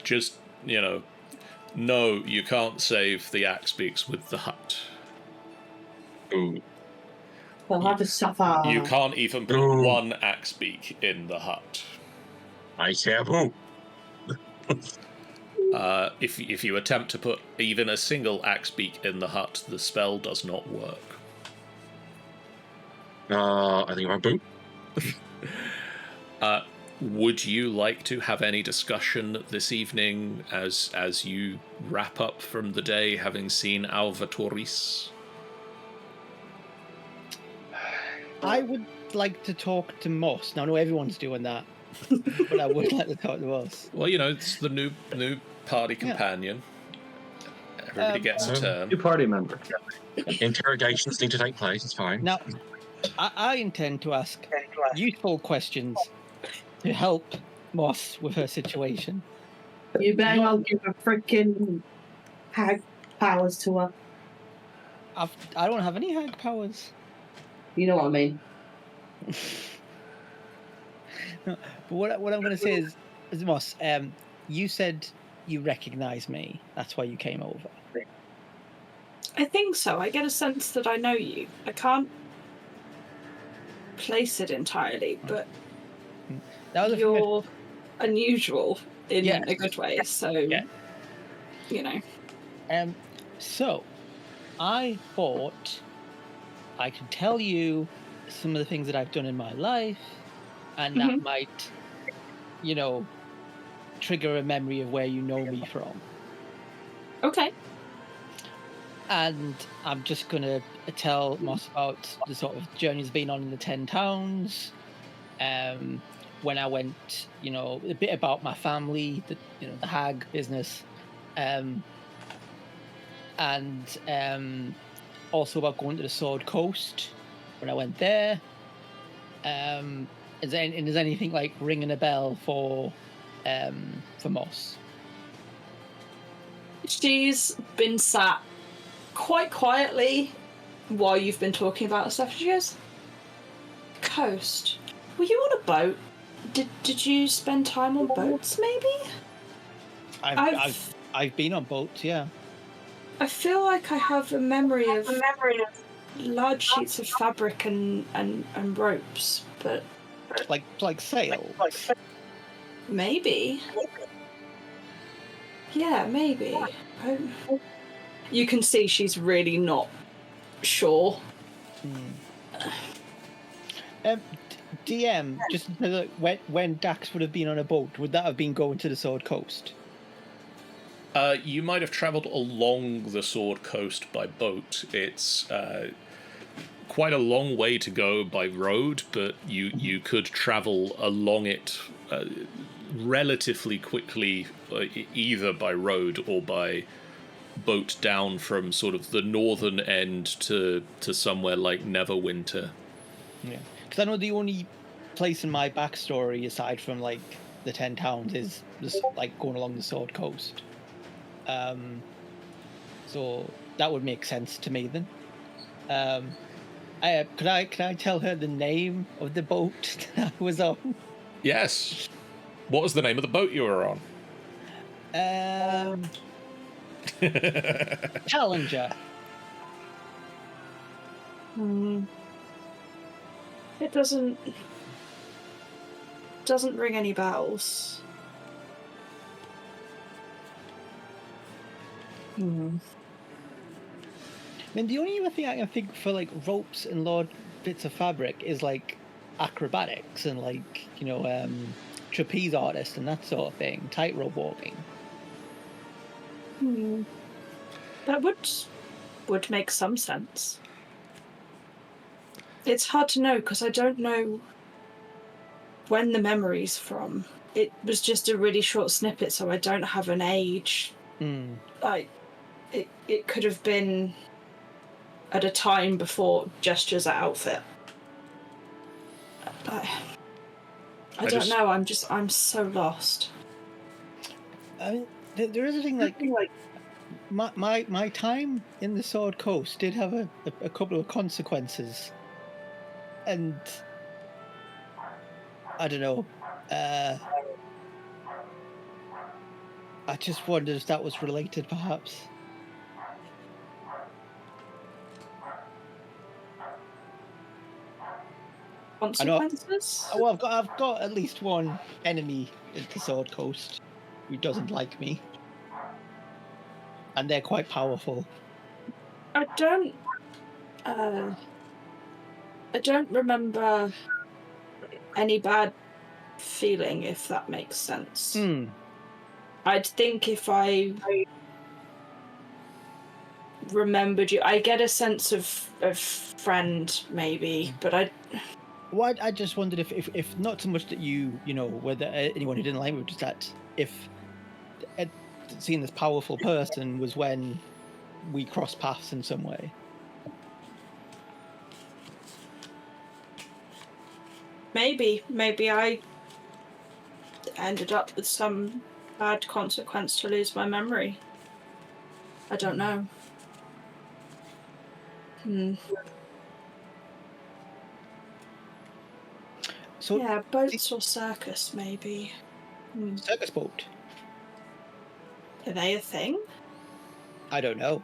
Just, no, you can't save the axe beaks with the hut. They'll have to suffer. You can't even put one axe beak in the hut. I say boo. If you attempt to put even a single axe beak in the hut, the spell does not work. I think I'm boo. Would you like to have any discussion this evening as you wrap up from the day, having seen Alva Torres? I would like to talk to Moss. Now, I know everyone's doing that, but I would like to talk to Moss. Well, it's the new party companion. Everybody gets a turn. New party member. Interrogations need to take place. It's fine. Now, I intend to ask useful questions to help Moss with her situation. You better not give a freaking hag powers to her. I don't have any hag powers. You know what I mean? No, but what I'm going to say is Moss, you said you recognise me. That's why you came over. I think so. I get a sense that I know you. I can't place it entirely, but That was you're unusual in Yes. a good way. So, Yeah. you know. So, I thought I could tell you some of the things that I've done in my life, and that might, trigger a memory of where you know me from. Okay. And I'm just going to tell Moss about the sort of journeys been on in the 10 towns. When I went, a bit about my family, the hag business, and also about going to the Sword Coast when I went there. Is there anything like ringing a bell for Moss? She's been sat quite quietly while you've been talking about stuff. She goes, "Coast. Were you on a boat? Did you spend time on boats? Maybe." I've been on boats, yeah. I feel like I have a memory of large sheets of fabric and ropes, but like sails. maybe. Yeah, maybe. You can see she's really not sure. DM, just when Dax would have been on a boat, would that have been going to the Sword Coast? You might have travelled along the Sword Coast by boat. It's quite a long way to go by road, but you could travel along it relatively quickly, either by road or by boat down from sort of the northern end to somewhere like Neverwinter. Yeah, because I know the only place in my backstory aside from like the 10 towns is just like going along the Sword Coast. So that would make sense to me then. Could I tell her the name of the boat that I was on? Yes. What was the name of the boat you were on? Challenger. It doesn't ring any bells. I mean, the only other thing I can think for like ropes and large bits of fabric is like acrobatics and like trapeze artist and that sort of thing, tightrope walking. That would make some sense. It's hard to know because I don't know when the memory's from. It was just a really short snippet, so I don't have an age. Like, it could have been at a time before gestures at outfit. I don't know. I'm so lost. I mean, there is a thing like my time in the Sword Coast did have a couple of consequences, and I don't know. I just wondered if that was related, perhaps. consequences? Well, I've got at least one enemy at the Sword Coast who doesn't like me, and they're quite powerful. I don't remember any bad feeling, if that makes sense. I'd think if I remembered you, I get a sense of friend, maybe, but Well, I just wondered if not so much that you know, whether anyone who didn't like me, just that if seeing this powerful person was when we crossed paths in some way. maybe I ended up with some bad consequence to lose my memory. I don't know. So yeah, boats or circus, maybe. Circus boat. Are they a thing? I don't know.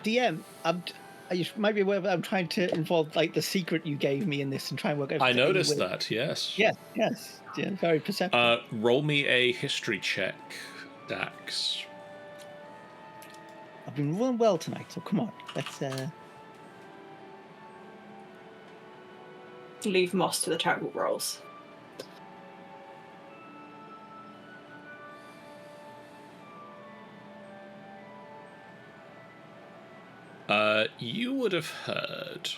DM, you might be aware that I'm trying to involve like the secret you gave me in this and try and work out. I noticed that. Yes. Yes. Yeah, very perceptive. Roll me a history check, Dax. I've been rolling well tonight, so come on, let's. Leave Moss to the terrible rolls. You would have heard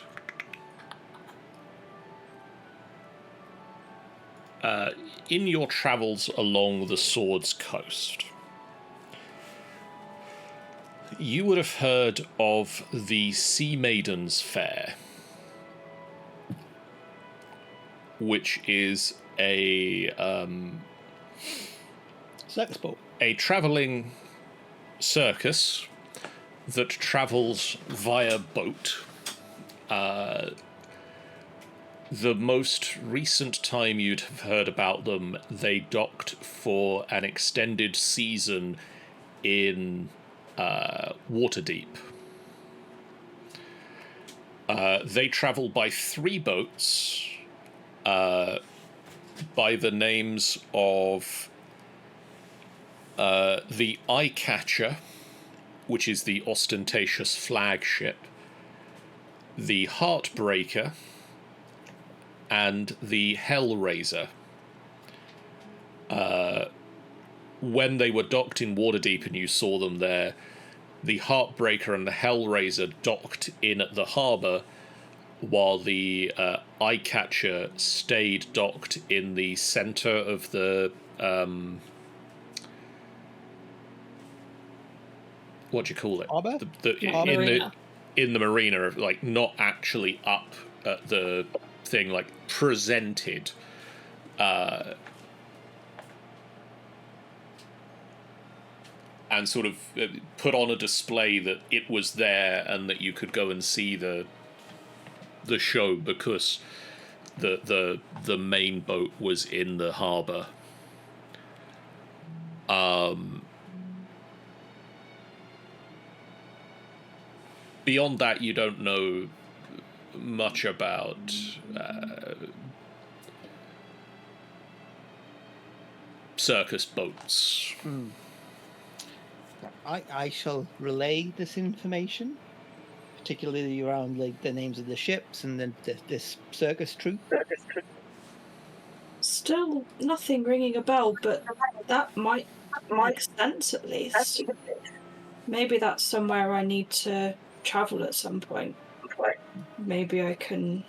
in your travels along the Sword's Coast, you would have heard of the Sea Maidens Fair, which is a circus boat. A travelling circus that travels via boat. The most recent time you'd have heard about them, they docked for an extended season in Waterdeep. They travel by 3 boats by the names of the Eye Catcher, which is the ostentatious flagship, the Heartbreaker, and the Hellraiser. When they were docked in Waterdeep and you saw them there, the Heartbreaker and the Hellraiser docked in at the harbour, while the Eye Catcher stayed docked in the centre of the what do you call it? Harbour? In the marina, like not actually up at the thing, like presented. And sort of put on a display that it was there and that you could go and see the show, because the main boat was in the harbour. Beyond that, you don't know much about circus boats. I shall relay this information, particularly around like the names of the ships and then this circus troupe. Still nothing ringing a bell, but that might make sense at least. Maybe that's somewhere I need to travel at some point. Maybe I can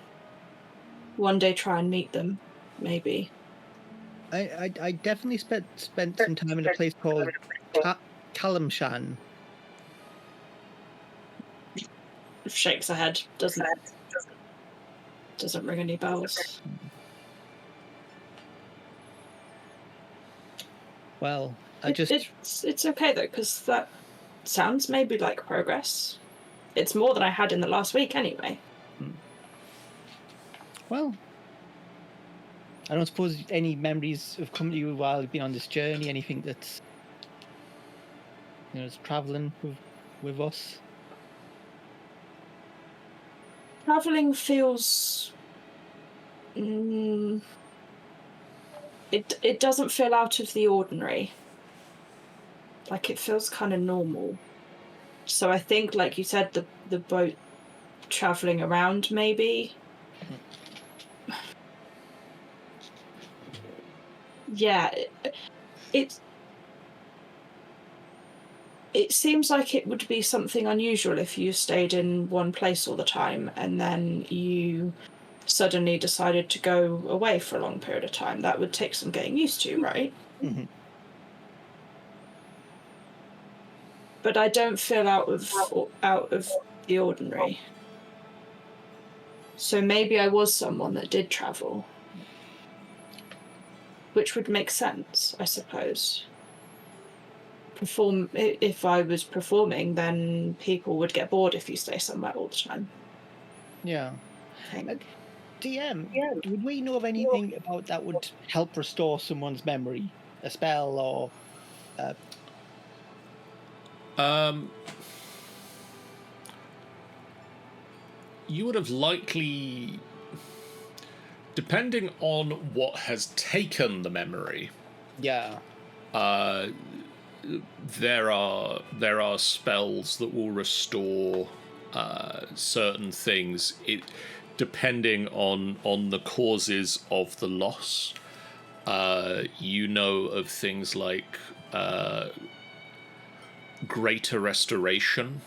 one day try and meet them. Maybe. I definitely spent some time in a place called Kalamshan. Shakes her head. Doesn't ring any bells. Well, it's okay though, because that sounds maybe like progress. It's more than I had in the last week anyway. Well, I don't suppose any memories have come to you while you've been on this journey, anything that's, is travelling with us? traveling feels. It doesn't feel out of the ordinary. Like, it feels kind of normal. So I think, like you said, the boat traveling around, maybe. Yeah, it seems like it would be something unusual if you stayed in one place all the time and then you suddenly decided to go away for a long period of time. That would take some getting used to, right? Mm-hmm. But I don't feel out of the ordinary. So maybe I was someone that did travel, which would make sense, I suppose. If I was performing, then people would get bored if you stay somewhere all the time. Yeah. DM, would we know of anything about that would help restore someone's memory? A spell or... You would have likely, depending on what has taken the memory. Yeah. There are spells that will restore certain things. Depending on the causes of the loss. You know of things like greater restoration,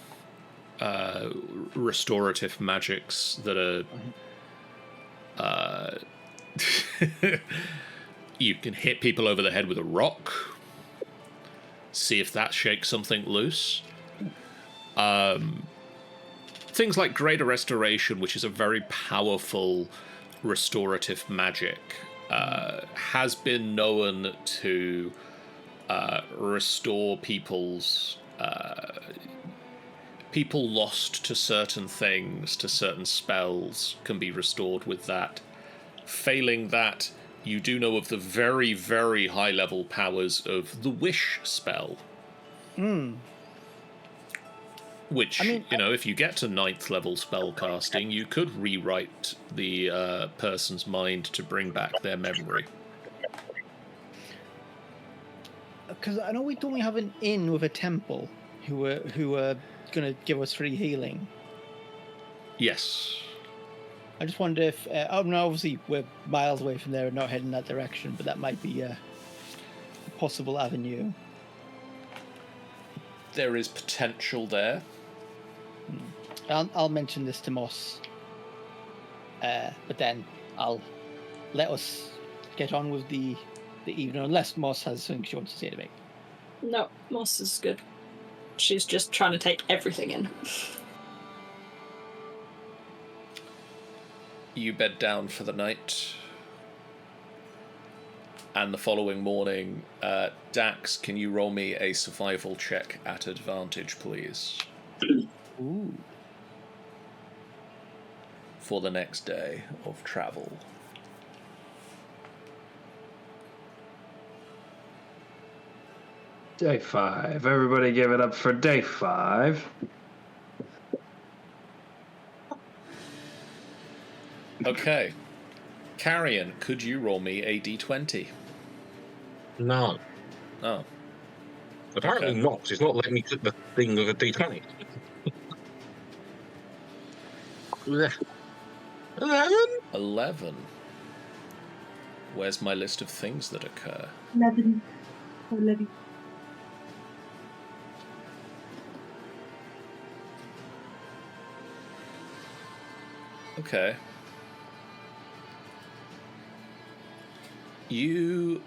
restorative magics that are you can hit people over the head with a rock, see if that shakes something loose. Things like greater restoration, which is a very powerful restorative magic, has been known to restore people's people lost to certain things, to certain spells, can be restored with that. Failing that, you do know of the very, very high-level powers of the Wish spell. Which, if you get to 9th level spellcasting, you could rewrite the person's mind to bring back their memory. Because I know we don't have an inn with a temple who were going to give us free healing. Yes. I just wonder if... obviously we're miles away from there and not heading that direction, but that might be a possible avenue. There is potential there. I'll mention this to Moss, but then I'll let us get on with the evening, unless Moss has something she wants to say to me. No, Moss is good. She's just trying to take everything in. You bed down for the night. And the following morning, Dax, can you roll me a survival check at advantage, please? Ooh. For the next day of travel. Day 5. Everybody give it up for day 5. Okay. Carrion, could you roll me a d20? No. Oh. Apparently Okay. not, 'cause it's not letting me click the thing of a d20. 11. Where's my list of things that occur? 11. 11. Okay. You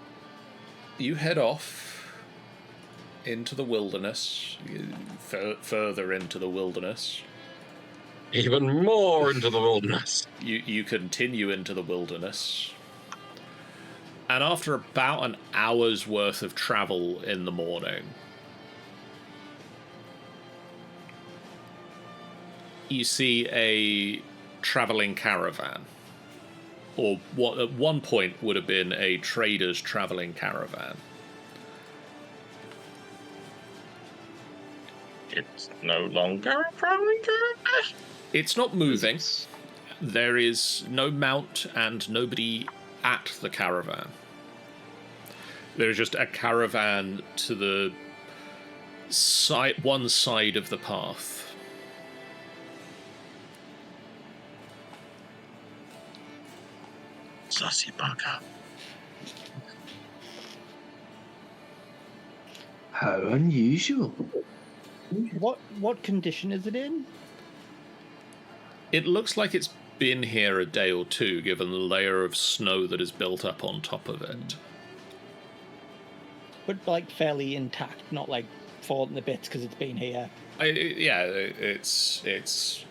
head off into the wilderness, further into the wilderness. Even more into the wilderness. You continue into the wilderness. And after about an hour's worth of travel in the morning, you see a traveling caravan. Or what at one point would have been a trader's traveling caravan. It's no longer a traveling caravan. It's not moving. There is no mount and nobody at the caravan. There's just a caravan to the one side of the path. Sassy bugger. How unusual. What condition is it in? It looks like it's been here a day or two, given the layer of snow that is built up on top of it. But like fairly intact, not like fallen to bits because it's been here. It's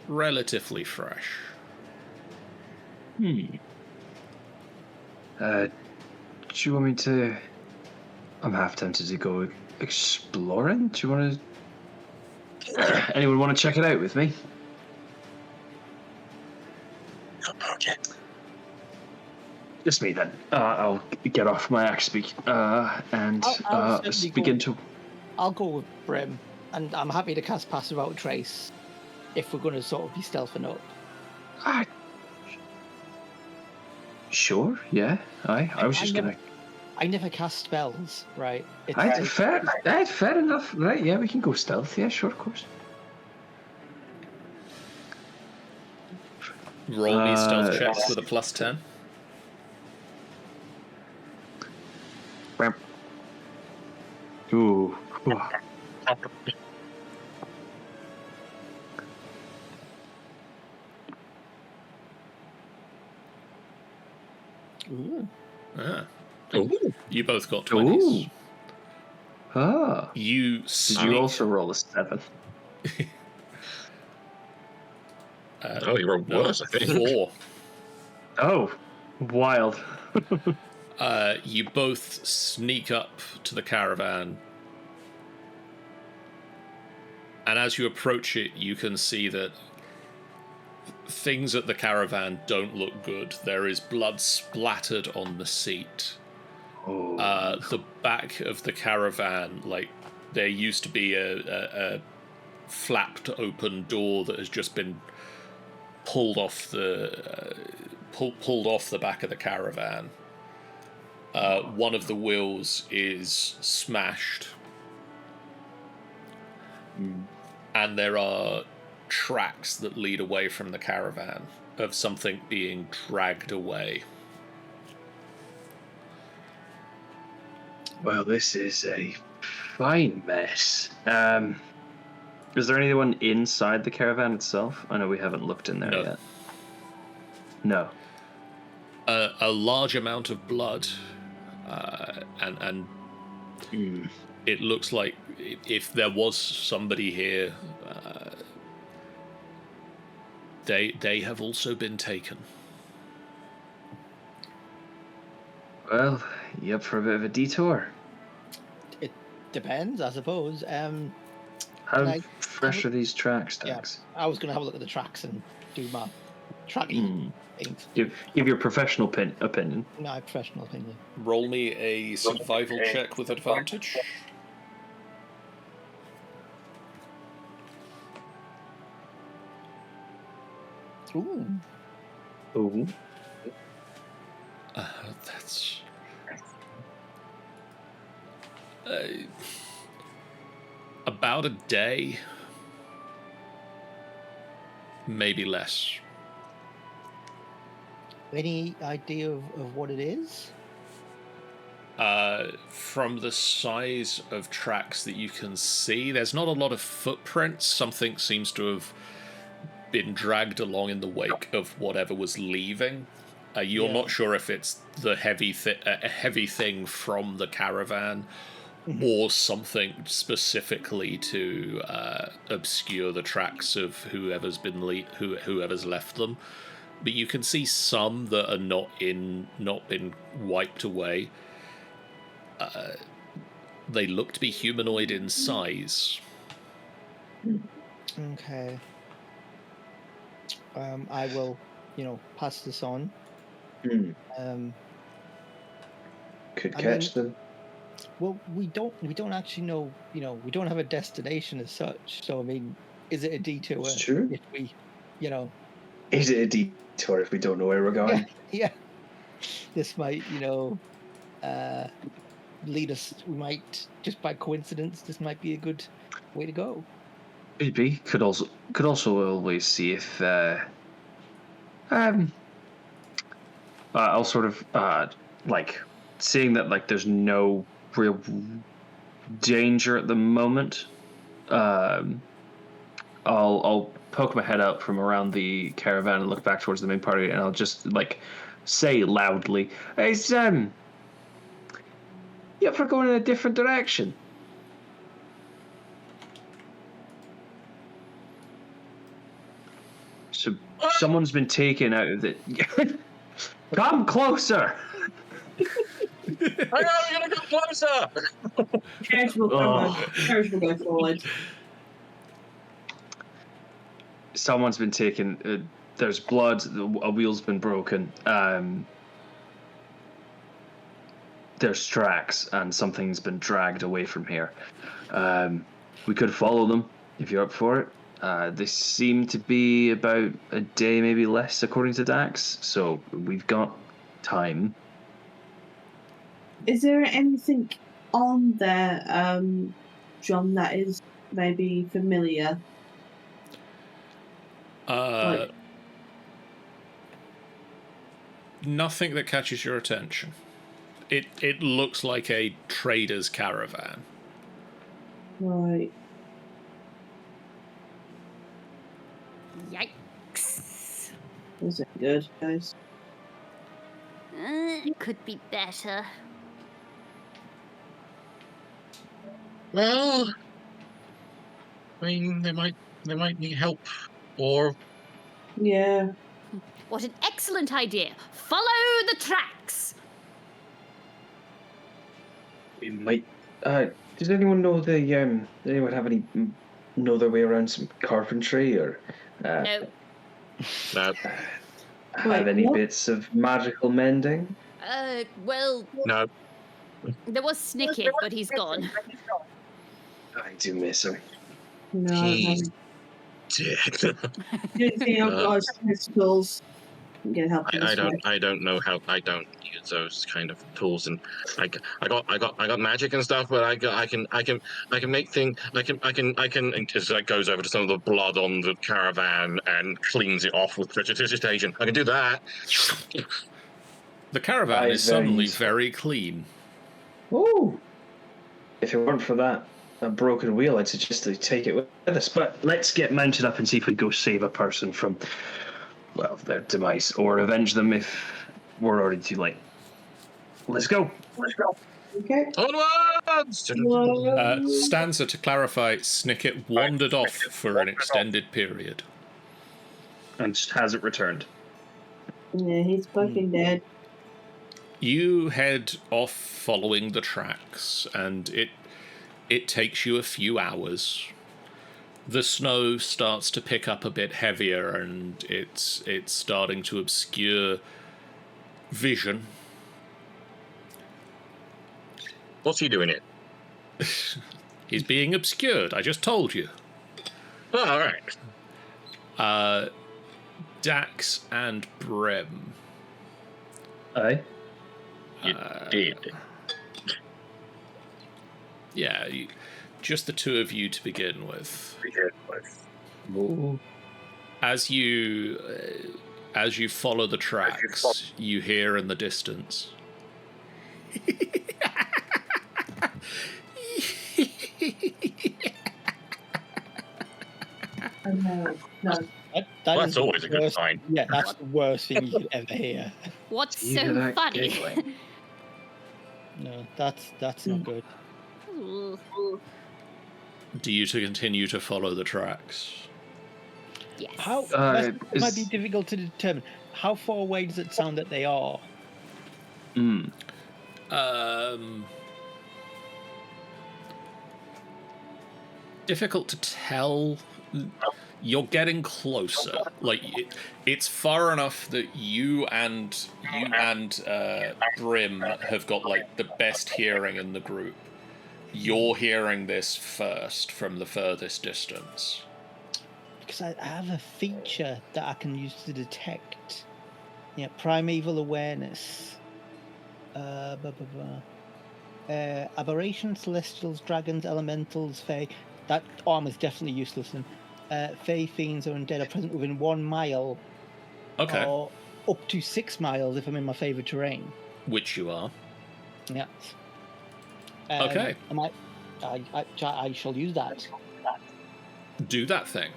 relatively fresh. Do you want me to... I'm half tempted to go exploring. Do you want to... Anyone want to check it out with me? Okay. Just me then. I'll get off my axe and I'll certainly begin go. to... I'll go with Brim, and I'm happy to cast Pass Without Trace if we're going to sort of be stealthing up. Sure, yeah. I was just going to... I never cast spells, right? Fair enough. Right, yeah, we can go stealth. Yeah, sure, of course. Roll me stealth checks with a +10. Ooh. Ooh. Ah. You both got 20s. Ooh. Ah. Did you also roll a 7? You rolled worse, I think. 4. Oh, wild. You both sneak up to the caravan, and as you approach it, you can see that things at the caravan don't look good. There is blood splattered on the seat. Oh. The back of the caravan, like, there used to be a flapped open door that has just been pulled off the back of the caravan. One of the wheels is smashed, and there are tracks that lead away from the caravan of something being dragged away. Well, this is a fine mess. Is there anyone inside the caravan itself? I know we haven't looked in there yet. No. A large amount of blood, and it looks like if there was somebody here, they have also been taken. Well, you up for a bit of a detour? It depends, I suppose. How fresh are these tracks, Dax? Yeah, I was going to have a look at the tracks and do my tracking things. Give your professional opinion. My professional opinion. Roll me a survival check with advantage. Ooh. Ooh. That's... about a day. Maybe less. Any idea of what it is? From the size of tracks that you can see, there's not a lot of footprints. Something seems to have been dragged along in the wake of whatever was leaving. You're not sure if it's the heavy thing from the caravan, or something specifically to obscure the tracks of whoever's whoever's left them. But you can see some that are not been wiped away. They look to be humanoid in size. Okay. I will, pass this on. Could catch them. Well, we don't actually know. We don't have a destination as such. So I mean, is it a detour? It's true. If we, Is it a detour if we don't know where we're going? Yeah. This might, lead us. We might, just by coincidence, this might be a good way to go. Maybe. Could also always see if I'll sort of like seeing that like there's no real danger at the moment. I'll poke my head out from around the caravan and look back towards the main party, and I'll just like say loudly, "Hey, Sam, you up for going in a different direction?" So someone's been taken out of it. Come closer. I know you're gonna come closer. Carriage will come. Carriage will go forward. Someone's been taken. There's blood. A wheel's been broken. There's tracks, and something's been dragged away from here. We could follow them if you're up for it. They seem to be about a day, maybe less, according to Dax. So we've got time. Is there anything on there, John, that is maybe familiar? Nothing that catches your attention. It looks like a trader's caravan. Right. Yikes. Is it good, guys? It could be better. Well, I mean, they might need help, or Yeah. What an excellent idea. Follow the tracks. We might. Does anyone know anyone have any know their way around some carpentry or? No. no, Have Wait, any what? bits of magical mending? Well, no. there was Snicket, but he's gone. I do miss him. No. He's dead. The only thing I've got is pistols. I'm gonna help you. I don't know how. I don't use those kind of tools, and I got magic and stuff, but I can make things. I can. And that goes over to some of the blood on the caravan and cleans it off with precipitation. I can do that. The caravan That is is very suddenly useful. very clean. Oh! If it weren't for that broken wheel, I'd suggest they take it with us. But let's get mounted up and see if we go save a person from, well, their demise, or avenge them if we're already too late. Let's go. Okay. Onwards! Stanza, to clarify, Snicket wandered off for an extended period. And just hasn't returned. Yeah, he's fucking dead. You head off following the tracks, and it takes you a few hours. The snow starts to pick up a bit heavier, and it's starting to obscure vision. What's he doing it? He's being obscured, I just told you. Oh, all right. Dax and Brim. Aye. You did. Yeah, just the two of you to begin with. Ooh. As you follow the tracks, you hear in the distance. Oh, no. That's always a good worst, sign. Yeah, that's the worst thing you could ever hear. What's You hear so that funny? giggling? No, that's not good. Ooh. Do you to continue to follow the tracks? Yes. How Uh, that might be is- difficult to determine. How far away does it sound that they are? Difficult to tell. You're getting closer. Like it's far enough that you and Brim have got like the best hearing in the group. You're hearing this first from the furthest distance. because I have a feature that I can use to detect. Yeah, primeval awareness. Aberrations, celestials, dragons, elementals, fae. That arm is definitely useless. And fae, fiends, or undead are present within 1 mile. Okay. Or up to 6 miles if I'm in my favourite terrain. Which you are. Yeah. Okay. I shall use that. Do that thing.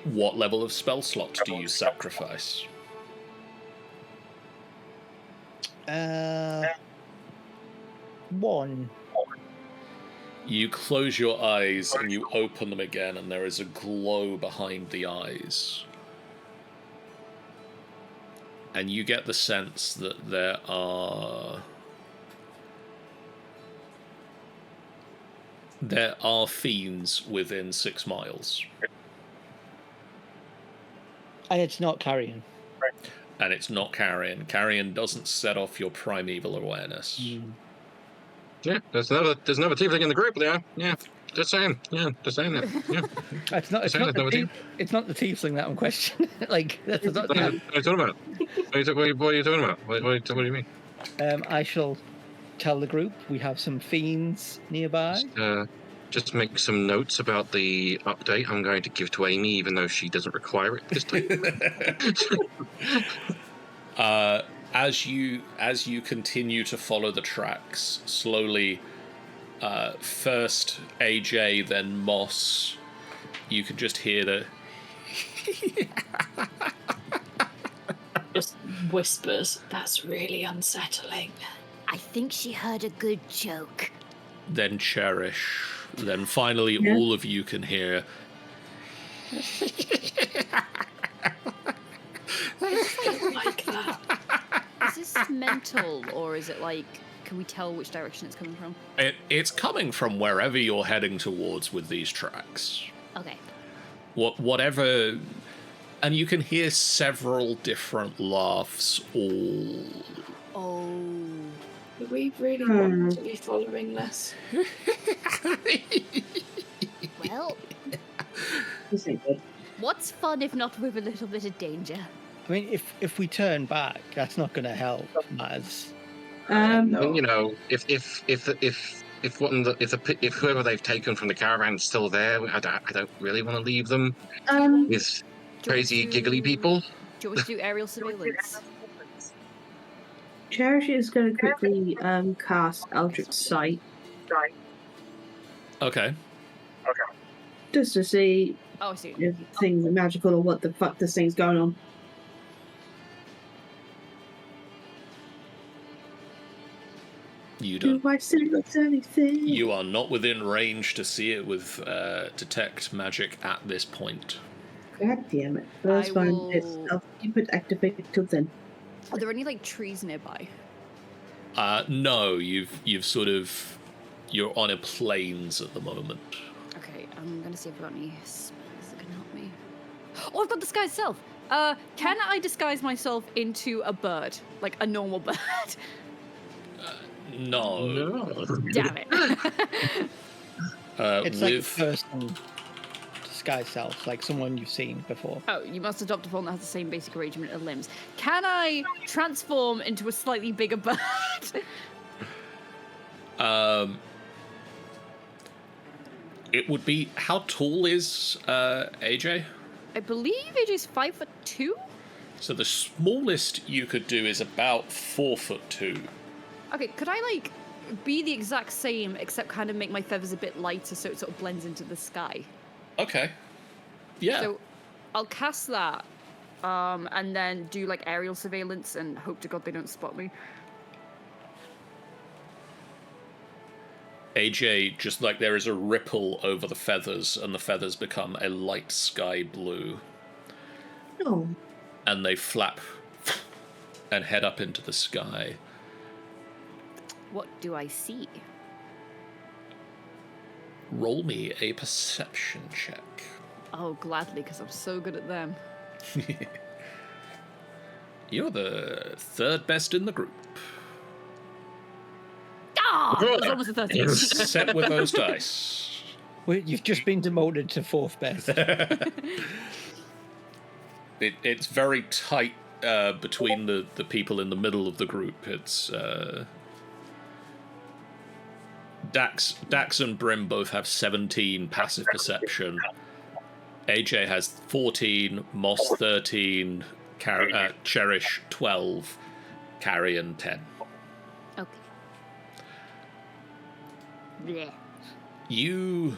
What level of spell slot do you sacrifice? 1. You close your eyes and you open them again, and there is a glow behind the eyes. And you get the sense that there are fiends within 6 miles. And it's not carrion. And it's not carrion. Carrion doesn't set off your primeval awareness. Yeah, there's another tiefling in the group there. Yeah, just saying. Yeah, just saying that. Yeah. It's not the tiefling that I'm questioning. Like that's not. What are you talking about? What are you talking about? What do you mean? I shall tell the group we have some fiends nearby. Just make some notes about the update I'm going to give to Amy, even though she doesn't require it this time. As you continue to follow the tracks, slowly, first AJ, then Moss, you can just hear the just whispers. That's really unsettling. I think she heard a good joke. Then Cherish. Then finally, all of you can hear. Like that. Is this mental, or is it like, can we tell which direction it's coming from? It's coming from wherever you're heading towards with these tracks. Okay. Whatever. And you can hear several different laughs all. Oh. Do we really want to be following this? Well, This ain't good. what's fun if not with a little bit of danger? I mean, if we turn back, that's not going to help matters. You know, if whoever they've taken from the caravan's still there, I don't really want to leave them with crazy giggly people. Do you want me to do aerial surveillance? Cherish is going to quickly cast Eldritch Sight Okay. just to see Oh, I see. if things are magical or what the fuck this thing's going on. You Do don't. I sense anything? You are not within range to see it with detect magic at this point. God damn it. Well, that's I fine. will- I'll keep it activated till then. Are there any like trees nearby? No, you've sort of, you're on a plains at the moment. Okay, I'm gonna see if I've got any spells that can help me. Oh, I've got disguise self. Can I disguise myself into a bird, like a normal bird? No. Damn it. It's like a With person disguise self, like someone you've seen before. Oh, you must adopt a form that has the same basic arrangement of limbs. Can I transform into a slightly bigger bird? it would be, how tall is AJ? I believe AJ's 5'2". So the smallest you could do is about 4'2". Okay, could I like be the exact same except kind of make my feathers a bit lighter so it sort of blends into the sky? Okay. Yeah. So I'll cast that, and then do like aerial surveillance and hope to God they don't spot me. AJ, just like there is a ripple over the feathers, and the feathers become a light sky blue, Oh, and they flap and head up into the sky. What do I see? Roll me a perception check. Oh, gladly, because I'm so good at them. You're the third best in the group. It was almost a 13. Set with those dice. Well, you've just been demoted to fourth best. It's very tight between the people in the middle of the group. It's Dax and Brim both have 17 passive perception. AJ has 14, Moss 13, Cherish 12, Carrion 10. Okay. Blech. You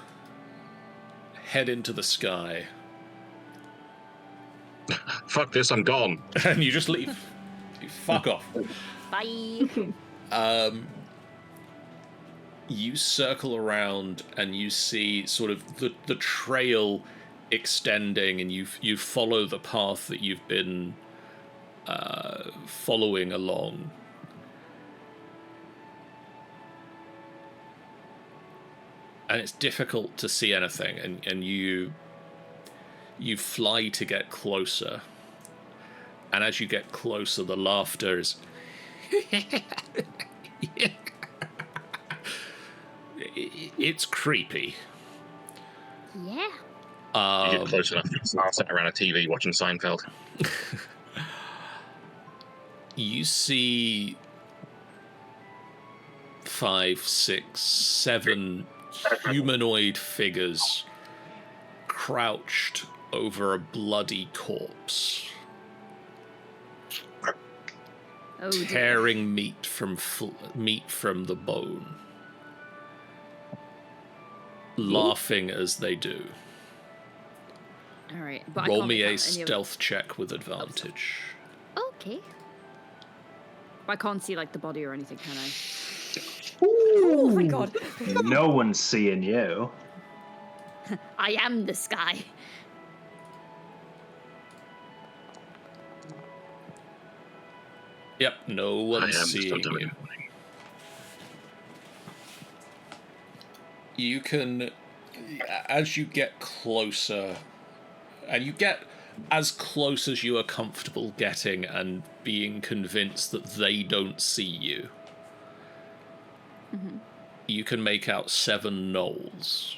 head into the sky. Fuck this, I'm gone. And you just leave. You fuck off. Bye. You circle around and you see sort of the trail extending, and you follow the path that you've been following along. And it's difficult to see anything, and you fly to get closer. And as you get closer, the laughter is... It's creepy. Yeah. You get close enough. I'll sit around a TV watching Seinfeld. You see 5, 6, 7 humanoid figures crouched over a bloody corpse, Oh, dear. tearing meat from the bone, laughing as they do. All right, but Roll I can't me make a out any of- stealth check with advantage. Okay. I can't see like the body or anything, can I? Oh my god. No one's seeing you. I am the sky. Yep, no I one's am seeing still you. doing You can, as you get closer, and you get as close as you are comfortable getting and being convinced that they don't see you, you can make out 7 gnolls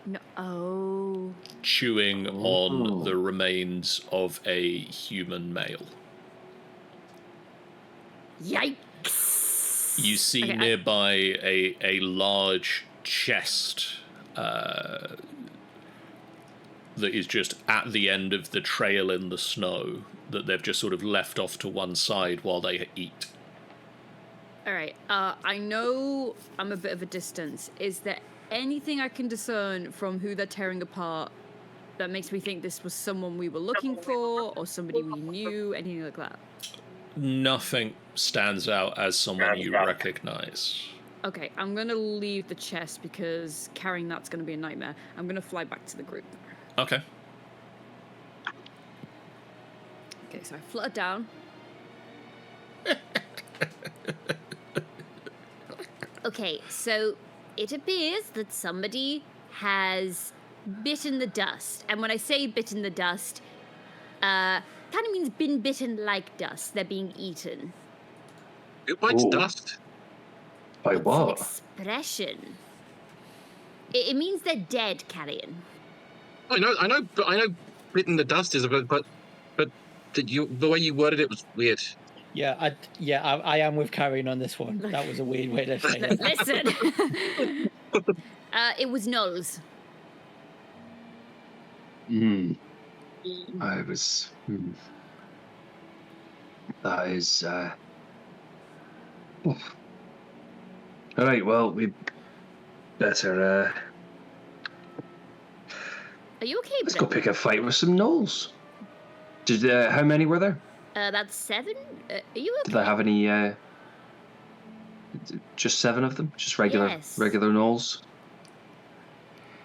No. Oh. chewing on the remains of a human male. Yikes. You see Okay, nearby a large chest that is just at the end of the trail in the snow that they've just sort of left off to one side while they eat. All right. I know I'm a bit of a distance. Is there anything I can discern from who they're tearing apart that makes me think this was someone we were looking for or somebody we knew, anything like that? Nothing stands out as someone you recognize. Okay, I'm gonna leave the chest because carrying that's gonna be a nightmare. I'm gonna fly back to the group. Okay. Okay, so I flutter down. Okay, so it appears that somebody has bitten the dust. And when I say bitten the dust, kind of means been bitten like dust. They're being eaten. Who bites Ooh. dust? By It's an what? expression. It means they're dead, Carrion. I know. Bitten the dust is a bit, but the way you worded it was weird. Yeah, I am with Carrion on this one. That was a weird way to say it. Listen. It was gnolls. I was. That is. All right. Well, we better. Are you okay, Let's go Brett? pick a fight with some gnolls. Did how many were there? About 7? Are you okay? Did I have any? Just 7 of them. Just regular Yes. gnolls.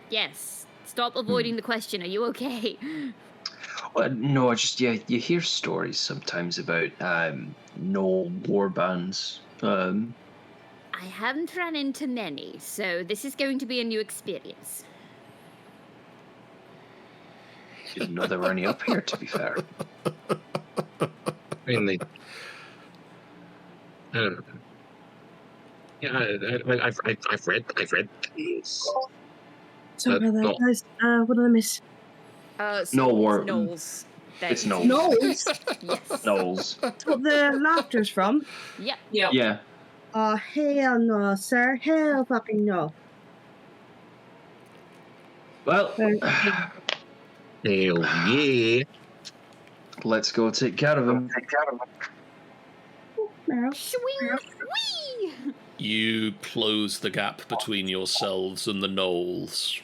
Yes. Stop avoiding the question. Are you okay? Well, no, I just you hear stories sometimes about gnoll war bands. I haven't run into many, so this is going to be a new experience. Didn't know there were any up here. To be fair. I mean, yeah, Yeah, I've read this. Sorry about that, not- guys. What did I miss? So War- it's Knowles. It's Easy. Knowles. Yes. Knowles. That's what the laughter's from. Yep. Yeah. Yeah. Oh, hell no, sir. Hell fucking no. Well, Hell yeah. let's go take care of him. Meryl. Swing. Wee. You close the gap between yourselves and the gnolls.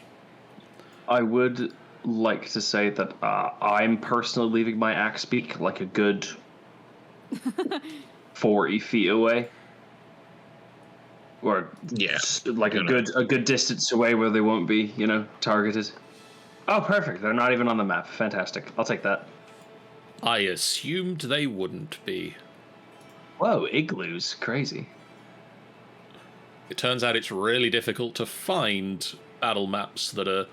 I would like to say that I'm personally leaving my axe beak like a good 40 feet away. Or Yeah. like a good distance away where they won't be, targeted. Oh, perfect. They're not even on the map. Fantastic. I'll take that. I assumed they wouldn't be. Whoa, igloos. Crazy. It turns out it's really difficult to find battle maps that are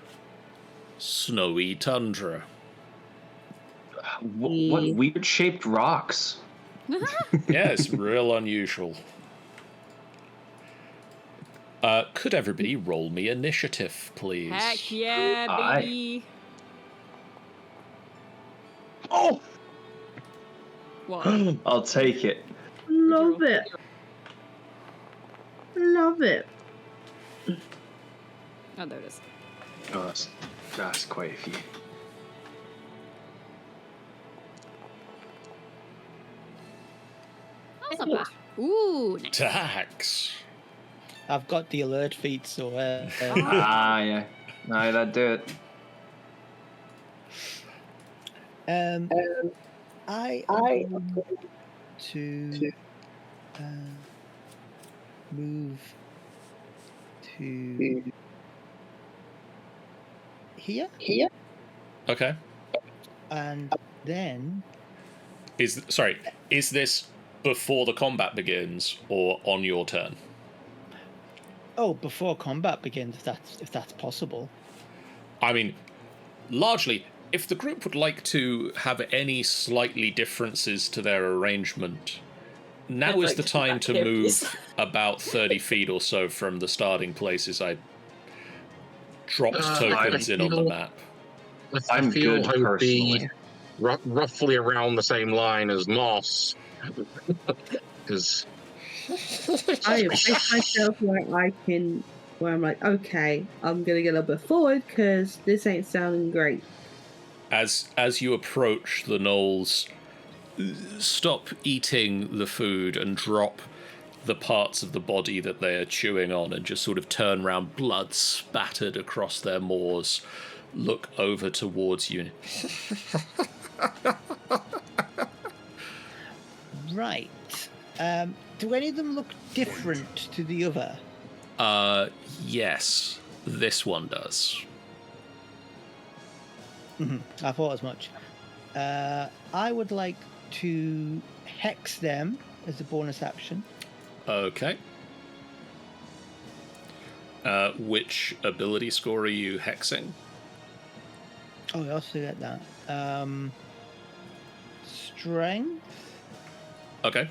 snowy tundra. What weird shaped rocks? Yeah, it's real unusual. Could everybody roll me initiative, please? Heck yeah, Aye. baby. Oh! What? I'll take it. Love it. Love it. Oh, there it is. Oh, that's quite a few. That's not bad. Ooh, nice. Tax. I've got the alert feat, so Yeah. No, that'd do it. I am going to move to here, Okay. and then Is this before the combat begins or on your turn? before combat begins, if that's possible. I mean, largely, if the group would like to have any slightly differences to their arrangement, now I'd is like the to time back to here, move please. about 30 feet or so from the starting places I dropped tokens in on the feel- map. I I'm feel good I would be personally. roughly around the same line as Moss. Because I place myself where I'm like, okay, I'm gonna get a little bit forward because this ain't sounding great. As you approach, the gnolls stop eating the food and drop the parts of the body that they are chewing on and just sort of turn around, blood spattered across their maws, look over towards you. Right. Do any of them look different to the other? Yes, this one does. I thought as much. I would like to hex them as a bonus action. Okay. Which ability score are you hexing? Oh, I also get that. Strength. Okay.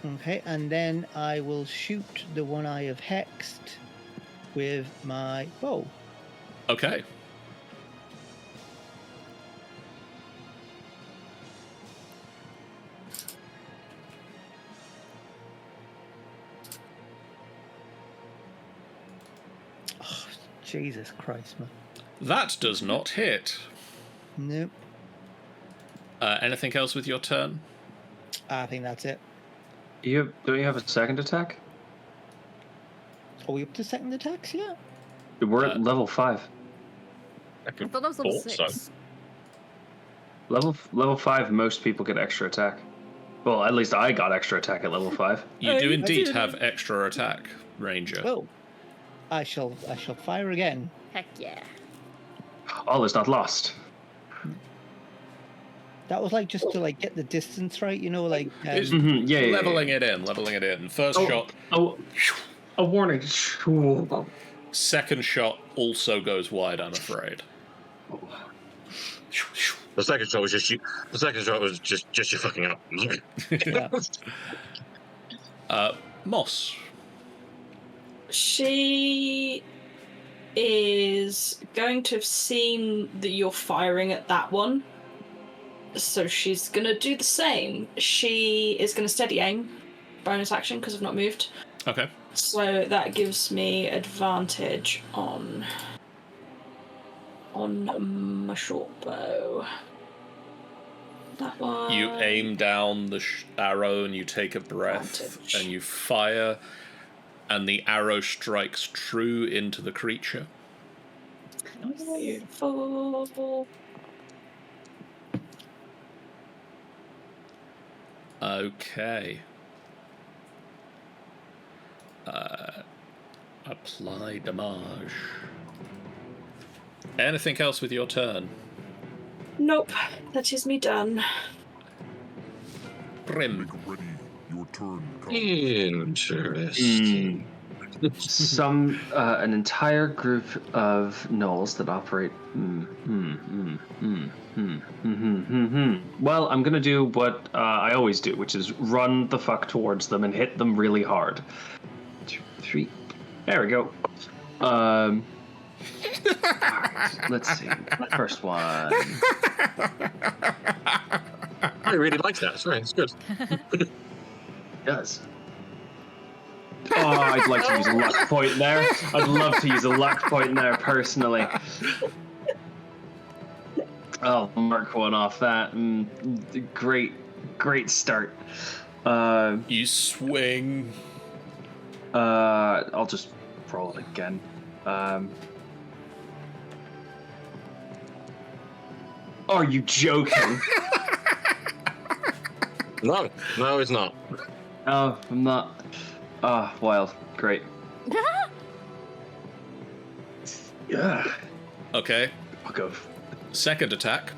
Okay, and then I will shoot the one I have hexed with my bow. Okay. Oh, Jesus Christ, man. That does not hit. Nope. Anything else with your turn? I think that's it. Don't you have a second attack? Are we up to second attacks yet? We're at level 5. I thought that was level Thought so. 6. Level 5, most people get extra attack. Well, at least I got extra attack at level 5. You do I indeed did. have extra attack, Ranger. Oh. I shall fire again. Heck yeah. All is not lost. That was just to get the distance right, It's Yeah. leveling it in. First shot, Oh, a warning. second shot also goes wide, I'm afraid. The second shot was just you. The second shot was just you fucking up. Moss. She is going to have seen that you're firing at that one. So she's going to do the same. She is going to steady aim. Bonus action because I've not moved. Okay. So that gives me advantage on my short bow. That one. You aim down the arrow and you take a breath Advantage. and you fire, and the arrow strikes true into the creature. Beautiful. Okay. Apply damage. Anything else with your turn? Nope, that is me done. Rime. Make ready. Your turn comes. Interesting. An entire group of gnolls that operate. Well, I'm gonna do what I always do, which is run the fuck towards them and hit them really hard. 2, 3. There we go. Alright, let's see. First one. I really liked that. Sorry, it's good. It does. Oh, I'd like to use a luck point there. I'd love to use a luck point there, personally. I'll mark one off that. Great start. You swing. I'll just roll it again. Are you joking? No, it's not. No, I'm not. Wild. Great. Yeah. Okay. I'll go. Second attack.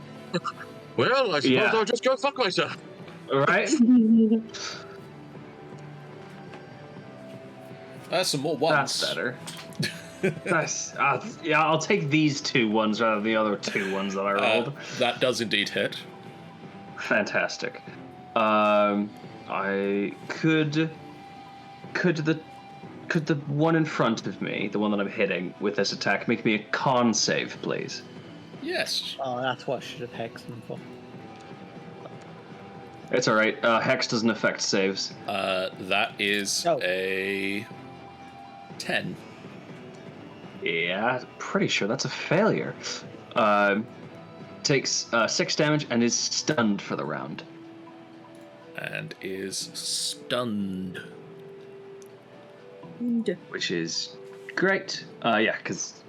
Well, I suppose Yeah. I'll just go fuck myself. All right. That's some more ones. That's better. Yeah, I'll take these 2 ones rather than the other 2 ones that I rolled. That does indeed hit. Fantastic. I could the one in front of me, the one that I'm hitting with this attack, make me a con save, please? Yes. Oh, that's what I should have hexed them for. It's all right. Hex doesn't affect saves. That is a 10. Yeah, pretty sure that's a failure. Takes 6 damage and is stunned for the round. And is stunned. Which is great. Because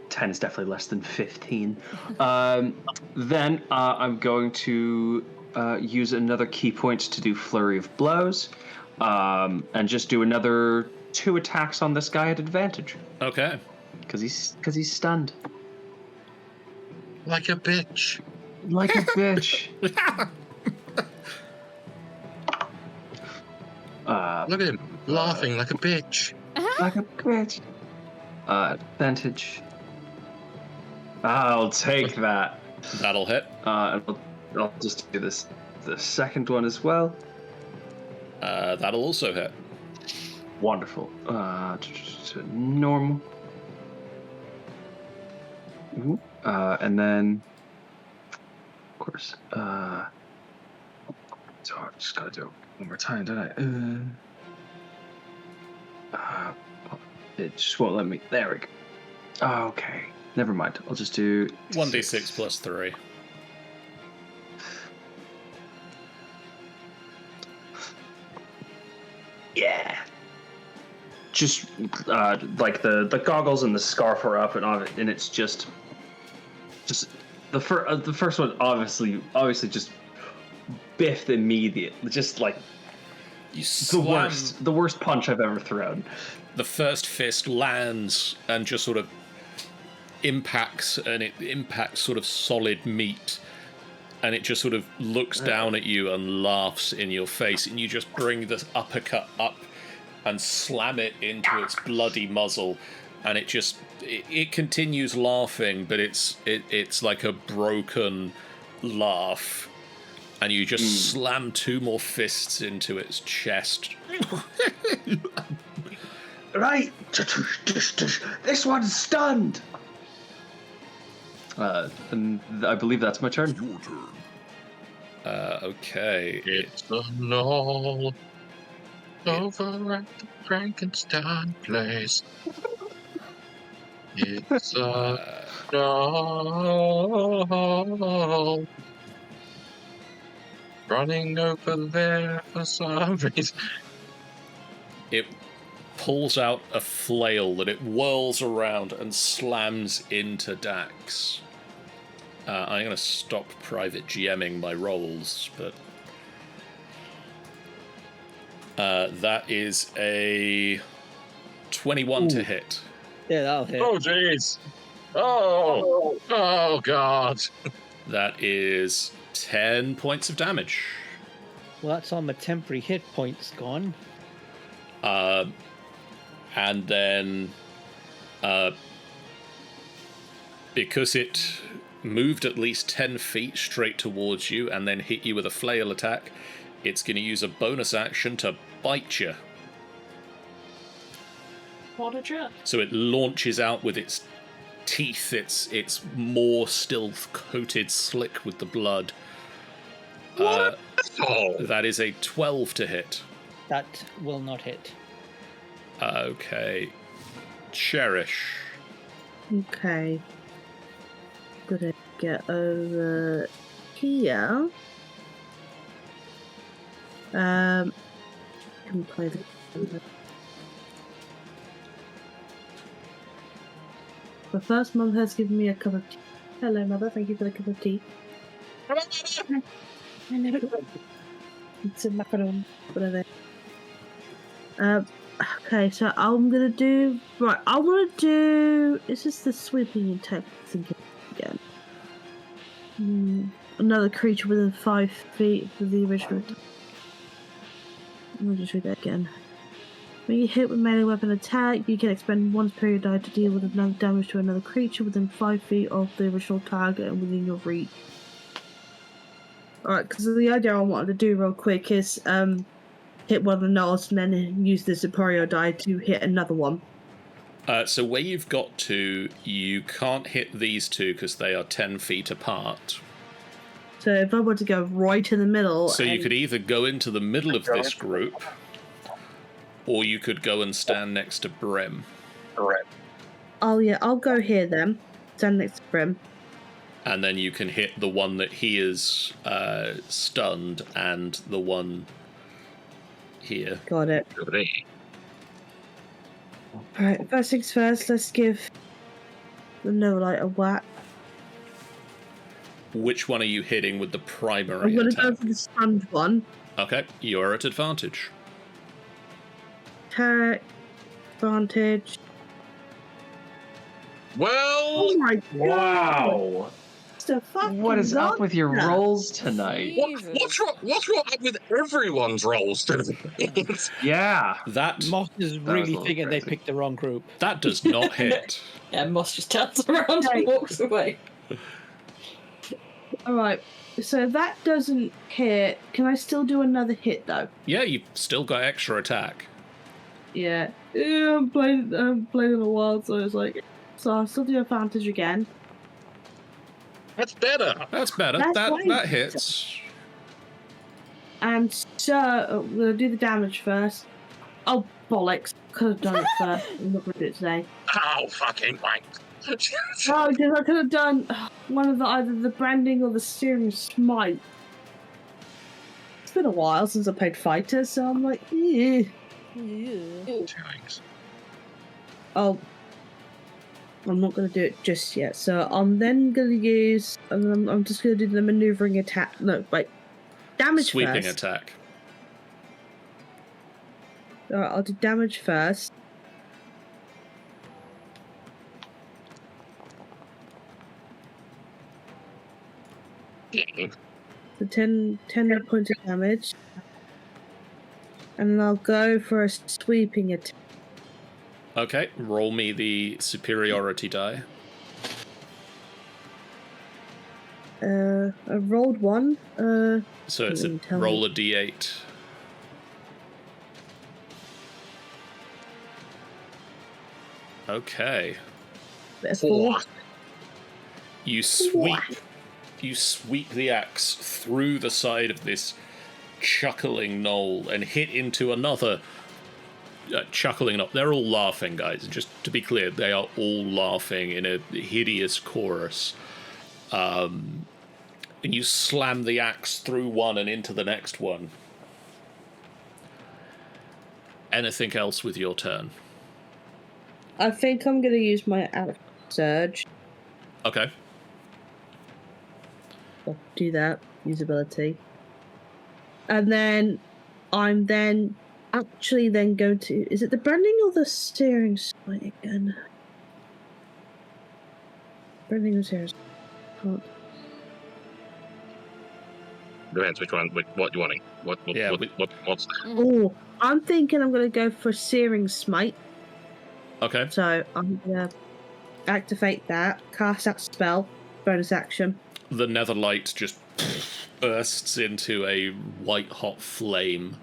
10 is definitely less than 15. Then I'm going to use another key point to do Flurry of Blows, and just do another 2 attacks on this guy at advantage. Okay. Because he's stunned. Like a bitch. Like a bitch. Look at him, laughing like a bitch. Like a bitch. Advantage. I'll take that. That'll hit. And I'll just do the second one as well. That'll also hit. Wonderful. Normal. And then, of course, so I've just got to do it one more time, don't I? It just won't let me. There we go. Okay. Never mind. I'll just do 1d6 plus 3. Yeah. Just like the goggles and the scarf are up, and it's just the first one obviously just biffed immediate, just like the worst punch I've ever thrown. The first fist lands and just sort of impacts, and it impacts sort of solid meat, and it just sort of looks down at you and laughs in your face, and you just bring this uppercut up and slam it into its bloody muzzle, and it continues laughing, but it's like a broken laugh, and you just slam 2 more fists into its chest. Right, this one's stunned. And I believe that's my turn. Your turn. Okay. It's the all over at the Frankenstein place. It's all running over there for some reason. It pulls out a flail that it whirls around and slams into Dax. I'm going to stop private GMing my rolls, but that is a 21 to hit. Yeah, that'll hit. Oh, jeez. Oh, God. That is 10 points of damage. Well, that's all my temporary hit points gone. And then, because it moved at least 10 feet straight towards you and then hit you with a flail attack, it's going to use a bonus action to bite you. What a jerk. So it launches out with its teeth, its more still coated slick with the blood. That is a 12 to hit. That will not hit. Okay. Cherish. Okay. Gonna get over here. Can play the. The first mum has given me a cup of tea. Hello, mother. Thank you for the cup of tea. It's a macaron. Whatever. Okay, so I'm gonna do. Right, I want to do. Is this the sweeping attack? Thinking again. Another creature within 5 feet of the original. I'll just read that again. When you hit with melee weapon attack, you can expend 1 period die to deal with another damage to another creature within 5 feet of the original target and within your reach. Alright, because the idea I wanted to do real quick is hit one of the knolls and then use the superior die to hit another one. So where you've got to, you can't hit these two because they are 10 feet apart. So if I were to go right in the middle... So you could either go into the middle of this group, or you could go and stand next to Brim. Oh yeah, I'll go here then. Stand next to Brim. And then you can hit the one that he is stunned and the one here. Got it. Alright, first things first, let's give the Novolite a whack. Which one are you hitting with the primary I'm going to attack? go for the stunned one. Okay, you're at advantage. Attack, advantage. Well, Oh my god! Wow! What is up with your rolls tonight? what's wrong with everyone's rolls today? Yeah. That Moss is was really a little thinking they crazy. picked the wrong group. that does not hit. Yeah, Moss just turns around and walks away. Alright, so that doesn't hit. Can I still do another hit though? Yeah, you've still got extra attack. Yeah. Yeah, I'm playing in a while, so it's like... So I'll still do advantage again. That's better. That's better. That's that right. that hits. And so, I'm going to do the damage first. Oh, bollocks. Could have done it first. I'm not going to do it today. Oh, fucking wank. Oh, because I could have done one of the either the branding or the serum smite. It's been a while since I played fighter, so I'm like, eh. Thanks. Oh, I'm not going to do it just yet. So I'm then going to use, and I'm just going to do the maneuvering attack. No, wait, damage Sweeping first. attack. All right, I'll do damage first. So 10 points of damage. And then I'll go for a sweeping attack. Okay, roll me the superiority die. I rolled one. So it's a didn't tell roll me. a d8. Okay. That's 4. You sweep the axe through the side of this chuckling knoll and hit into another chuckling knoll. They're all laughing, guys. Just to be clear, they are all laughing in a hideous chorus. And you slam the axe through one and into the next one. Anything else with your turn? I think I'm going to use my action surge. Okay. I'll do that. Usability. And then I'm then actually then going to... Is it the branding or the steering smite again? Branding or steering smite? Depends which one, what you're wanting. What's Oh, I'm thinking I'm going to go for searing smite. Okay. So I'm going to activate that, cast that spell, bonus action. The netherlight just bursts into a white-hot flame.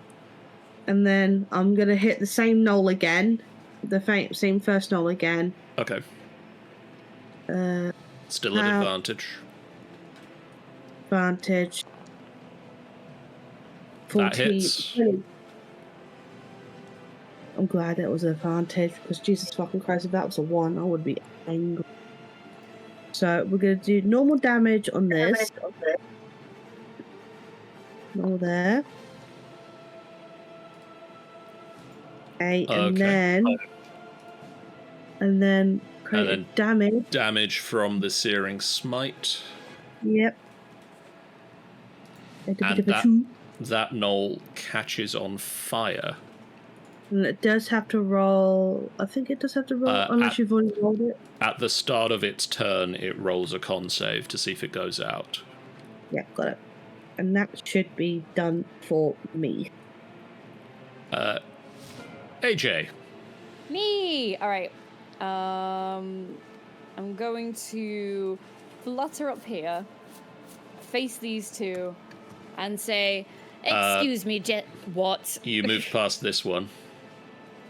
And then I'm going to hit the same knoll again. The same first knoll again. Okay. Still at advantage. Advantage. 14. That hits. I'm glad it was an advantage, because Jesus fucking Christ, if that was a 1, I would be angry. So we're going to do normal damage on this. Normal there. Okay, and then damage. Damage from the searing smite. Yep. And that knoll catches on fire. And it does have to roll... I think it does have to roll, unless you've already rolled it. At the start of its turn, it rolls a con save to see if it goes out. Yeah, got it. And that should be done for me. AJ. Me! Alright. I'm going to flutter up here, face these two, and say, excuse me, what? You moved past this one.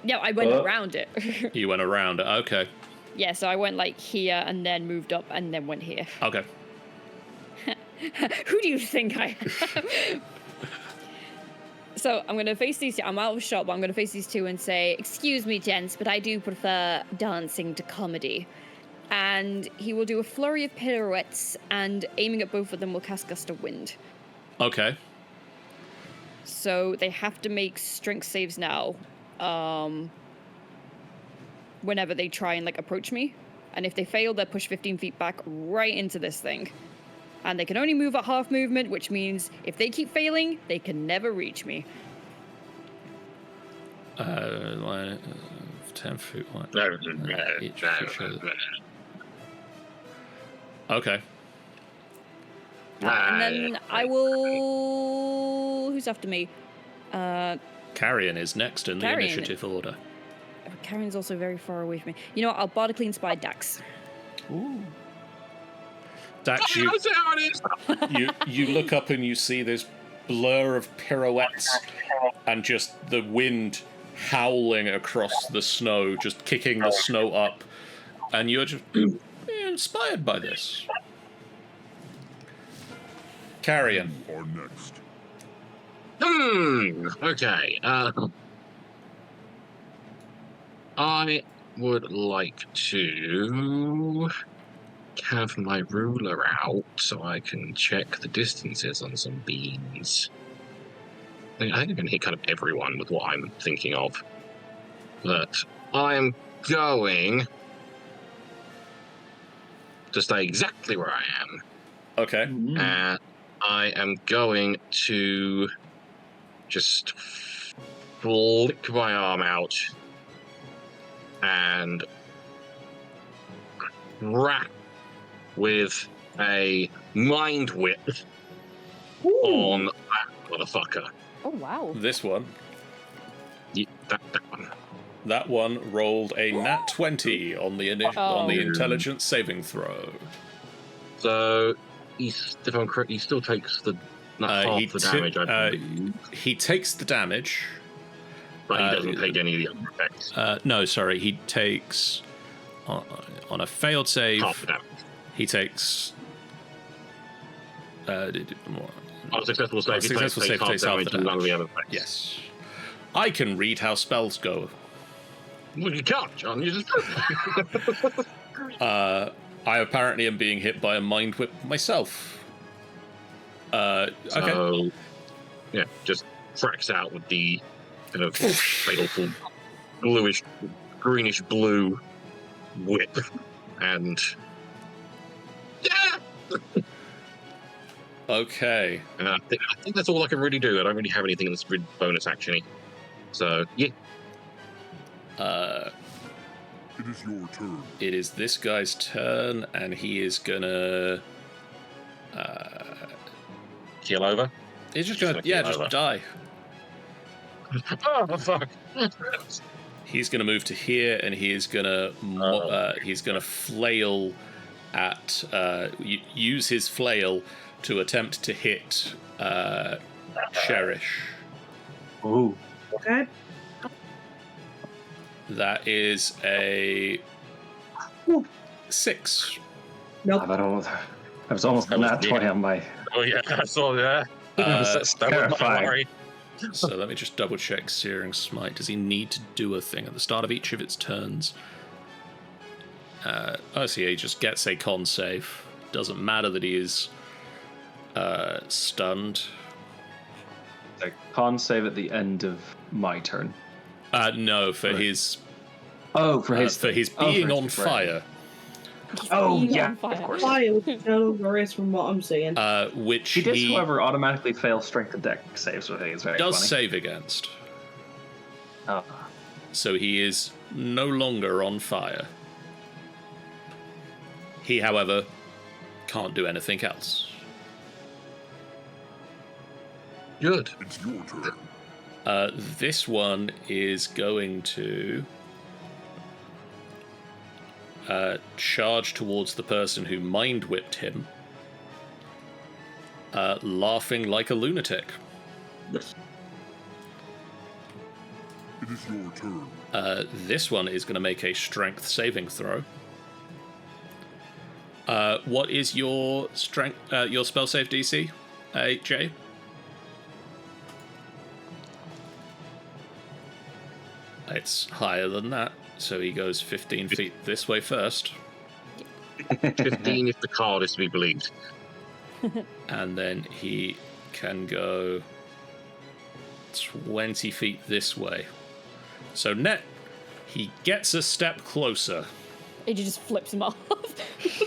No, I went around it. You went around it, okay. Yeah, so I went like here and then moved up and then went here. Okay. Who do you think I am? So I'm going to face these two. I'm out of shot, but I'm going to face these two and say, excuse me, gents, but I do prefer dancing to comedy. And he will do a flurry of pirouettes, and aiming at both of them will cast Gust of Wind. Okay. So they have to make strength saves now. Whenever they try and approach me, and if they fail, they're pushed 15 feet back right into this thing, and they can only move at half movement, which means if they keep failing, they can never reach me. 10 feet wide. Okay. And then I will... Who's after me? Carrion is next in the initiative order. Carrion's also very far away from me. You know what? I'll bardically inspire Dax. Ooh. Dax, you look up and you see this blur of pirouettes and just the wind howling across the snow, just kicking the snow up, and you're just inspired by this. Carrion. Or next. Okay. I would like to have my ruler out so I can check the distances on some beans. I think I can hit kind of everyone with what I'm thinking of. But I am going to stay exactly where I am. Okay. And I am going to just flick my arm out and crack with a mind whip on that motherfucker. Oh, wow. This one. Yeah, that one. That one rolled a nat 20 on the on the intelligence saving throw. So if I'm correct, he still takes the half the damage. I believe. He takes the damage. But he doesn't take any of the other effects. No, sorry. He takes on a failed save. Half the damage. He takes. On a successful save, he takes half damage and none of the other effects. Yes. I can read how spells go. Well, you can't, John. You just. I apparently am being hit by a mind whip myself. Okay. So, yeah, just fracks out with the kind of baleful bluish, greenish blue whip, and okay. And I think that's all I can really do. I don't really have anything that's bonus actiony. So yeah. It is your turn. It is this guy's turn, and he is gonna keel over. He's just gonna just die. Oh fuck! He's gonna move to here, and he is gonna flail at use his flail to attempt to hit Cherish. Ooh. Okay. That is a 6. Nope. I was almost a nat 20 on my. Oh yeah, I saw that. That's terrifying. So let me just double check Searing Smite. Does he need to do a thing at the start of each of its turns? He just gets a con save. Doesn't matter that he is stunned. A con save at the end of my turn. No, for his. Oh, for his being on fire. Oh yeah, of course. Fire no longer is from what I'm seeing. Which he does, however, automatically fail strength and deck saves, which I think is very does funny. Save against. Oh. So he is no longer on fire. He, however, can't do anything else. Good. It's your turn. This one is going to charge towards the person who mind whipped him, laughing like a lunatic. It is your turn. This one is going to make a strength saving throw. What is your strength? Your spell save DC, Jay? It's higher than that, so he goes 15 feet this way first. 15 if the card is to be believed. And then he can go 20 feet this way. So net, he gets a step closer. It just flips him off. It's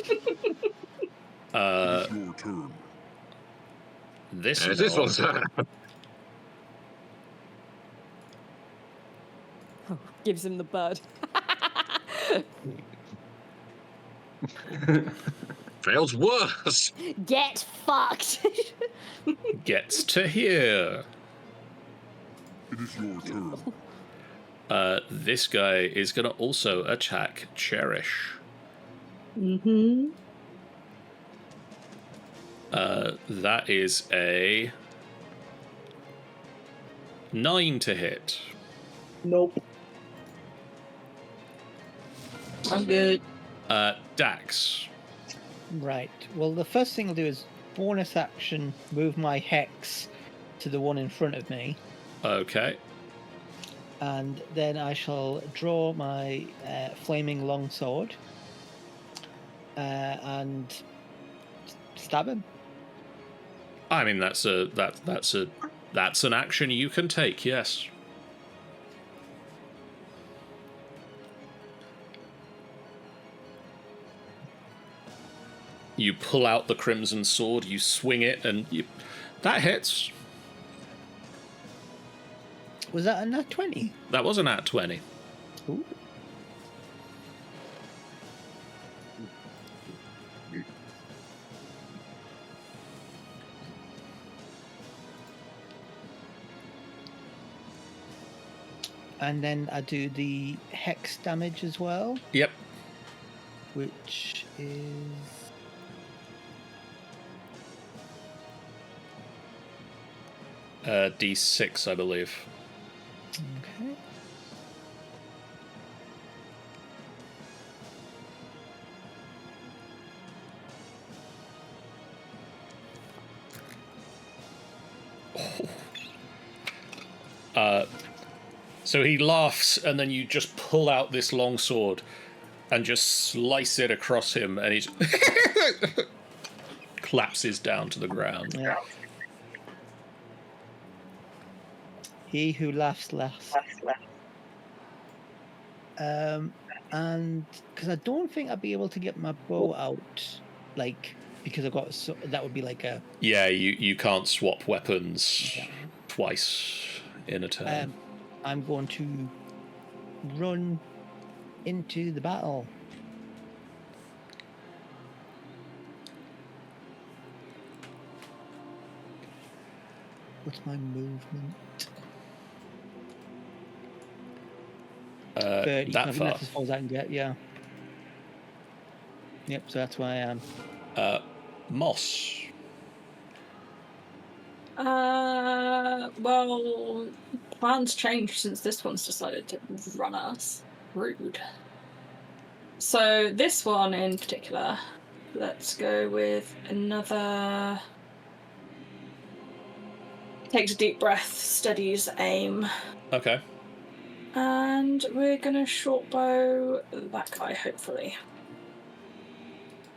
your turn. This one's Gives him the bird. Fails worse. Get fucked. gets to here. It is your turn. This guy is going to also attack Cherish. Mm-hmm. That is a 9 to hit. Nope. I'm good. Dax. Right. Well, the first thing I'll do is bonus action, move my hex to the one in front of me. Okay. And then I shall draw my flaming longsword and stab him. I mean, that's an action you can take. Yes. You pull out the crimson sword, you swing it, and that hits. Was that a nat 20? That was a nat 20. Ooh. And then I do the hex damage as well. Yep. Which is D6, I believe. Okay. So he laughs, and then you just pull out this long sword and just slice it across him, and he collapses down to the ground. Yeah. He who laughs last. And because I don't think I'd be able to get my bow out, like, because I've got that would be like a. Yeah, you can't swap weapons twice in a turn. I'm going to run into the battle. What's my movement? 30. That I think far. that's as far as I can get, yeah. Yep, so that's where I am. Moss. Well, plans changed since this one's decided to run us. Rude. So this one in particular, let's go with another. Takes a deep breath, steadies aim. Okay. And we're gonna short bow that guy, hopefully.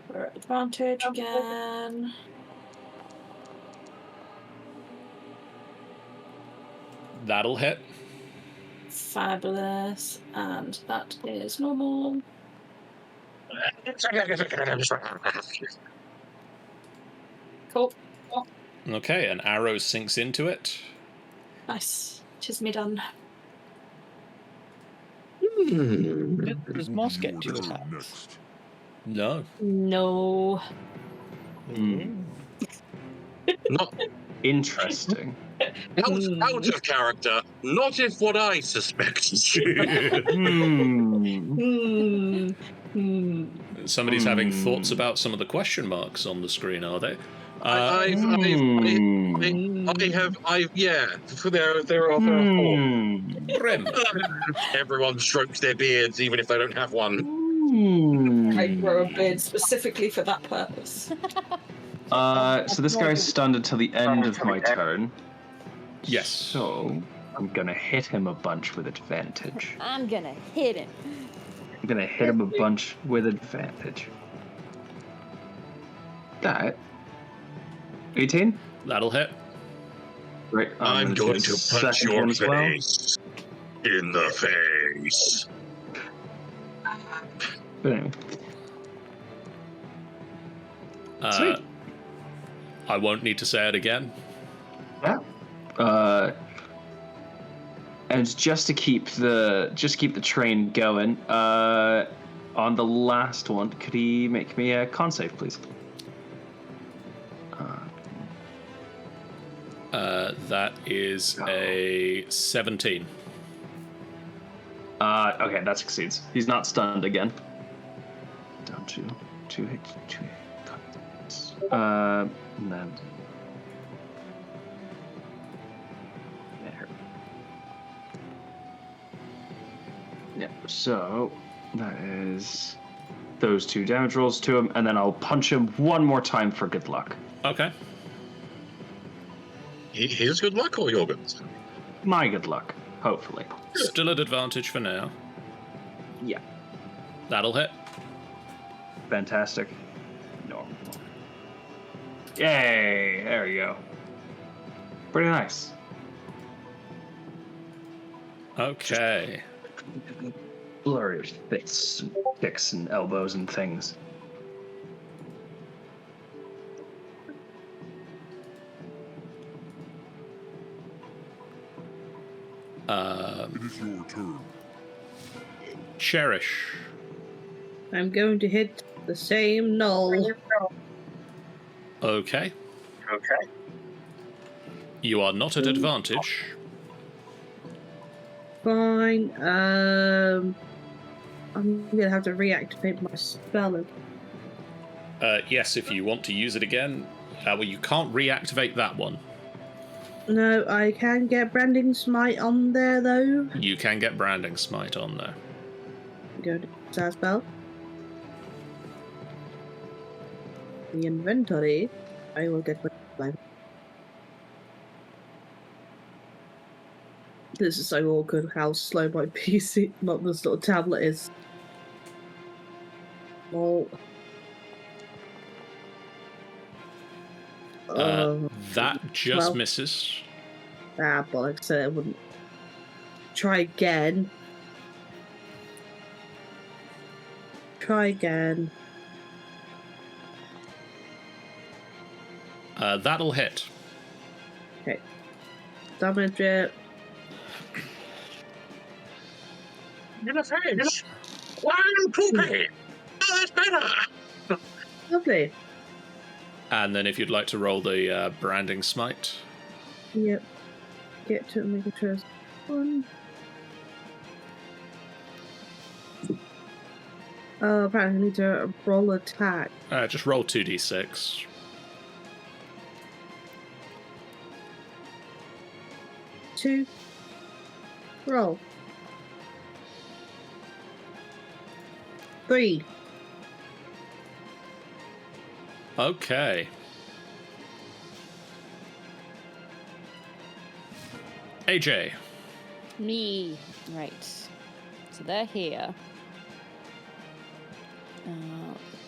We're at advantage again. That'll hit. Fabulous. And that is normal. Cool. Okay, an arrow sinks into it. Nice. Tis me done. Does Moss get two Your turn attacks? next. No. No. Not Interesting. out of character. Not if what I suspect is true. Somebody's having thoughts about some of the question marks on the screen, are they? Yeah. There are four. Rime. Everyone strokes their beards, even if they don't have one. I grow a beard specifically for that purpose. So this guy's stunned until the end of my turn. Yes. So I'm gonna hit him a bunch with advantage. I'm gonna hit him. I'm gonna hit him a bunch with advantage. That 18? That'll hit. Right. I'm gonna going do to a punch second your one as well. face in the face. But anyway. Sweet. I won't need to say it again. Yeah. And just to keep the train going, on the last one, could he make me a con save, please? That is a 17. Okay, that succeeds. He's not stunned again. Down to 2 hits. And then there. Yeah, so that is those 2 damage rolls to him, and then I'll punch him one more time for good luck. Okay. His good luck or your good luck? My good luck, hopefully. Still at advantage for now. Yeah. That'll hit. Fantastic. Normal. Yay! There we go. Pretty nice. Okay. Blurry of fists and kicks and elbows and things. It is your turn. Cherish. I'm going to hit the same null. Okay. You are not at advantage. Fine. I'm gonna have to reactivate my spell. Yes, if you want to use it again. Well, you can't reactivate that one. No, I can get Branding Smite on there though. You can get Branding Smite on there. Good. Is that a spell? The inventory. I will get my. This is so awkward how slow my PC, not this little tablet is. Oh. That just well. misses. Ah, bollocks, I wouldn't. Try again. Try again. That'll hit. Okay. Damage it. In the face! Why am poopy? Oh, that's better! Lovely. And then if you'd like to roll the Branding Smite. Yep. Get to make a choice. One. Oh, apparently I need to roll attack. Just roll 2d6. Two. Roll. 3. Okay. AJ. Me. Right. So they're here.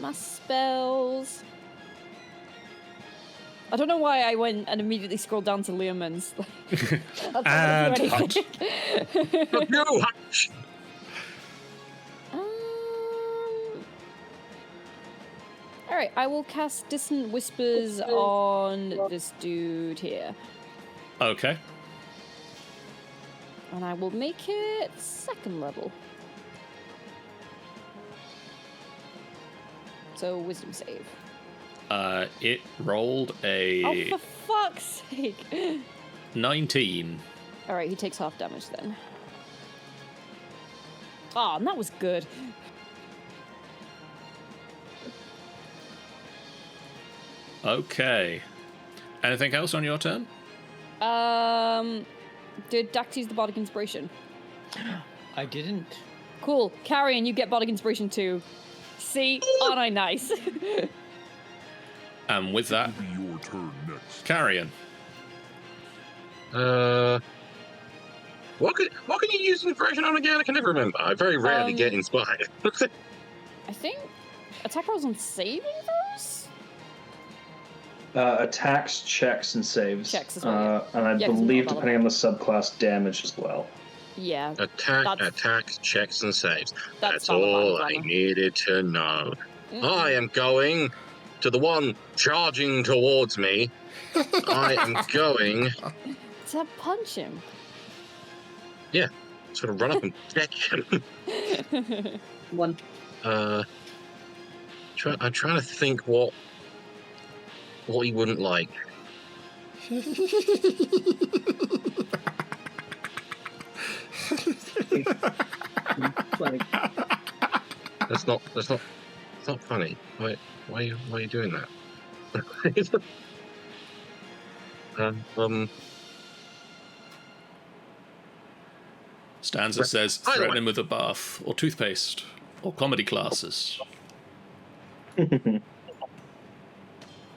My spells. I don't know why I went and immediately scrolled down to Learman's. And hunt. No, hunt! Alright, I will cast Dissonant Whispers on this dude here. Okay. And I will make it 2nd level. So, wisdom save. It rolled a Oh, for fuck's sake! 19. Alright, he takes half damage then. Oh, and that was good. Okay. Anything else on your turn? Did Dax use the Bardic Inspiration? I didn't. Cool. Carrion, you get Bardic Inspiration too. See? Aren't I nice? And with that, It'll be your turn next. Carrion. What can you use inspiration on again? I can never remember. I very rarely get inspired. I think attack rolls on saving throws? Attacks, checks, and saves. Checks as well, And I Yeah, 'cause believe, we're not depending on the subclass, damage as well. Yeah. Attacks, checks, and saves. That's valid, all valid. I needed to know. I am going to the one charging towards me. I am going To punch him. sort of run up and deck him. 1. I'm trying to think what he wouldn't like. That's not funny. Why are you doing that? Stanza says, threaten him with a bath, or toothpaste, or comedy classes.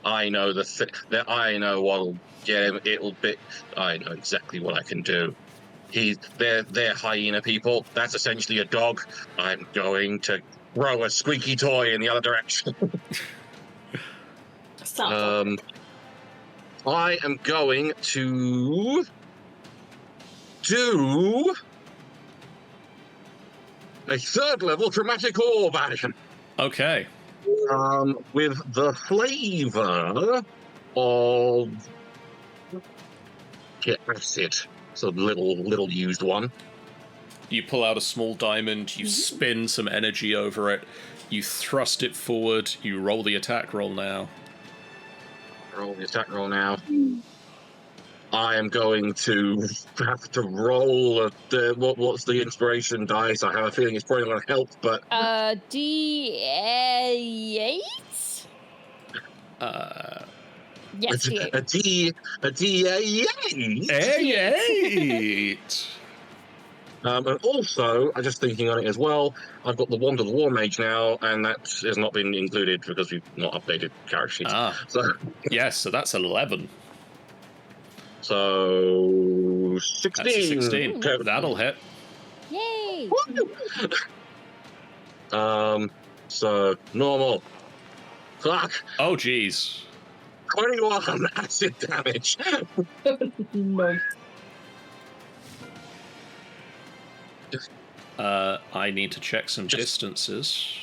I know that I know what'll get him. I know exactly what I can do. They're hyena people. That's essentially a dog. I'm going to throw a squeaky toy in the other direction. I am going to do a 3rd level dramatic orb at him. Okay. With the flavor of acid. So little used one. You pull out a small diamond, you spin some energy over it, you thrust it forward, you roll the attack roll now. Roll the attack roll now. I am going to have to roll what's the inspiration dice? I have a feeling it's probably going to help, but D8? Yes, dear. A D8. Eight. And also, I'm just thinking on it as well, I've got the Wand of the War Mage now, and that has not been included because we've not updated character sheets. So, Yes, so that's 11. so 16. That's a 16. That'll hit. Yay! So normal. Fuck. Oh, jeez. 21 acid damage. Nice. I need to check some distances.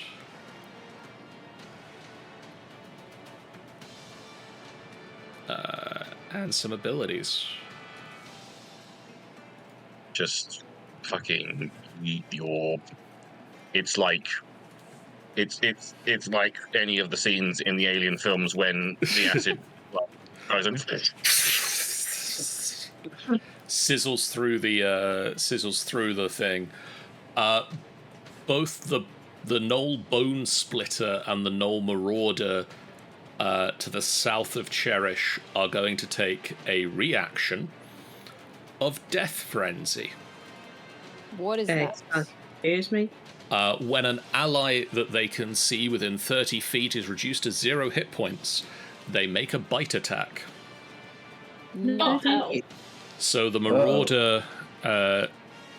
And some abilities. Just fucking your. It's like. It's like any of the scenes in the Alien films when the acid goes and Sizzles through the thing. Both the Knoll Bone Splitter and the Knoll Marauder to the south of Cherish are going to take a reaction of Death Frenzy. What is that? Excuse me. When an ally that they can see within 30 feet is reduced to 0 hit points, they make a bite attack. Oh, hell. So the Marauder,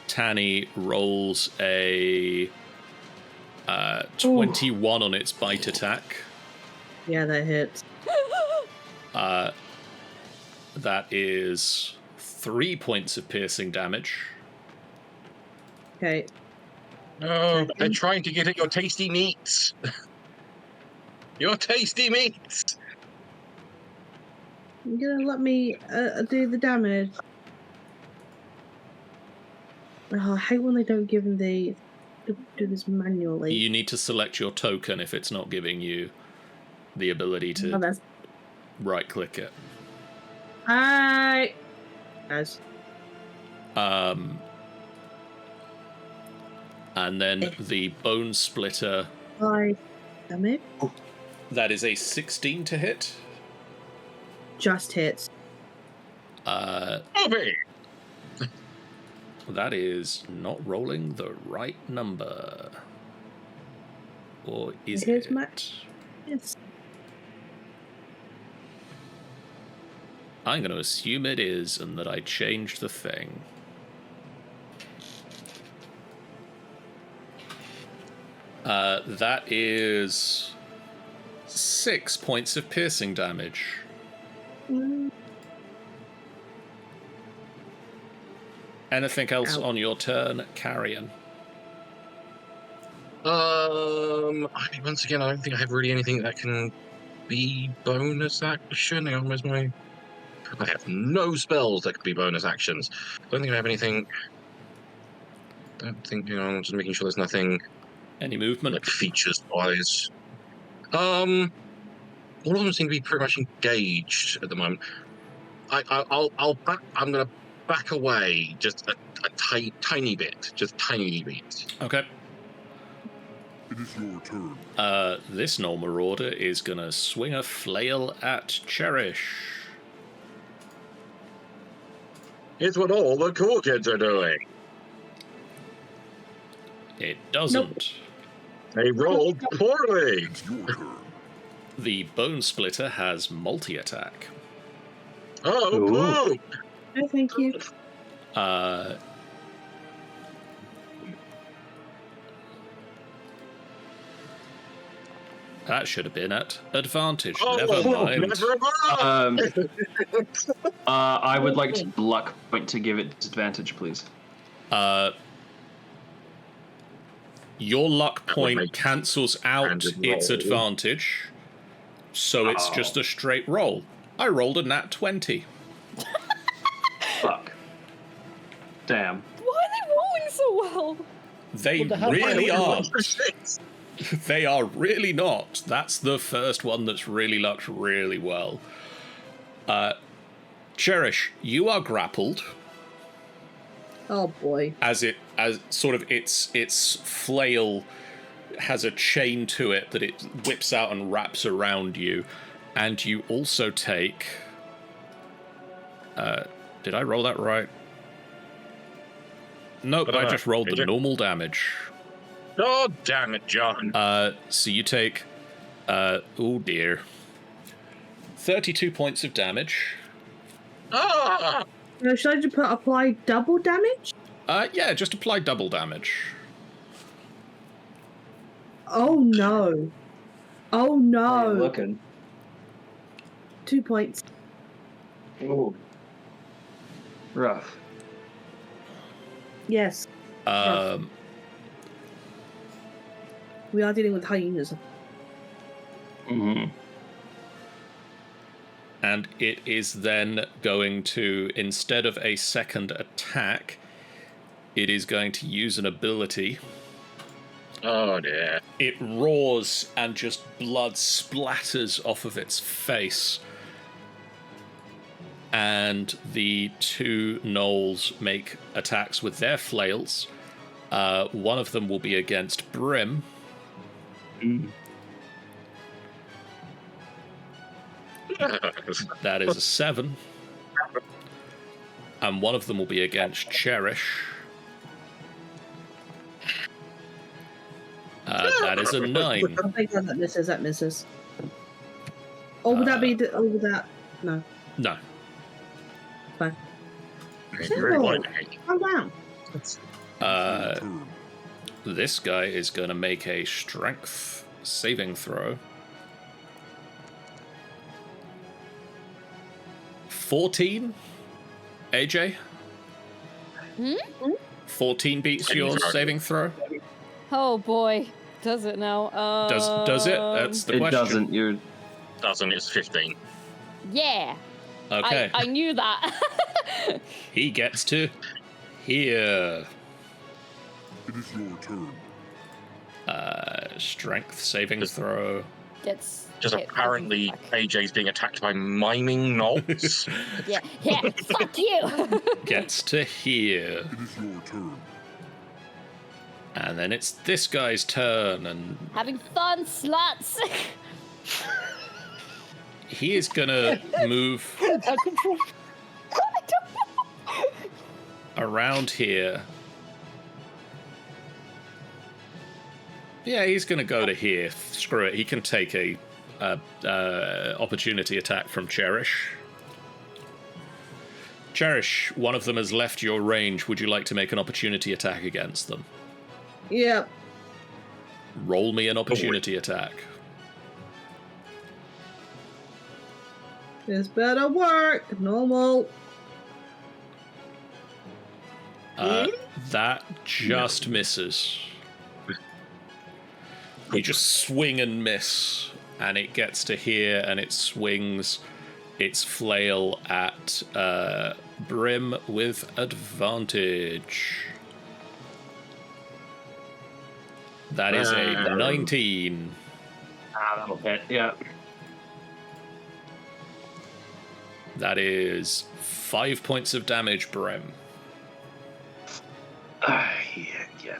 Tanny, rolls a 21 on its bite attack. Yeah, that hits. That is 3 points of piercing damage. Okay. Oh, they're trying to get at your tasty meats. Your tasty meats. You're gonna let me do the damage. Oh, I hate when they don't give him the do this manually. You need to select your token if it's not giving you the ability to right-click it. Hi. Guys. And then the Bone Splitter. Hi. Damage. That is a 16 to hit. Just hits. That is not rolling the right number. Or is it? Yes. I'm going to assume it is, and that I changed the thing. That is 6 points of piercing damage. Anything else on your turn, Carrion? Once again, I don't think I have really anything that can be bonus action. Hang on, where's my... I have no spells that could be bonus actions. Don't think I have anything... Don't think, I'm just making sure there's nothing... Any movement? Like, features-wise. All of them seem to be pretty much engaged at the moment. I'm going to back away just a tiny bit. Just tiny bit. Okay. It is your turn. This Knoll Marauder is going to swing a flail at Cherish. It's what all the cool kids are doing. It doesn't. Nope. They rolled poorly. It's your turn. The Bone Splitter has multi-attack. Oh, Ooh. cool. No, thank you. That should have been at advantage. Oh, Never mind. Never mind. I would like to luck point to give it disadvantage, please. Your luck That would point make cancels out standard its roll. advantage, so it's just a straight roll. I rolled a nat 20. Fuck. Damn. Why are they rolling so well? They What the hell? really are. Shit. They are really not. That's the first one that's really lucked really well. Cherish, you are grappled Oh boy. as sort of its flail has a chain to it that it whips out and wraps around you, And you also take... did I roll that right? Nope, I just rolled the normal damage. Oh, damn it, John. So you take... oh dear. 32 points of damage. Ah! Should I just apply double damage? Yeah, just apply double damage. Oh no. Oh How you no. looking? 2 points. Ooh. Rough. Yes. We are dealing with hyenas. Mm-hmm. And it is then going to, instead of a second attack, it is going to use an ability. Oh, dear. It roars and just blood splatters off of its face. And the two gnolls make attacks with their flails. One of them will be against Brim. That is a 7. And one of them will be against Cherish. That is a 9. I think that misses. Or would that be... would that... No. No. Fine. Very Calm down. This guy is going to make a strength saving throw. 14? AJ? 14 beats your saving throw? Oh boy, does it now? Does it? That's the It question. doesn't. You're. Doesn't, it's 15. Yeah. Okay. I knew that. He gets to here. It is your turn. Strength saving throw. Gets Just hit apparently back. AJ's being attacked by miming gnolls. Yeah, fuck you. Gets to here. It is your turn. And then it's this guy's turn, and Having fun, sluts. he is gonna move around here. Yeah, he's gonna go to here. Screw it. He can take a opportunity attack from Cherish. Cherish, one of them has left your range. Would you like to make an opportunity attack against them? Yep. Roll me an opportunity attack. This better work. Normal. That just misses. You just swing and miss, and it gets to here, and it swings its flail at Brim with advantage. That is a 19. That'll hit. Yeah. That is 5 points of damage, Brim. Yeah.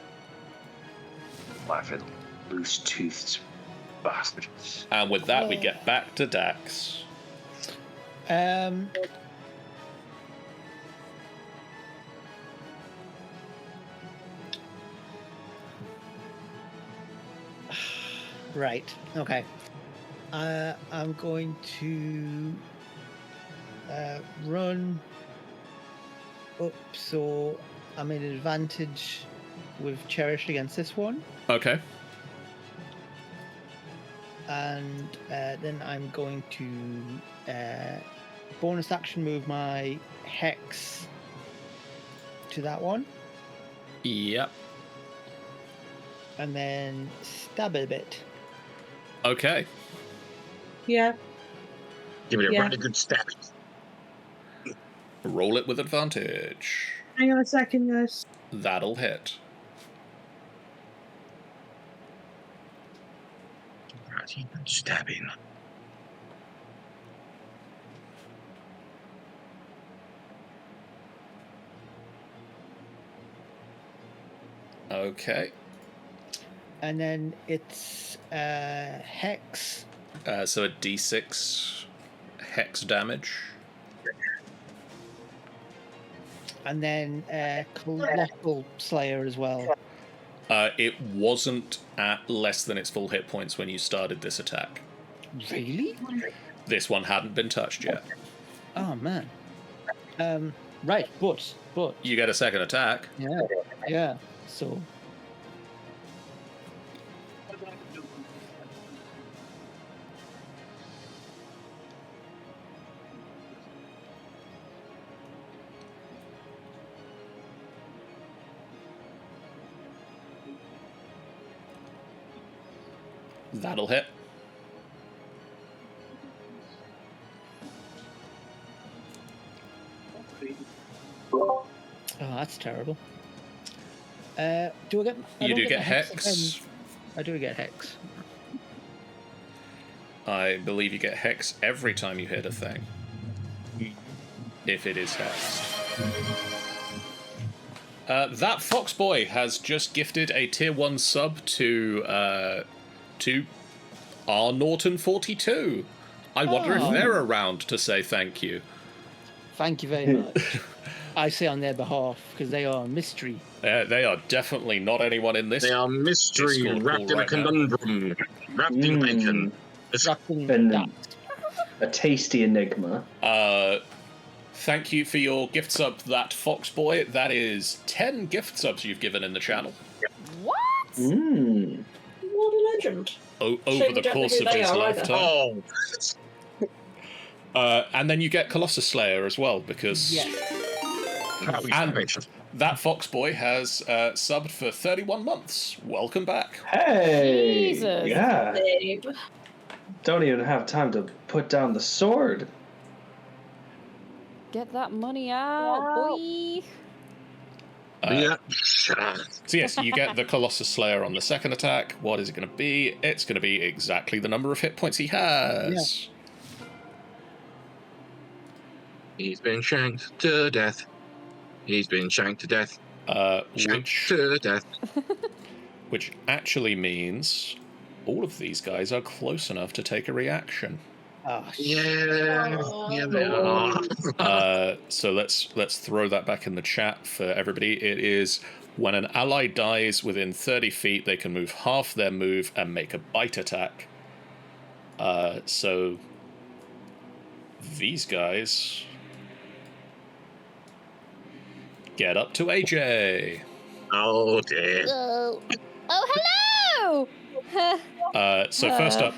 Laughing, loose-toothed bastards. And with that, we get back to Dax. Right. Okay. I'm going to run up, so I'm in advantage with Cherish against this one, Okay. and then I'm going to bonus action move my hex to that one, Yep. and then stab it a bit. Okay. Yeah. Give it a Yeah. really good stab. Roll it with advantage. Hang on a second, guys. That'll hit. Right, stabbing. Okay. And then it's hex So a d6 hex damage. And then Colossal Slayer as well. It wasn't at less than its full hit points when you started this attack. Really? This one hadn't been touched yet. Oh man. Right, but You get a second attack. yeah. So That'll hit. oh, that's terrible. Do I get? You do get the hex. again. I do get hex. I believe you get hex every time you hit a thing. If it is hexed. That fox boy has just gifted a tier 1 sub to R Norton 42. I wonder if they're around to say thank you. Thank you very much. I say on their behalf because they are a mystery. They are definitely not anyone in this. They are mystery Discord wrapped call in a right now. conundrum, wrapped in bacon. And a tasty enigma. Thank you for your gift sub, that fox boy. That is 10 gift subs you've given in the channel. What? Mm. What a legend. Over Shame the we don't course know of who they his are either. lifetime. Oh, And then you get Colossus Slayer as well, because and that fox boy has subbed for 31 months. Welcome back. Hey! Jesus. Yeah. Babe. Don't even have time to put down the sword. Get that money out, boy. yeah. So yes, you get the Colossus Slayer on the second attack. What is it going to be? It's going to be exactly the number of hit points he has. He's been shanked to death. He's been shanked to death. Shanked Which to death. which actually means all of these guys are close enough to take a reaction. Oh, Yeah, they are. So let's throw that back in the chat for everybody. It is when an ally dies within 30 feet, they can move half their move and make a bite attack. So these guys get up to AJ. Oh dear. Oh, hello! So first up,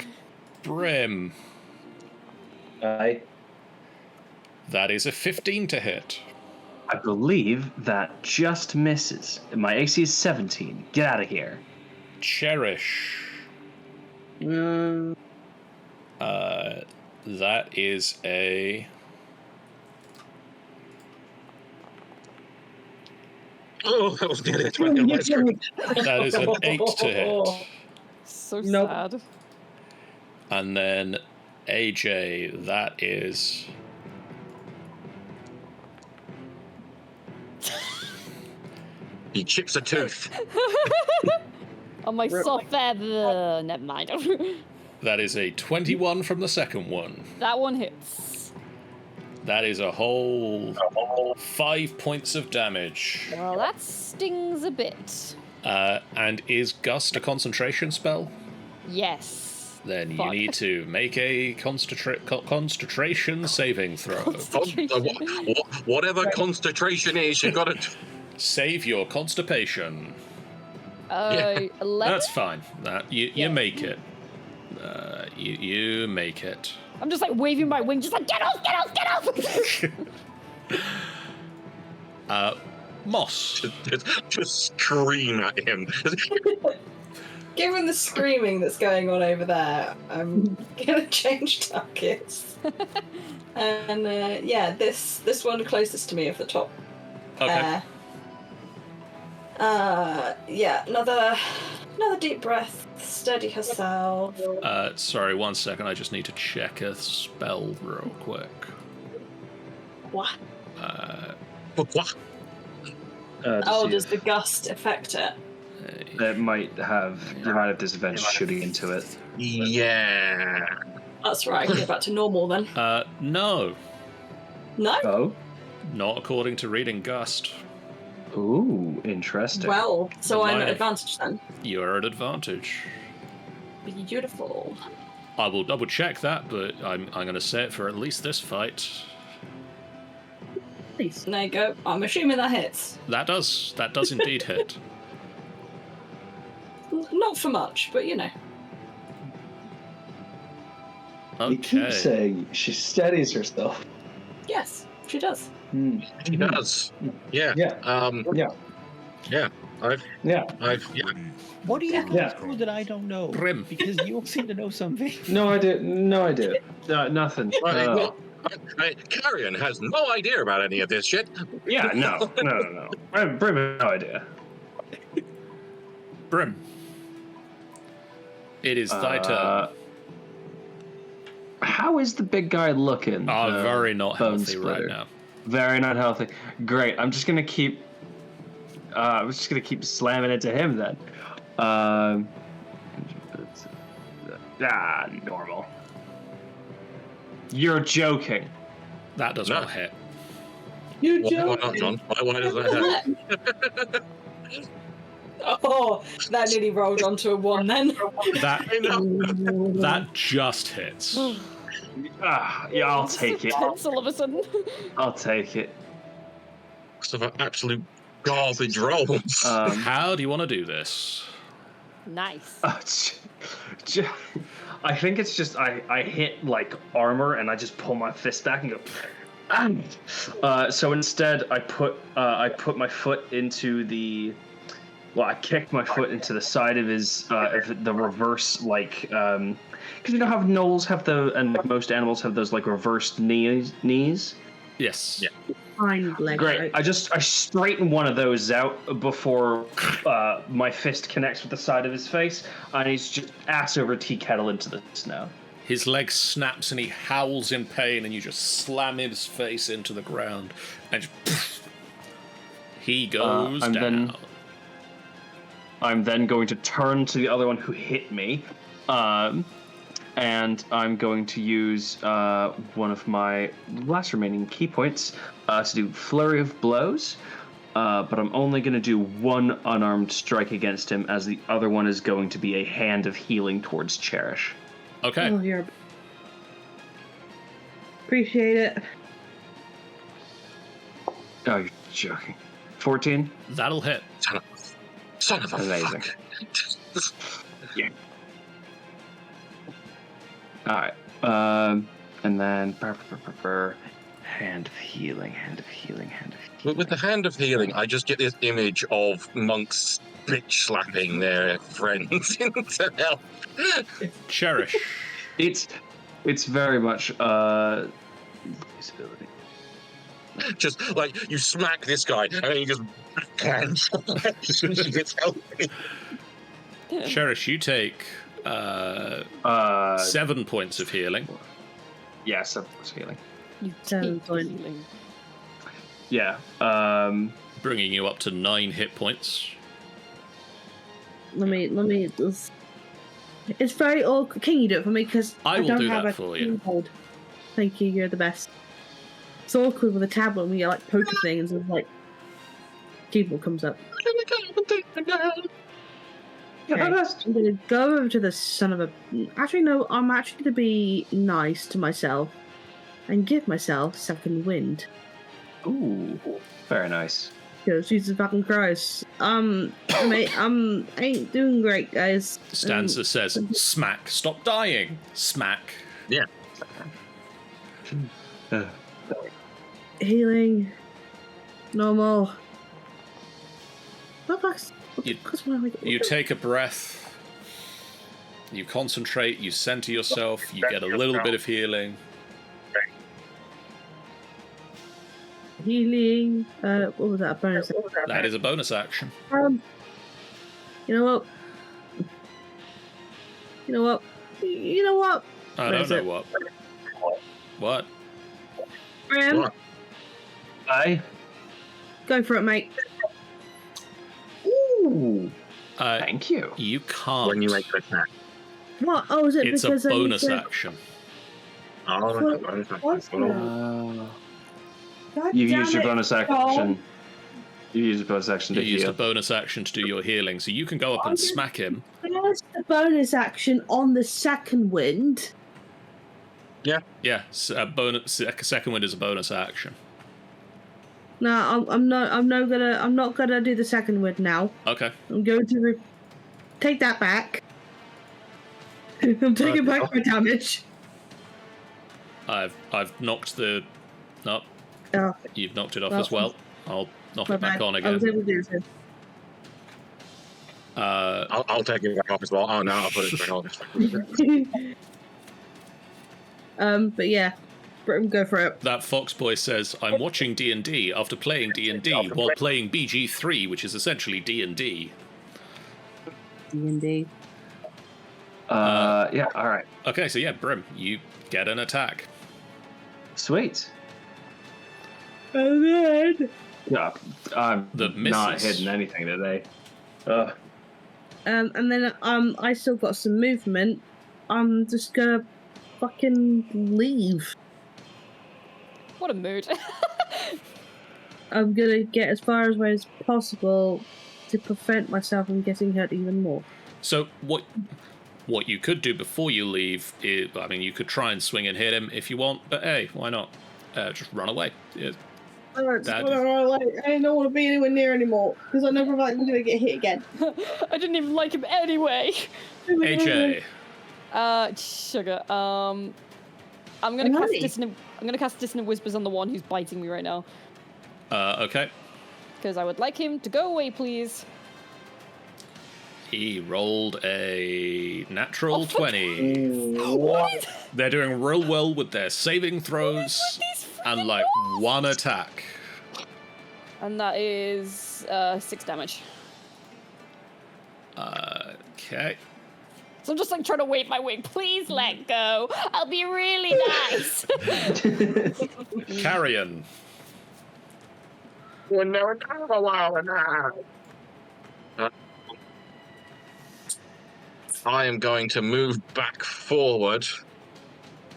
Brim. I That is a 15 to hit. believe that just misses. My AC is 17. Get out of here. Cherish. That is a... Oh, that was nearly a 20 on my screen. That is an 8 to hit. So Nope. sad. And then AJ, that is... He chips a tooth. On my soft feather. Never mind. That is a 21 from the second one. That one hits. That is a whole 5 points of damage. Well, that stings a bit. And is Gust a concentration spell? Yes. Then you Fuck. need to make a concentration saving throw. Whatever concentration is, you've got to. Save your constipation. 11? That's fine. You make it. You make it. I'm just like waving my wing, just like, get off, get off, get off! Moss. Just scream at him. Given the screaming that's going on over there, I'm gonna change targets. And yeah, this one closest to me of the top. Okay. Yeah, another deep breath, steady herself. Sorry, 1 second. I just need to check a spell real quick. What? What? Does the gust affect it? You might have disadvantage shooting into it. Yeah. That's right, I can get back to normal then. No. No? Oh. Not according to reading Gust. Ooh, interesting. Well, so I'm Might at have. advantage then. You're at advantage. Beautiful. I will double check that, but I'm going to say it for at least this fight. Please. There you go. I'm assuming that hits. That does indeed hit. Not for much, but you know. You keep Okay. saying she steadies herself. Yes, she does. She does. Yeah. Yeah. Yeah. Yeah. I've. What do you Yeah. know that I don't know? Grim. Because you all seem to know something. No idea. No idea. Nothing. Carrion has no idea about any of this shit. Yeah. No. Brim has no idea. Brim. It is thy turn. How is the big guy looking? Very not Bone healthy right splitter? now. Very not healthy. Great. I'm just gonna keep slamming into him then. Normal. You're joking. That does not hit. You're Why not, John? Why does that hit? Oh, that nearly rolled onto a 1 then. That just hits. Yeah, I'll take it. Tense all of a sudden. I'll take it. Some absolute garbage rolls. How do you want to do this? Nice. I think it's just I hit like armor and I just pull my fist back and go. So instead, I put my foot into the. Well, I kicked my foot into the side of his the reverse like because you know how gnolls have and like, most animals have those like reversed knees. Yes. Yeah. Great. I straighten one of those out before my fist connects with the side of his face, and he's just ass over tea kettle into the snow. His leg snaps and he howls in pain, and you just slam his face into the ground, and just, he goes down. I'm then going to turn to the other one who hit me, and I'm going to use one of my last remaining key points to do Flurry of Blows, but I'm only going to do one unarmed strike against him, as the other one is going to be a Hand of Healing towards Cherish. Okay. Oh, you're... Appreciate it. Oh, you're joking. 14? That'll hit. Son of a Amazing. fuck. Yeah. Alright. And then Hand of Healing. With the Hand of Healing, I just get this image of monks bitch slapping their friends into hell. Cherish. It's very much usability. Just like you smack this guy and then you just backhands as soon as he gets healthy. Cherish, you take 7 points of healing. Yeah, 7 points of healing. You Seven take point. healing. Yeah. Bringing you up to 9 hit points. Let me just... It's very awkward. Can you do it for me? Because I will don't do have that a for you. keyboard. Thank you. You're the best. It's awkward with a tablet when you like poker things and like keyboard comes up. Okay. I'm gonna go over to the son of a. Actually, no. I'm actually gonna be nice to myself and give myself second wind. Ooh, very nice. Because Jesus fucking Christ. Mate, ain't doing great, guys. Stanza says, smack, stop dying. Smack. Yeah. Healing. Normal. You take a breath. You concentrate, you center yourself, you get a little bit of healing. Healing. What was that? A bonus? That is a bonus action. You know what? You know what? You know what? I What don't is know it? what. What? Graham, Aye. go for it, mate. Ooh. Thank you. You can't. When you make the attack. What? Oh, is it It's a because bonus said... action. God You damn used your it, bonus Tom. action. You used a bonus action to You used a heal. bonus action to do your healing, so you can go up and smack him. There's the bonus action on the second wind. Yeah, second wind is a bonus action. No, I'm not gonna do the second wind now. Okay. I'm going to take that back. I'm taking back my damage. I've knocked the. No, Oh, you've knocked it off as well. I'll knock my it back bad. on I was again. able to do it. I'll take it back off as well. Oh no, I'll put it back on. But yeah, go for it. That fox boy says, "I'm watching D&D after playing D&D while playing BG3, which is essentially D&D." D&D. Yeah, alright. Okay, so yeah, Brim, you get an attack. Sweet. And then... Yeah, I'm The not misses. hitting anything today. and then I still got some movement. I'm just gonna fucking leave. What a mood. I'm gonna get as far away as possible to prevent myself from getting hurt even more. So what you could do before you leave is, I mean, you could try and swing and hit him if you want, but hey, why not? Just run away. I don't want to be anywhere near anymore because I know for a fact I'm gonna get hit again. I didn't even like him anyway. AJ. Sugar. I'm gonna cast dissonant. I'm gonna cast dissonant whispers on the one who's biting me right now. Okay. Because I would like him to go away, please. He rolled a natural 20. What? They're doing real well with their saving throws and like one attack. And that is 6 damage. Okay. So I'm just like trying to wave my wing. Please let go. I'll be really nice. Carrion. I am going to move back forward.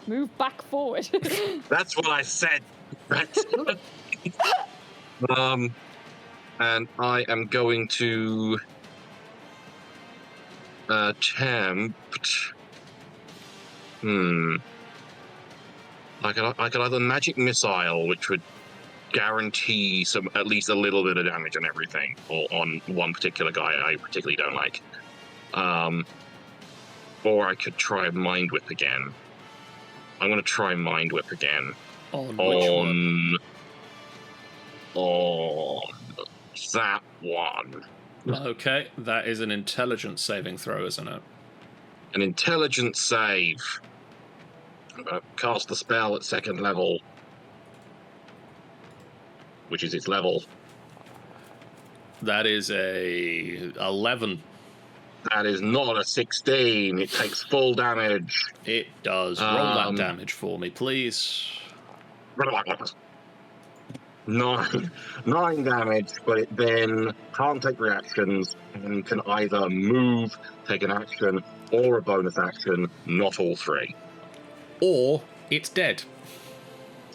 Move back forward. That's what I said. And I am going to attempt. I could either magic missile, which would guarantee at least a little bit of damage and everything, or on one particular guy I particularly don't like. Or I could try Mind Whip again. I'm going to try Mind Whip again. On which one? On that one. Okay, that is an intelligence saving throw, isn't it? An intelligence save. I'm going to cast the spell at 2nd level, which is its level. That is a 11. That is not a 16. It takes full damage. It does. Roll that damage for me, please. 9 damage, but it then can't take reactions and can either move, take an action, or a bonus action, not all 3. Or it's dead.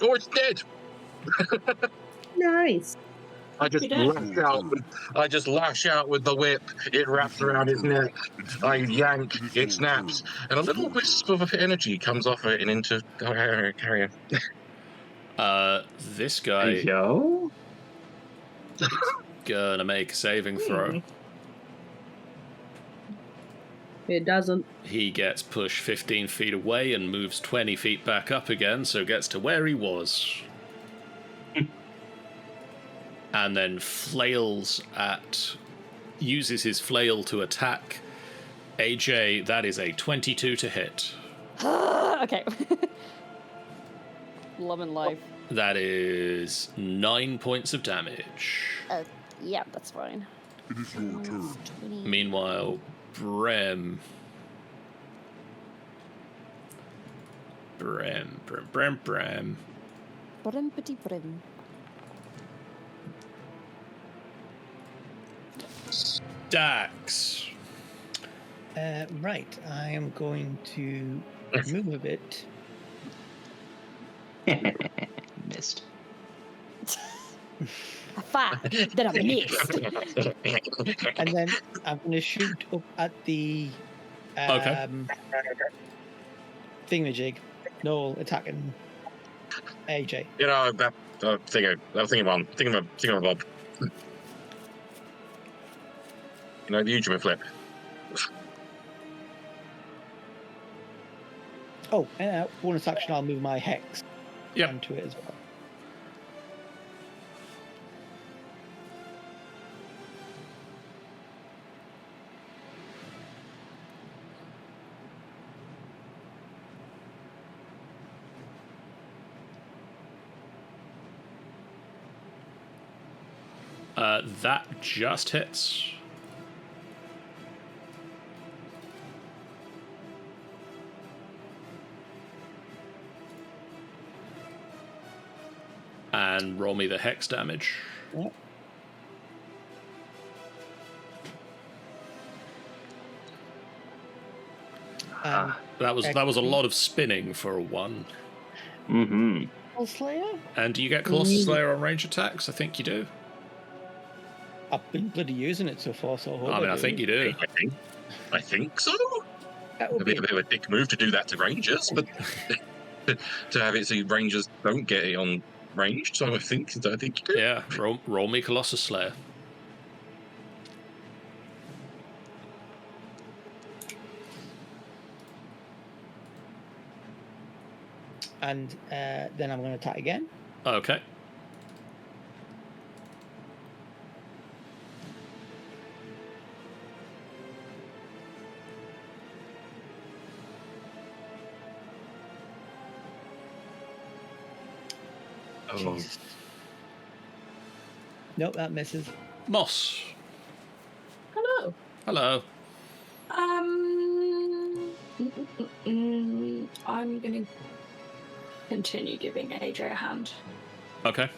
Or it's dead. Nice. I just lash out with the whip. It wraps around his neck. I yank. It snaps, and a little wisp of energy comes off it and into carrier. This guy Yo? gonna make a saving throw. It doesn't. He gets pushed 15 feet away and moves 20 feet back up again, so gets to where he was. And then uses his flail to attack AJ. That is a 22 to hit. Okay. Love and life. That is 9 points of damage. Yeah, that's fine. It is your turn. Meanwhile, Brim. Brimpity brim. Dax. Right, I am going to move a bit Missed. A fact that I missed. And then I'm going to shoot up at the Okay. thingamajig. Noel attacking AJ. You know, I'm thinking of Bob. You know, the Ujamaa flip. Oh, and bonus action, I'll move my hex Yep. onto it as well. That just hits. And roll me the hex damage. Yep. That was a lot of spinning for a 1. Mm-hmm. Slayer? And do you get Colossus Slayer on range attacks? I think you do. I've been bloody using it so far, so I mean, I think you do. I think so. That A would be bit of a dick move to do that to Rangers, but to have it so Rangers don't get it on ranged, so I think you do. Yeah, roll me Colossus Slayer. And then I'm going to attack again. Okay. Jesus. Nope, that misses. Moss. Hello. Hello. I'm gonna continue giving AJ a hand. Okay.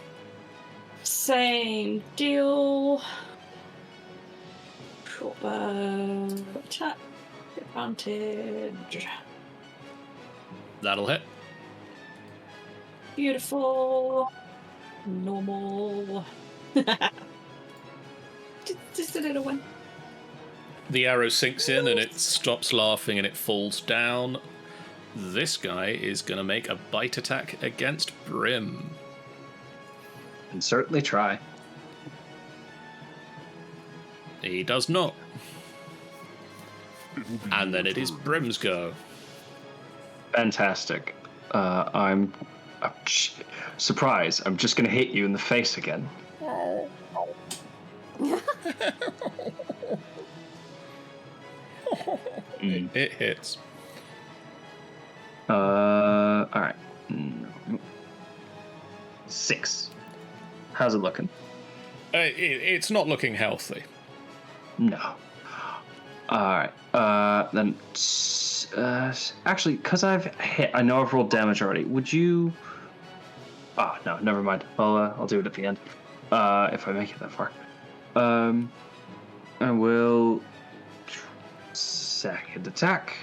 Same deal. Short bow attack. Advantage. That'll hit. Beautiful. Normal. just a little one. The arrow sinks in and it stops laughing and it falls down. This guy is going to make a bite attack against Brim. Can certainly try. He does not. And then it is Brim's go. Fantastic. I'm surprised. I'm just going to hit you in the face again. It hits. All right. 6. How's it looking? It's not looking healthy. No. All right. Then, actually, because I've hit, I know I've rolled damage already. Would you? Oh no, never mind. I'll do it at the end. If I make it that far. I will. Second attack.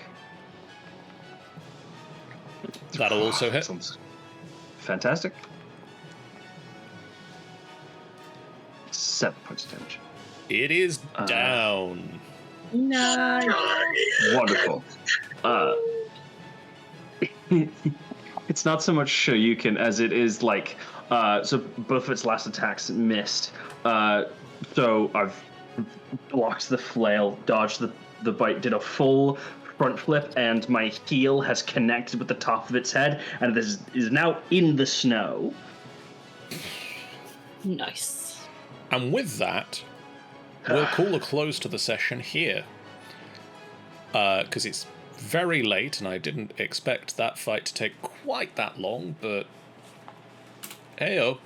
That'll also hit. Fantastic. 7 points of damage. It is down. No. Wonderful. It's not so much Shoryuken as it is like so both of its last attacks missed. So I've blocked the flail, dodged the bite, did a full front flip, and my heel has connected with the top of its head, and this is now in the snow. Nice. And with that, we'll call a close to the session here. Because it's very late, and I didn't expect that fight to take quite that long, but hey-oh.